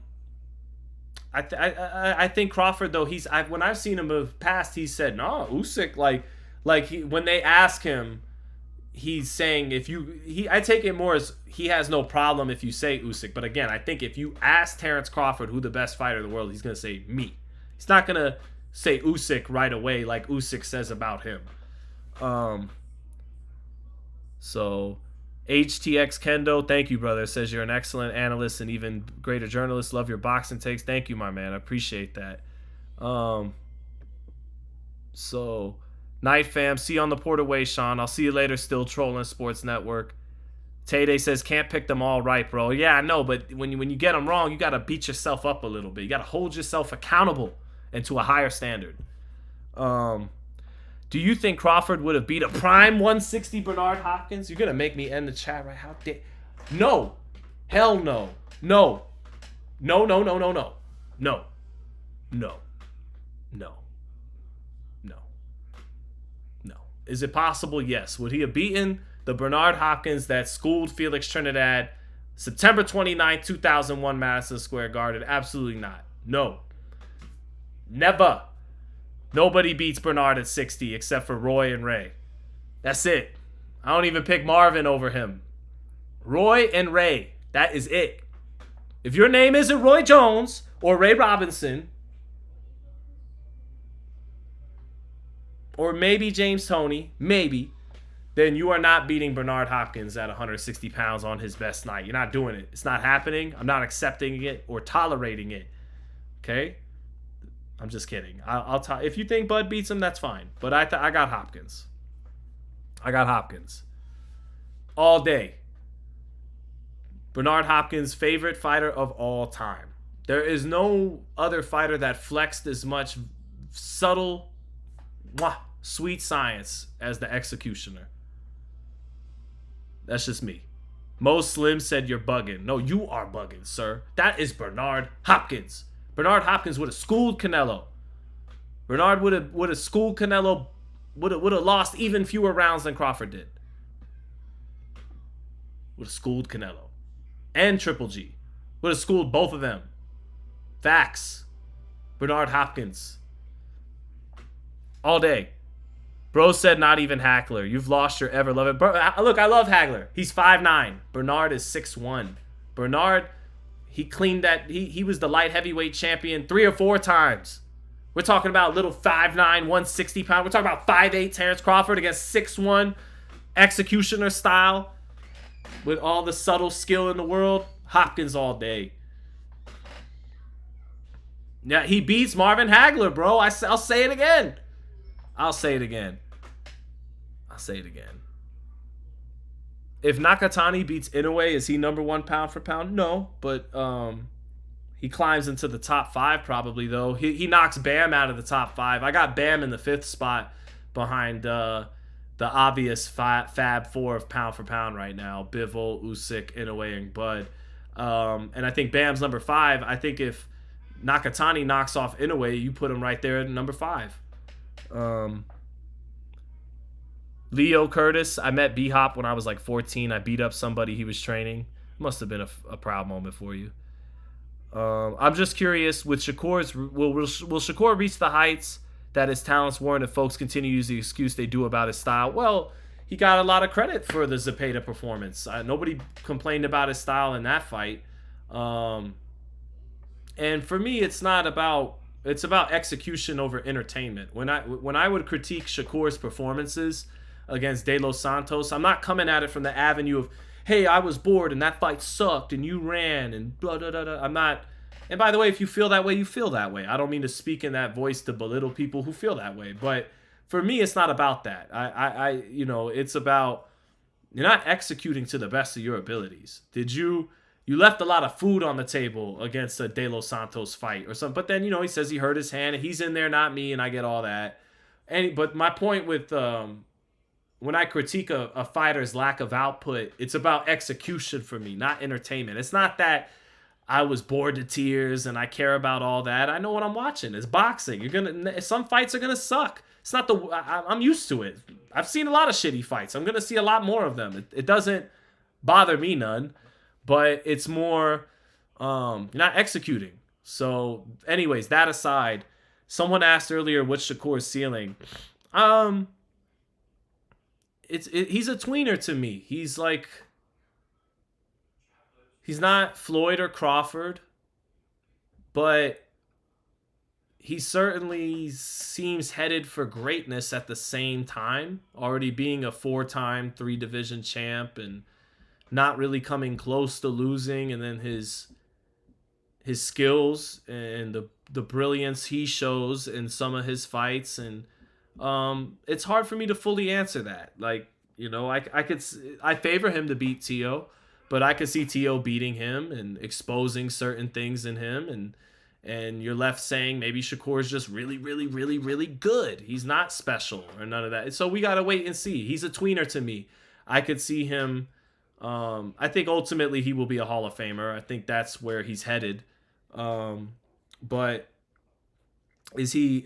think Crawford, though, when I've seen him move past, he said, no, Usyk, when they ask him, he's saying I take it more as he has no problem if you say Usyk. But again, I think if you ask Terrence Crawford who the best fighter in the world, he's going to say me. He's not going to say Usyk right away like Usyk says about him. So HTX Kendo, thank you, brother. Says you're an excellent analyst and even greater journalist. Love your boxing takes. Thank you, my man. I appreciate that. So Night fam, see you on the port away, Sean. I'll see you later. Still trolling Sports Network. Tay says can't pick them all right, bro. Yeah, I know, but when you get them wrong, you gotta beat yourself up a little bit. You gotta hold yourself accountable and to a higher standard. Do you think Crawford would have beat a prime 160 Bernard Hopkins? You're gonna make me end the chat, right? How dare? No, hell no, no, no, no, no, no, no, no, no, no. Is it possible? Yes. Would he have beaten the Bernard Hopkins that schooled Felix Trinidad September 29, 2001, Madison Square Garden? Absolutely not. No. Never. Nobody beats Bernard at 60 except for Roy and Ray. That's it. I don't even pick Marvin over him. Roy and Ray. That is it. If your name isn't Roy Jones or Ray Robinson, or maybe James Toney, maybe, then you are not beating Bernard Hopkins at 160 pounds on his best night. You're not doing it. It's not happening. I'm not accepting it or tolerating it. Okay? I'm just kidding. If you think Bud beats him, that's fine. But I got Hopkins. I got Hopkins. All day. Bernard Hopkins, favorite fighter of all time. There is no other fighter that flexed as much subtle, sweet science as the executioner. That's just me. Mo Slim said you're bugging. No, you are bugging, sir. That is Bernard Hopkins. Bernard Hopkins would have schooled Canelo. Bernard would have schooled Canelo. Would have lost even fewer rounds than Crawford did. Would have schooled Canelo. And Triple G. Would have schooled both of them. Facts. Bernard Hopkins. All day. Bro said not even Hagler. You've lost your ever loved. Look, I love Hagler. He's 5'9". Bernard is 6'1". Bernard, he cleaned that. He was the light heavyweight champion 3 or 4 times. We're talking about little 5'9", 160 pound. We're talking about 5'8" Terrence Crawford against 6'1", executioner style, with all the subtle skill in the world. Hopkins all day. Yeah, he beats Marvin Hagler, bro. I'll say it again. I'll say it again. If Nakatani beats Inoue, is he number 1 pound for pound? No, but he climbs into the top 5 probably, though. He knocks Bam out of the top 5. I got Bam in the 5th spot behind the obvious Fab 4 of pound for pound right now. Bivol, Usyk, Inoue, and Bud. And I think Bam's number 5. I think if Nakatani knocks off Inoue, you put him right there at number 5. Leo Curtis, I met B-Hop when I was like 14. I beat up somebody he was training. Must have been a proud moment for you. I'm just curious, with Shakur's, will Shakur reach the heights that his talents warrant if folks continue to use the excuse they do about his style? Well, he got a lot of credit for the Zepeda performance. Nobody complained about his style in that fight. And for me, it's about execution over entertainment. When I would critique Shakur's performances, against De Los Santos. I'm not coming at it from the avenue of, hey, I was bored and that fight sucked and you ran and blah, blah, blah, blah. I'm not. And by the way, if you feel that way, you feel that way. I don't mean to speak in that voice to belittle people who feel that way. But for me, it's not about that. It's about you're not executing to the best of your abilities. You left a lot of food on the table against a De Los Santos fight or something. But then, he says he hurt his hand and he's in there, not me, and I get all that. But my point with when I critique a fighter's lack of output, it's about execution for me, not entertainment. It's not that I was bored to tears and I care about all that. I know what I'm watching. It's boxing. Some fights are gonna suck. It's not I'm used to it. I've seen a lot of shitty fights. I'm gonna see a lot more of them. It doesn't bother me none, but it's more you're not executing. So, anyways, that aside, someone asked earlier what's Shakur's ceiling. He's a tweener to me. He's not Floyd or Crawford, but he certainly seems headed for greatness at the same time, already being a 4-time 3-division champ and not really coming close to losing, and then his skills and the brilliance he shows in some of his fights, and it's hard for me to fully answer that. I favor him to beat Tio, but I could see Tio beating him and exposing certain things in him, and you're left saying maybe Shakur is just really, really, really, really good. He's not special or none of that. So we gotta wait and see. He's a tweener to me. I could see him. I think ultimately he will be a Hall of Famer. I think that's where he's headed. But is he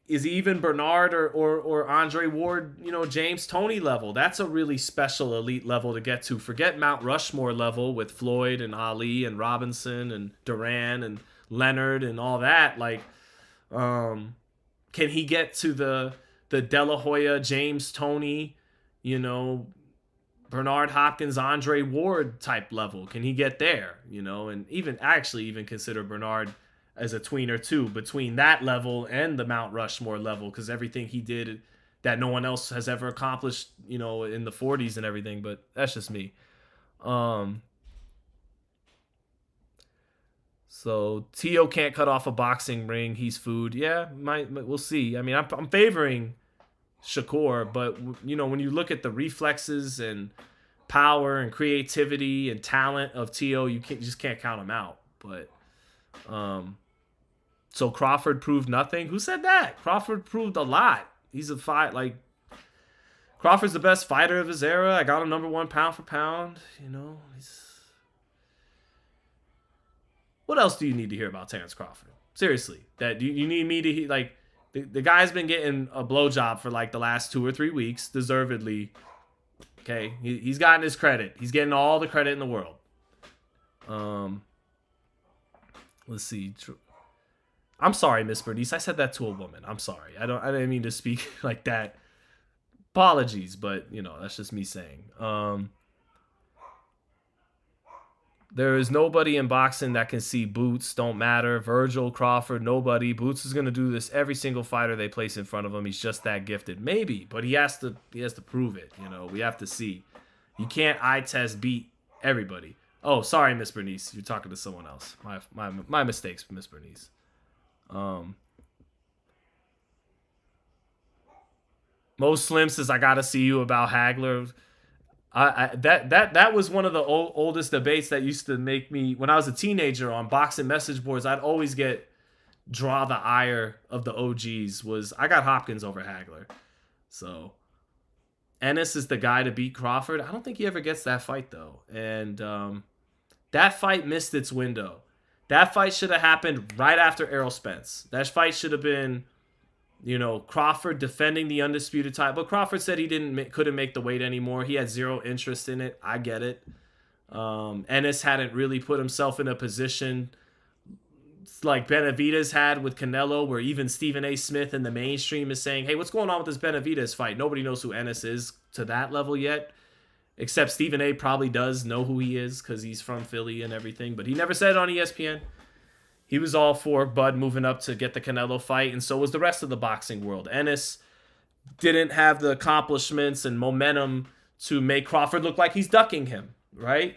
even Bernard or Andre Ward, James Toney level? That's a really special elite level to get to. Forget Mount Rushmore level with Floyd and Ali and Robinson and Duran and Leonard and all that. Can he get to the De La Hoya, James Toney, Bernard Hopkins, Andre Ward type level? Can he get there? And even consider Bernard as a tweener too, between that level and the Mount Rushmore level, because everything he did that no one else has ever accomplished, in the 40s and everything. But that's just me. So Tio can't cut off a boxing ring. He's food. Yeah, we'll see. I mean, I'm favoring Shakur, but when you look at the reflexes and power and creativity and talent of Tio, you just can't count him out. But so Crawford proved nothing. Who said that? Crawford proved a lot. He's a fight Crawford's the best fighter of his era. I got him number 1 pound for pound. What else do you need to hear about Terrence Crawford? Seriously, that you need me to the guy's been getting a blowjob for the last 2 or 3 weeks, deservedly. Okay, he's gotten his credit. He's getting all the credit in the world. Let's see. I'm sorry, Miss Bernice. I said that to a woman. I'm sorry. I didn't mean to speak like that. Apologies, but that's just me saying. There is nobody in boxing that can see Boots. Don't matter. Virgil, Crawford, nobody. Boots is gonna do this every single fighter they place in front of him. He's just that gifted. Maybe, but he has to prove it. We have to see. You can't eye test beat everybody. Oh, sorry, Miss Bernice. You're talking to someone else. My mistakes, Miss Bernice. Mo Slim says, I gotta see you about Hagler. That was one of the oldest debates that used to make me, when I was a teenager on boxing message boards, I'd always draw the ire of the OGs, was I got Hopkins over Hagler. So Ennis is the guy to beat Crawford. I don't think he ever gets that fight though. And that fight missed its window. That fight should have happened right after Errol Spence. That fight should have been, Crawford defending the undisputed title. But Crawford said he couldn't make the weight anymore. He had zero interest in it. I get it. Ennis hadn't really put himself in a position like Benavidez had with Canelo, where even Stephen A. Smith in the mainstream is saying, hey, what's going on with this Benavidez fight? Nobody knows who Ennis is to that level yet. Except Stephen A. probably does know who he is because he's from Philly and everything. But he never said it on ESPN. he was all for Bud moving up to get the Canelo fight, and so was the rest of the boxing world. Ennis didn't have the accomplishments and momentum to make Crawford look like he's ducking him, right?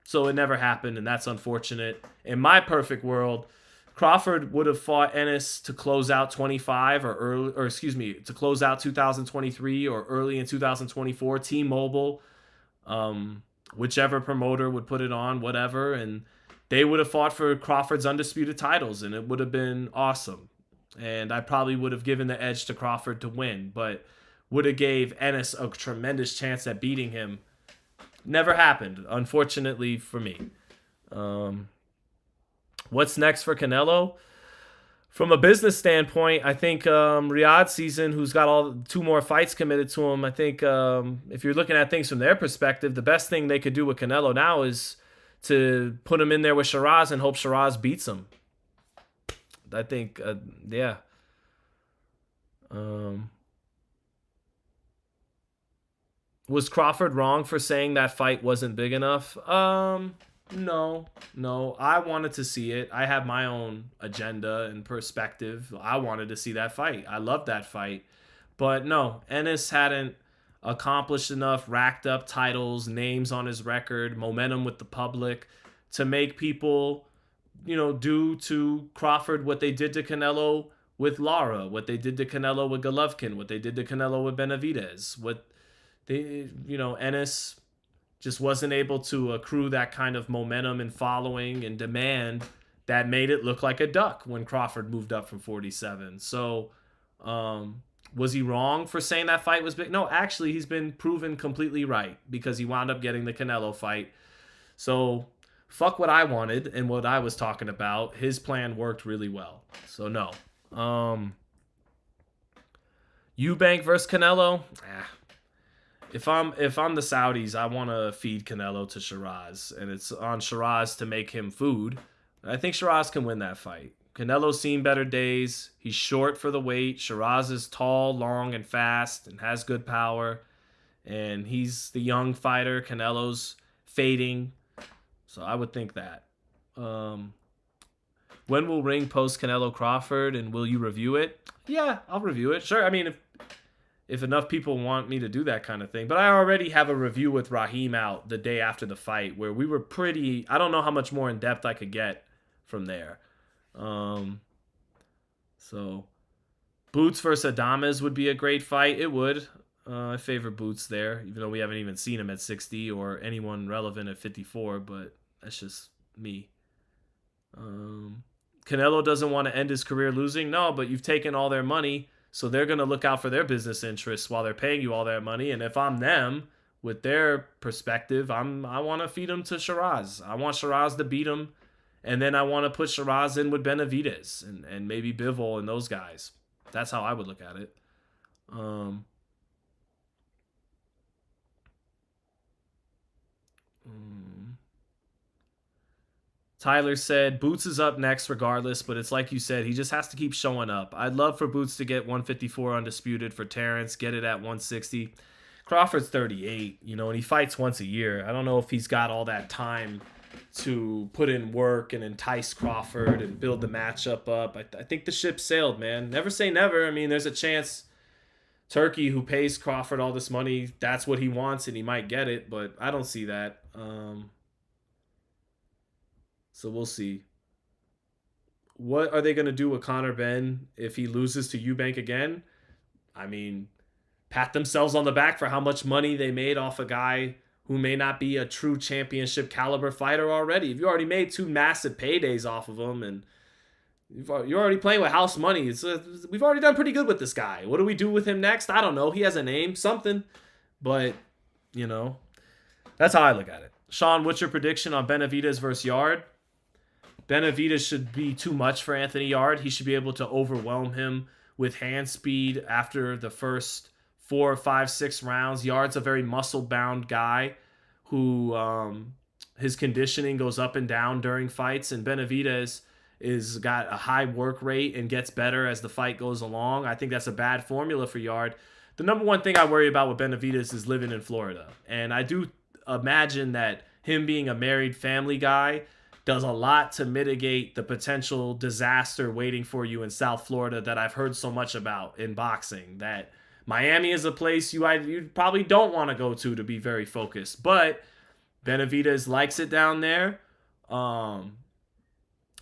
So it never happened, and that's unfortunate. In my perfect world, Crawford would have fought Ennis to close out 25 to close out 2023 or early in 2024. T-Mobile, whichever promoter would put it on, whatever, and they would have fought for Crawford's undisputed titles, and it would have been awesome. And I probably would have given the edge to Crawford to win, but would have gave Ennis a tremendous chance at beating him. Never happened, unfortunately for me. What's next for Canelo? From a business standpoint, I think Riyadh season, who's got all 2 more fights committed to him, I think if you're looking at things from their perspective, the best thing they could do with Canelo now is to put him in there with Shiraz and hope Shiraz beats him. I think, yeah. Was Crawford wrong for saying that fight wasn't big enough? No. I wanted to see it. I have my own agenda and perspective. I wanted to see that fight. I loved that fight. But no, Ennis hadn't accomplished enough, racked up titles, names on his record, momentum with the public to make people, do to Crawford what they did to Canelo with Lara, what they did to Canelo with Golovkin, what they did to Canelo with Benavidez, Ennis just wasn't able to accrue that kind of momentum and following and demand that made it look like a duck when Crawford moved up from 47. So, was he wrong for saying that fight was big? No, actually, he's been proven completely right because he wound up getting the Canelo fight. So, fuck what I wanted and what I was talking about. His plan worked really well. So, no. Eubank versus Canelo? If I'm the Saudis, I want to feed Canelo to Shiraz, and it's on Shiraz to make him food. I think Shiraz can win that fight. Canelo's seen better days. He's short for the weight. Shiraz is tall, long, and fast, and has good power. And he's the young fighter. Canelo's fading. So I would think that. When will Ring post Canelo Crawford, and will you review it? Yeah, I'll review it. Sure. I mean, if enough people want me to do that kind of thing. But I already have a review with Raheem out the day after the fight where we were pretty... I don't know how much more in depth I could get from there. So Boots versus Adames would be a great fight. It would. I favor Boots there, even though we haven't even seen him at 60 or anyone relevant at 54, but that's just me. Canelo doesn't want to end his career losing. No, but you've taken all their money, so they're going to look out for their business interests while they're paying you all their money. And if I'm them, with their perspective, I want to feed them to Shiraz. I want Shiraz to beat him. And then I want to put Shiraz in with Benavidez and maybe Bivol and those guys. That's how I would look at it. Tyler said, Boots is up next regardless, but it's like you said, he just has to keep showing up. I'd love for Boots to get 154 undisputed for Terrence, get it at 160. Crawford's 38, and he fights once a year. I don't know if he's got all that time to put in work and entice Crawford and build the matchup up. I think the ship sailed, man. Never say never. I mean, there's a chance Turkey, who pays Crawford all this money, that's what he wants and he might get it, but I don't see that. So we'll see. What are they going to do with Conor Benn if he loses to Eubank again? I mean, pat themselves on the back for how much money they made off a guy who may not be a true championship caliber fighter already. If you already made 2 massive paydays off of him and you're already playing with house money, we've already done pretty good with this guy. What do we do with him next? I don't know. He has a name, something. But, that's how I look at it. Sean, what's your prediction on Benavidez versus Yard? Benavidez should be too much for Anthony Yard. He should be able to overwhelm him with hand speed after the first 4, 5, 6 rounds. Yard's a very muscle-bound guy who his conditioning goes up and down during fights, and Benavidez is got a high work rate and gets better as the fight goes along. I think that's a bad formula for Yard. The number one thing I worry about with Benavidez is living in Florida, and I do imagine that him being a married family guy, does a lot to mitigate the potential disaster waiting for you in South Florida that I've heard so much about in boxing. That Miami is a place you probably don't want to go to be very focused, but Benavidez likes it down there.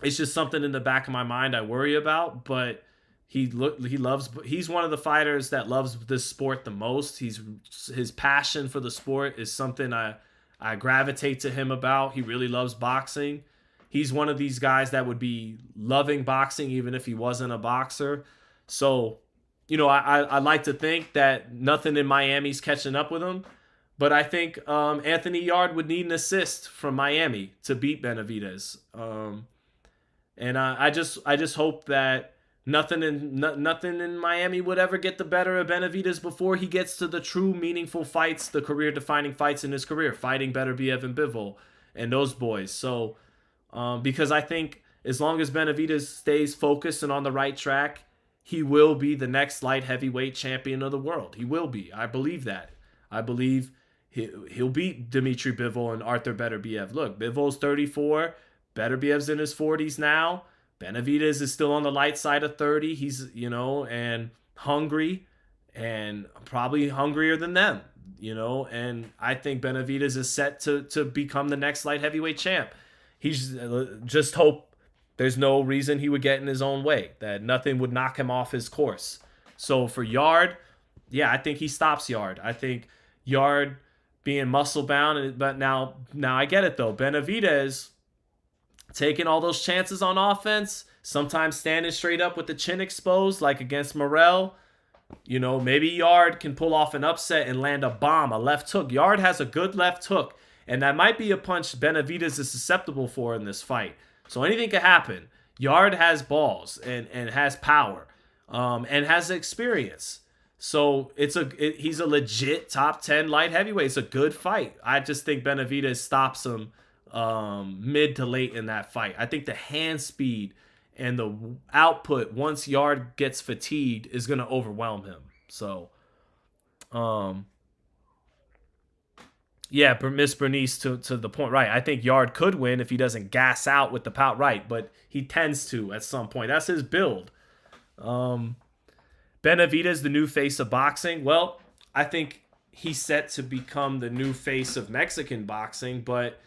It's just something in the back of my mind I worry about, but he's one of the fighters that loves this sport the most. His passion for the sport is something I gravitate to him about. He really loves boxing. He's one of these guys that would be loving boxing even if he wasn't a boxer. So, I like to think that nothing in Miami's catching up with him. But I think Anthony Yarde would need an assist from Miami to beat Benavidez. And I just hope that nothing in Miami would ever get the better of Benavidez before he gets to the true meaningful fights, the career-defining fights in his career, fighting Beterbiev and Bivol and those boys. So, because I think as long as Benavidez stays focused and on the right track, he will be the next light heavyweight champion of the world. He will be. I believe that. I believe he'll beat Dmitry Bivol and Arthur Beterbiev. Look, Bivol's 34. Beterbiev's in his 40s now. Benavidez is still on the light side of 30. He's, and hungry and probably hungrier than them, and I think Benavidez is set to become the next light heavyweight champ. He's just hope there's no reason he would get in his own way, that nothing would knock him off his course. So for Yarde, yeah, I think he stops Yarde. I think Yarde being muscle bound, but now I get it though. Benavidez taking all those chances on offense, sometimes standing straight up with the chin exposed, like against Morrell. Maybe Yarde can pull off an upset and land a bomb, a left hook. Yarde has a good left hook, and that might be a punch Benavidez is susceptible for in this fight. So anything could happen. Yarde has balls and has power, and has experience. So he's a legit top 10 light heavyweight. It's a good fight. I just think Benavidez stops him mid to late in that fight. I think the hand speed and the output once Yarde gets fatigued is going to overwhelm him. So, yeah, Miss Bernice to the point, right? I think Yarde could win if he doesn't gas out with the pout, right? But he tends to at some point. That's his build. Benavidez, the new face of boxing. Well, I think he's set to become the new face of Mexican boxing, but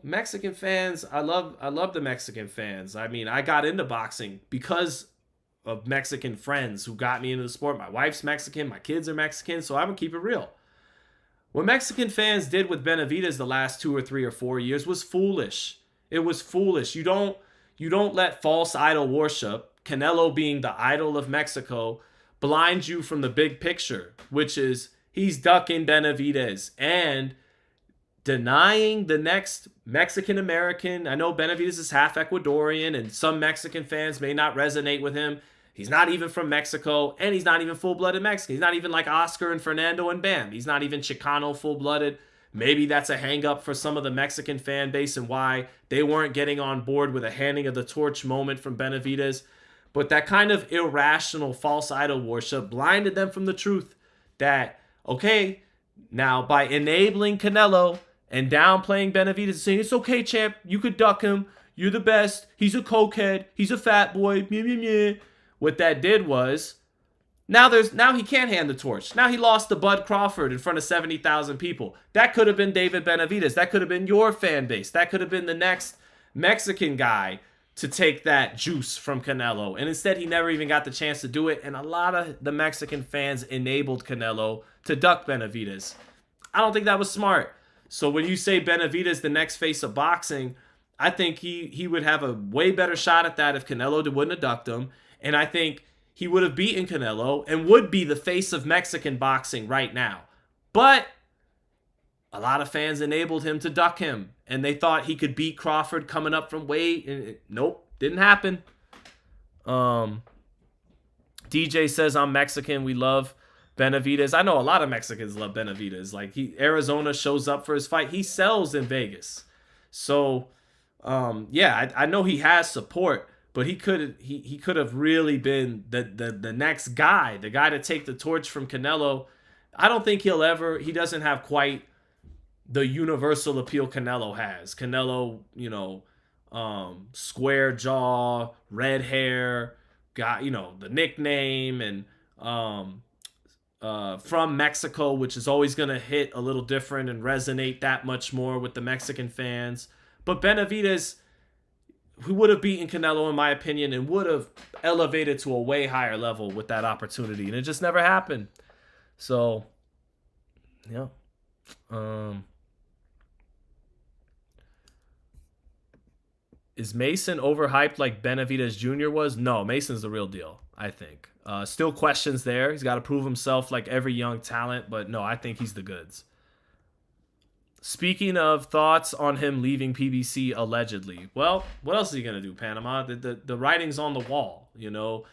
Mexican fans, I love the Mexican fans. I mean, I got into boxing because of Mexican friends who got me into the sport. My wife's Mexican, my kids are Mexican, so I'm gonna keep it real. What Mexican fans did with Benavidez the last 2 or 3 or 4 years was foolish. It was foolish. You don't let false idol worship, Canelo being the idol of Mexico, blind you from the big picture, which is he's ducking Benavidez and denying the next Mexican-American. I know Benavidez is half Ecuadorian, and some Mexican fans may not resonate with him. He's not even from Mexico, and he's not even full-blooded Mexican. He's not even like Oscar and Fernando and Bam. He's not even Chicano full-blooded. Maybe that's a hang-up for some of the Mexican fan base and why they weren't getting on board with a handing of the torch moment from Benavidez. But that kind of irrational false idol worship blinded them from the truth that, okay, now by enabling Canelo and downplaying Benavidez, saying, it's okay, champ, you could duck him, you're the best, he's a cokehead, he's a fat boy, meh, meh, meh. What that did was, now he can't hand the torch. Now he lost to Bud Crawford in front of 70,000 people. That could have been David Benavidez. That could have been your fan base. That could have been the next Mexican guy to take that juice from Canelo. And instead, he never even got the chance to do it. And a lot of the Mexican fans enabled Canelo to duck Benavidez. I don't think that was smart. So when you say Benavidez, the next face of boxing, I think he would have a way better shot at that if Canelo wouldn't have ducked him. And I think he would have beaten Canelo and would be the face of Mexican boxing right now. But a lot of fans enabled him to duck him. And they thought he could beat Crawford coming up from weight. Nope, didn't happen. DJ says, I'm Mexican. We love Benavidez. I know a lot of Mexicans love Benavidez. Like Arizona shows up for his fight. He sells in Vegas. So, I know he has support. But he could have really been the next guy, the guy to take the torch from Canelo. I don't think he doesn't have quite the universal appeal Canelo has. Canelo, square jaw, red hair, got, you know, the nickname, and from Mexico, which is always going to hit a little different and resonate that much more with the Mexican fans. But Benavidez, who would have beaten Canelo, in my opinion, and would have elevated to a way higher level with that opportunity. And it just never happened. So, yeah. Is Mason overhyped like Benavidez Jr. was? No, Mason's the real deal, I think. Still questions there. He's got to prove himself like every young talent, but no, I think he's the goods. Speaking of thoughts on him leaving PBC allegedly, well, what else is he going to do, Panama? The writing's on the wall, you know.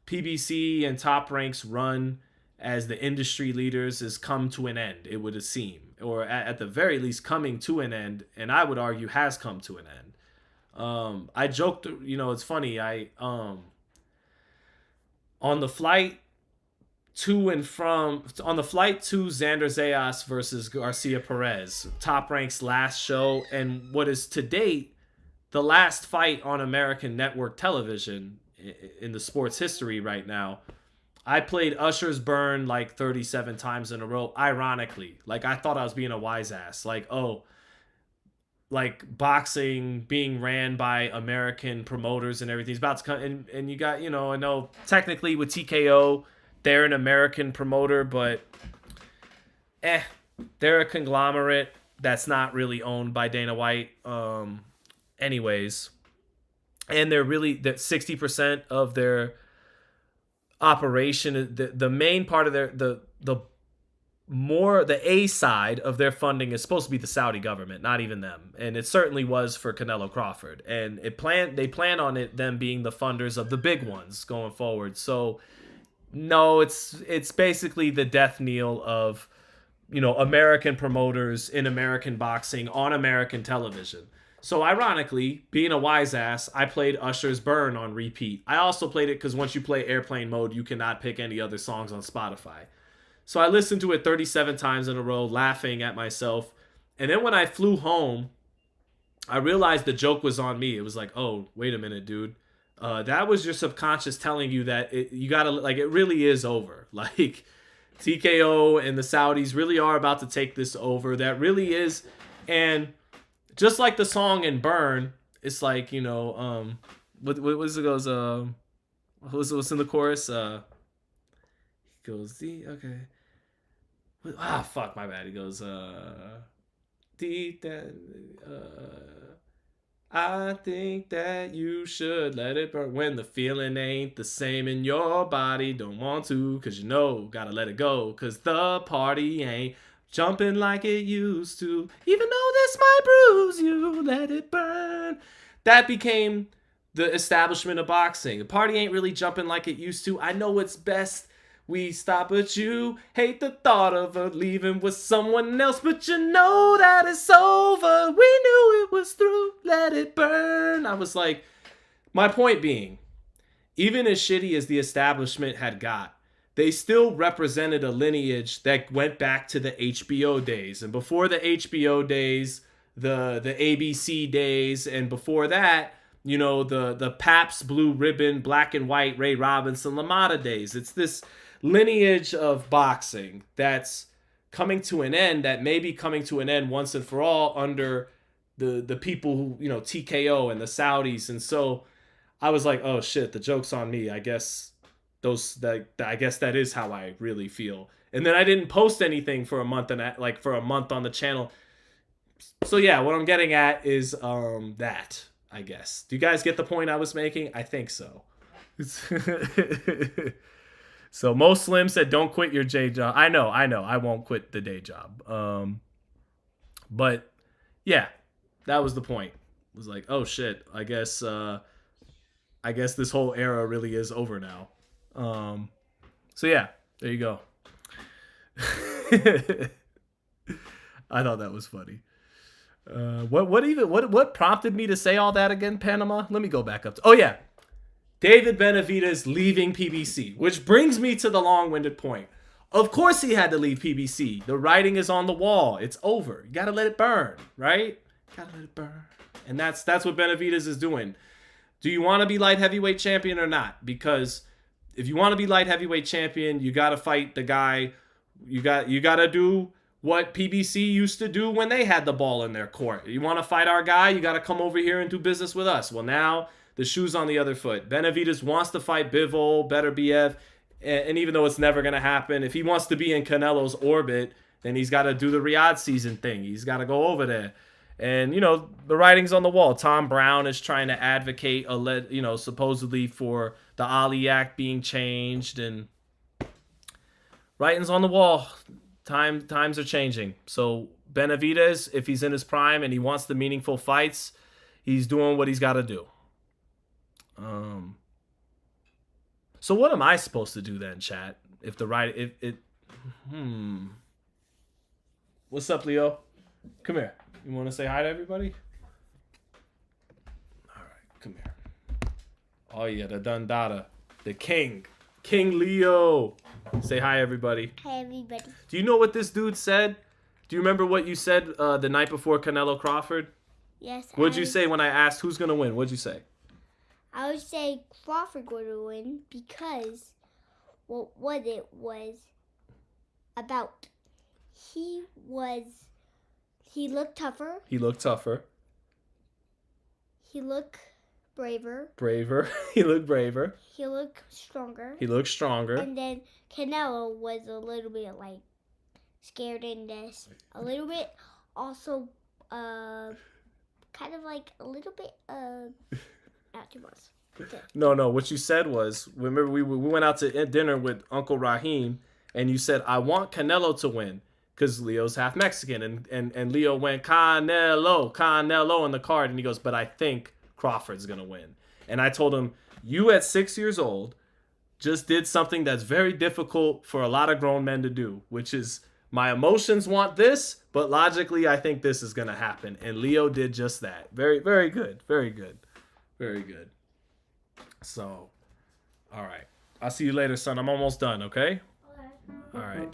PBC and Top Rank's run as the industry leaders has come to an end, it would seem. Or at the very least coming to an end, and I would argue has come to an end. I joked, you know, it's funny. On the flight to Xander Zayas versus Garcia Perez, Top Rank's last show, and what is to date the last fight on American network television in the sports history right now, I played Usher's Burn like 37 times in a row, ironically. Like, I thought I was being a wise ass. Like, oh, like boxing being ran by American promoters and everything's about to come. And you got, you know, I know technically with TKO, they're an American promoter, but they're a conglomerate that's not really owned by Dana White. Anyways, and they're really that 60% of their operation, the main part of their the A side of their funding is supposed to be the Saudi government, not even them. And it certainly was for Canelo Crawford. And they plan on them being the funders of the big ones going forward. So no, it's basically the death knell of, you know, American promoters in American boxing on American television. So ironically, being a wise ass, I played Usher's Burn on repeat. I also played it because once you play airplane mode, you cannot pick any other songs on Spotify. So I listened to it 37 times in a row, laughing at myself. And then when I flew home, I realized the joke was on me. It was like, oh, wait a minute, dude. That was your subconscious telling you that you gotta, like, it really is over. Like, TKO and the Saudis really are about to take this over. That really is. And just like the song in Burn, it's like, you know, what was it goes, what's in the chorus? He goes, okay. Fuck, my bad. He goes, I think that you should let it burn when the feeling ain't the same in your body. Don't want to, cause you know, gotta let it go, cause the party ain't jumping like it used to. Even though this might bruise you, let it burn. That became the establishment of boxing. The party ain't really jumping like it used to. I know it's best we stop, but you hate the thought of her leaving with someone else. But you know that it's over. We knew it was through. Let it burn. I was like, my point being, even as shitty as the establishment had got, they still represented a lineage that went back to the HBO days. And before the HBO days, the ABC days, and before that, you know, the Pabst Blue Ribbon, Black and White, Ray Robinson, LaMotta days. It's this lineage of boxing that's coming to an end, that may be coming to an end once and for all under the people who, you know, TKO and the Saudis. And so I was like, oh shit, the joke's on me. I guess that is how I really feel. And then I didn't post anything for a month, and for a month on the channel. So yeah, what I'm getting at is that, I guess. Do you guys get the point I was making? I think so. So Mo Slim said, don't quit your day job. I know. I won't quit the day job. But yeah, that was the point. It was like, oh shit, I guess this whole era really is over now. So yeah, there you go. I thought that was funny. What prompted me to say all that again, Panama? Let me go back up. Oh yeah. David Benavidez leaving PBC, which brings me to the long-winded point. Of course he had to leave PBC. The writing is on the wall. It's over. You gotta let it burn, right? Gotta let it burn. And that's what Benavidez is doing. Do you want to be light heavyweight champion or not? Because if you want to be light heavyweight champion, you got to fight the guy. You got to do what PBC used to do when they had the ball in their court. You want to fight our guy, you got to come over here and do business with us. Well, now the shoe's on the other foot. Benavidez wants to fight Bivol, Beterbiev, and even though it's never going to happen, if he wants to be in Canelo's orbit, then he's got to do the Riyadh season thing. He's got to go over there. And, the writing's on the wall. Tom Brown is trying to advocate, supposedly for the Ali Act being changed. And writing's on the wall. Times are changing. So Benavidez, if he's in his prime and he wants the meaningful fights, he's doing what he's got to do. So what am I supposed to do then, chat? What's up, Leo? Come here. You want to say hi to everybody? All right, come here. Oh, yeah, the Dundada. The King Leo. Say hi, everybody. Hi, everybody. Do you know what this dude said? Do you remember what you said the night before Canelo Crawford? Yes. What'd you say when I asked who's going to win? What'd you say? I would say Crawford would win because what it was about. He looked tougher. He looked tougher. He looked braver. He looked braver. He looked stronger. He looked stronger. And then Canelo was a little bit scared in this. A little bit also kind of a little bit not too much. Okay. No. What you said was, remember we went out to dinner with Uncle Raheem, and you said, I want Canelo to win because Leo's half Mexican, and Leo went Canelo in the card, and he goes, but I think Crawford's gonna win. And I told him, you at 6 years old just did something that's very difficult for a lot of grown men to do, which is my emotions want this, but logically I think this is gonna happen. And Leo did just that. Very, very good. Very good. Very good. So, all right. I'll see you later, son. I'm almost done, okay? All right.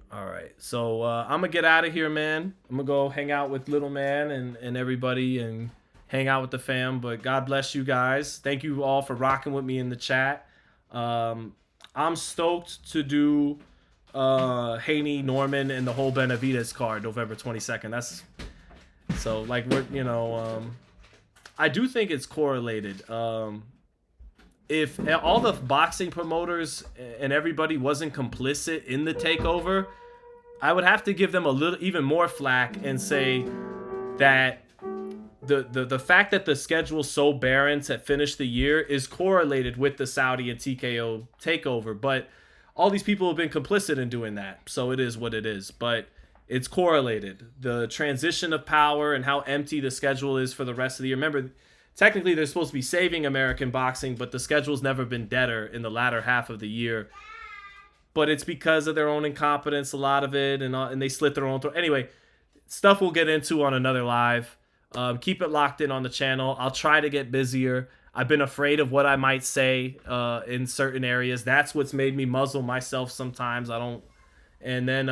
All right. So I'm going to get out of here, man. I'm going to go hang out with little man and everybody and hang out with the fam. But God bless you guys. Thank you all for rocking with me in the chat. I'm stoked to do Haney, Norman, and the whole Benavidez card November 22nd. That's so I do think it's correlated. If all the boxing promoters and everybody wasn't complicit in the takeover, I would have to give them a little even more flack and say that the fact that the schedule's so barren to finish the year is correlated with the Saudi and TKO takeover. But all these people have been complicit in doing that, so it is what it is. But it's correlated. The transition of power and how empty the schedule is for the rest of the year. Remember, technically they're supposed to be saving American boxing, but the schedule's never been deader in the latter half of the year. But it's because of their own incompetence, a lot of it, and they slit their own throat. Anyway, stuff we'll get into on another live. Keep it locked in on the channel. I'll try to get busier. I've been afraid of what I might say in certain areas. That's what's made me muzzle myself sometimes. And then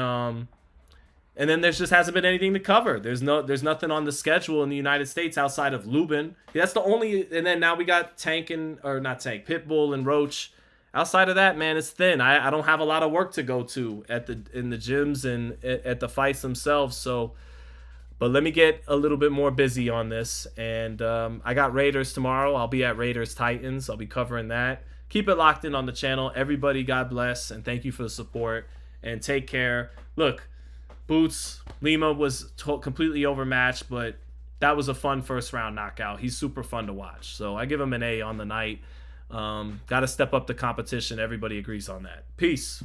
there just hasn't been anything to cover. There's nothing on the schedule in the United States outside of Lubin. That's the only. And then now we got Pitbull and Roach. Outside of that, man, it's thin. I don't have a lot of work to go to in the gyms and at the fights themselves. So, but let me get a little bit more busy on this. And I got Raiders tomorrow. I'll be at Raiders Titans. I'll be covering that. Keep it locked in on the channel. Everybody, God bless, and thank you for the support. And take care. Look. Boots, Lima was completely overmatched, but that was a fun first round knockout. He's super fun to watch. So I give him an A on the night. Got to step up the competition. Everybody agrees on that. Peace.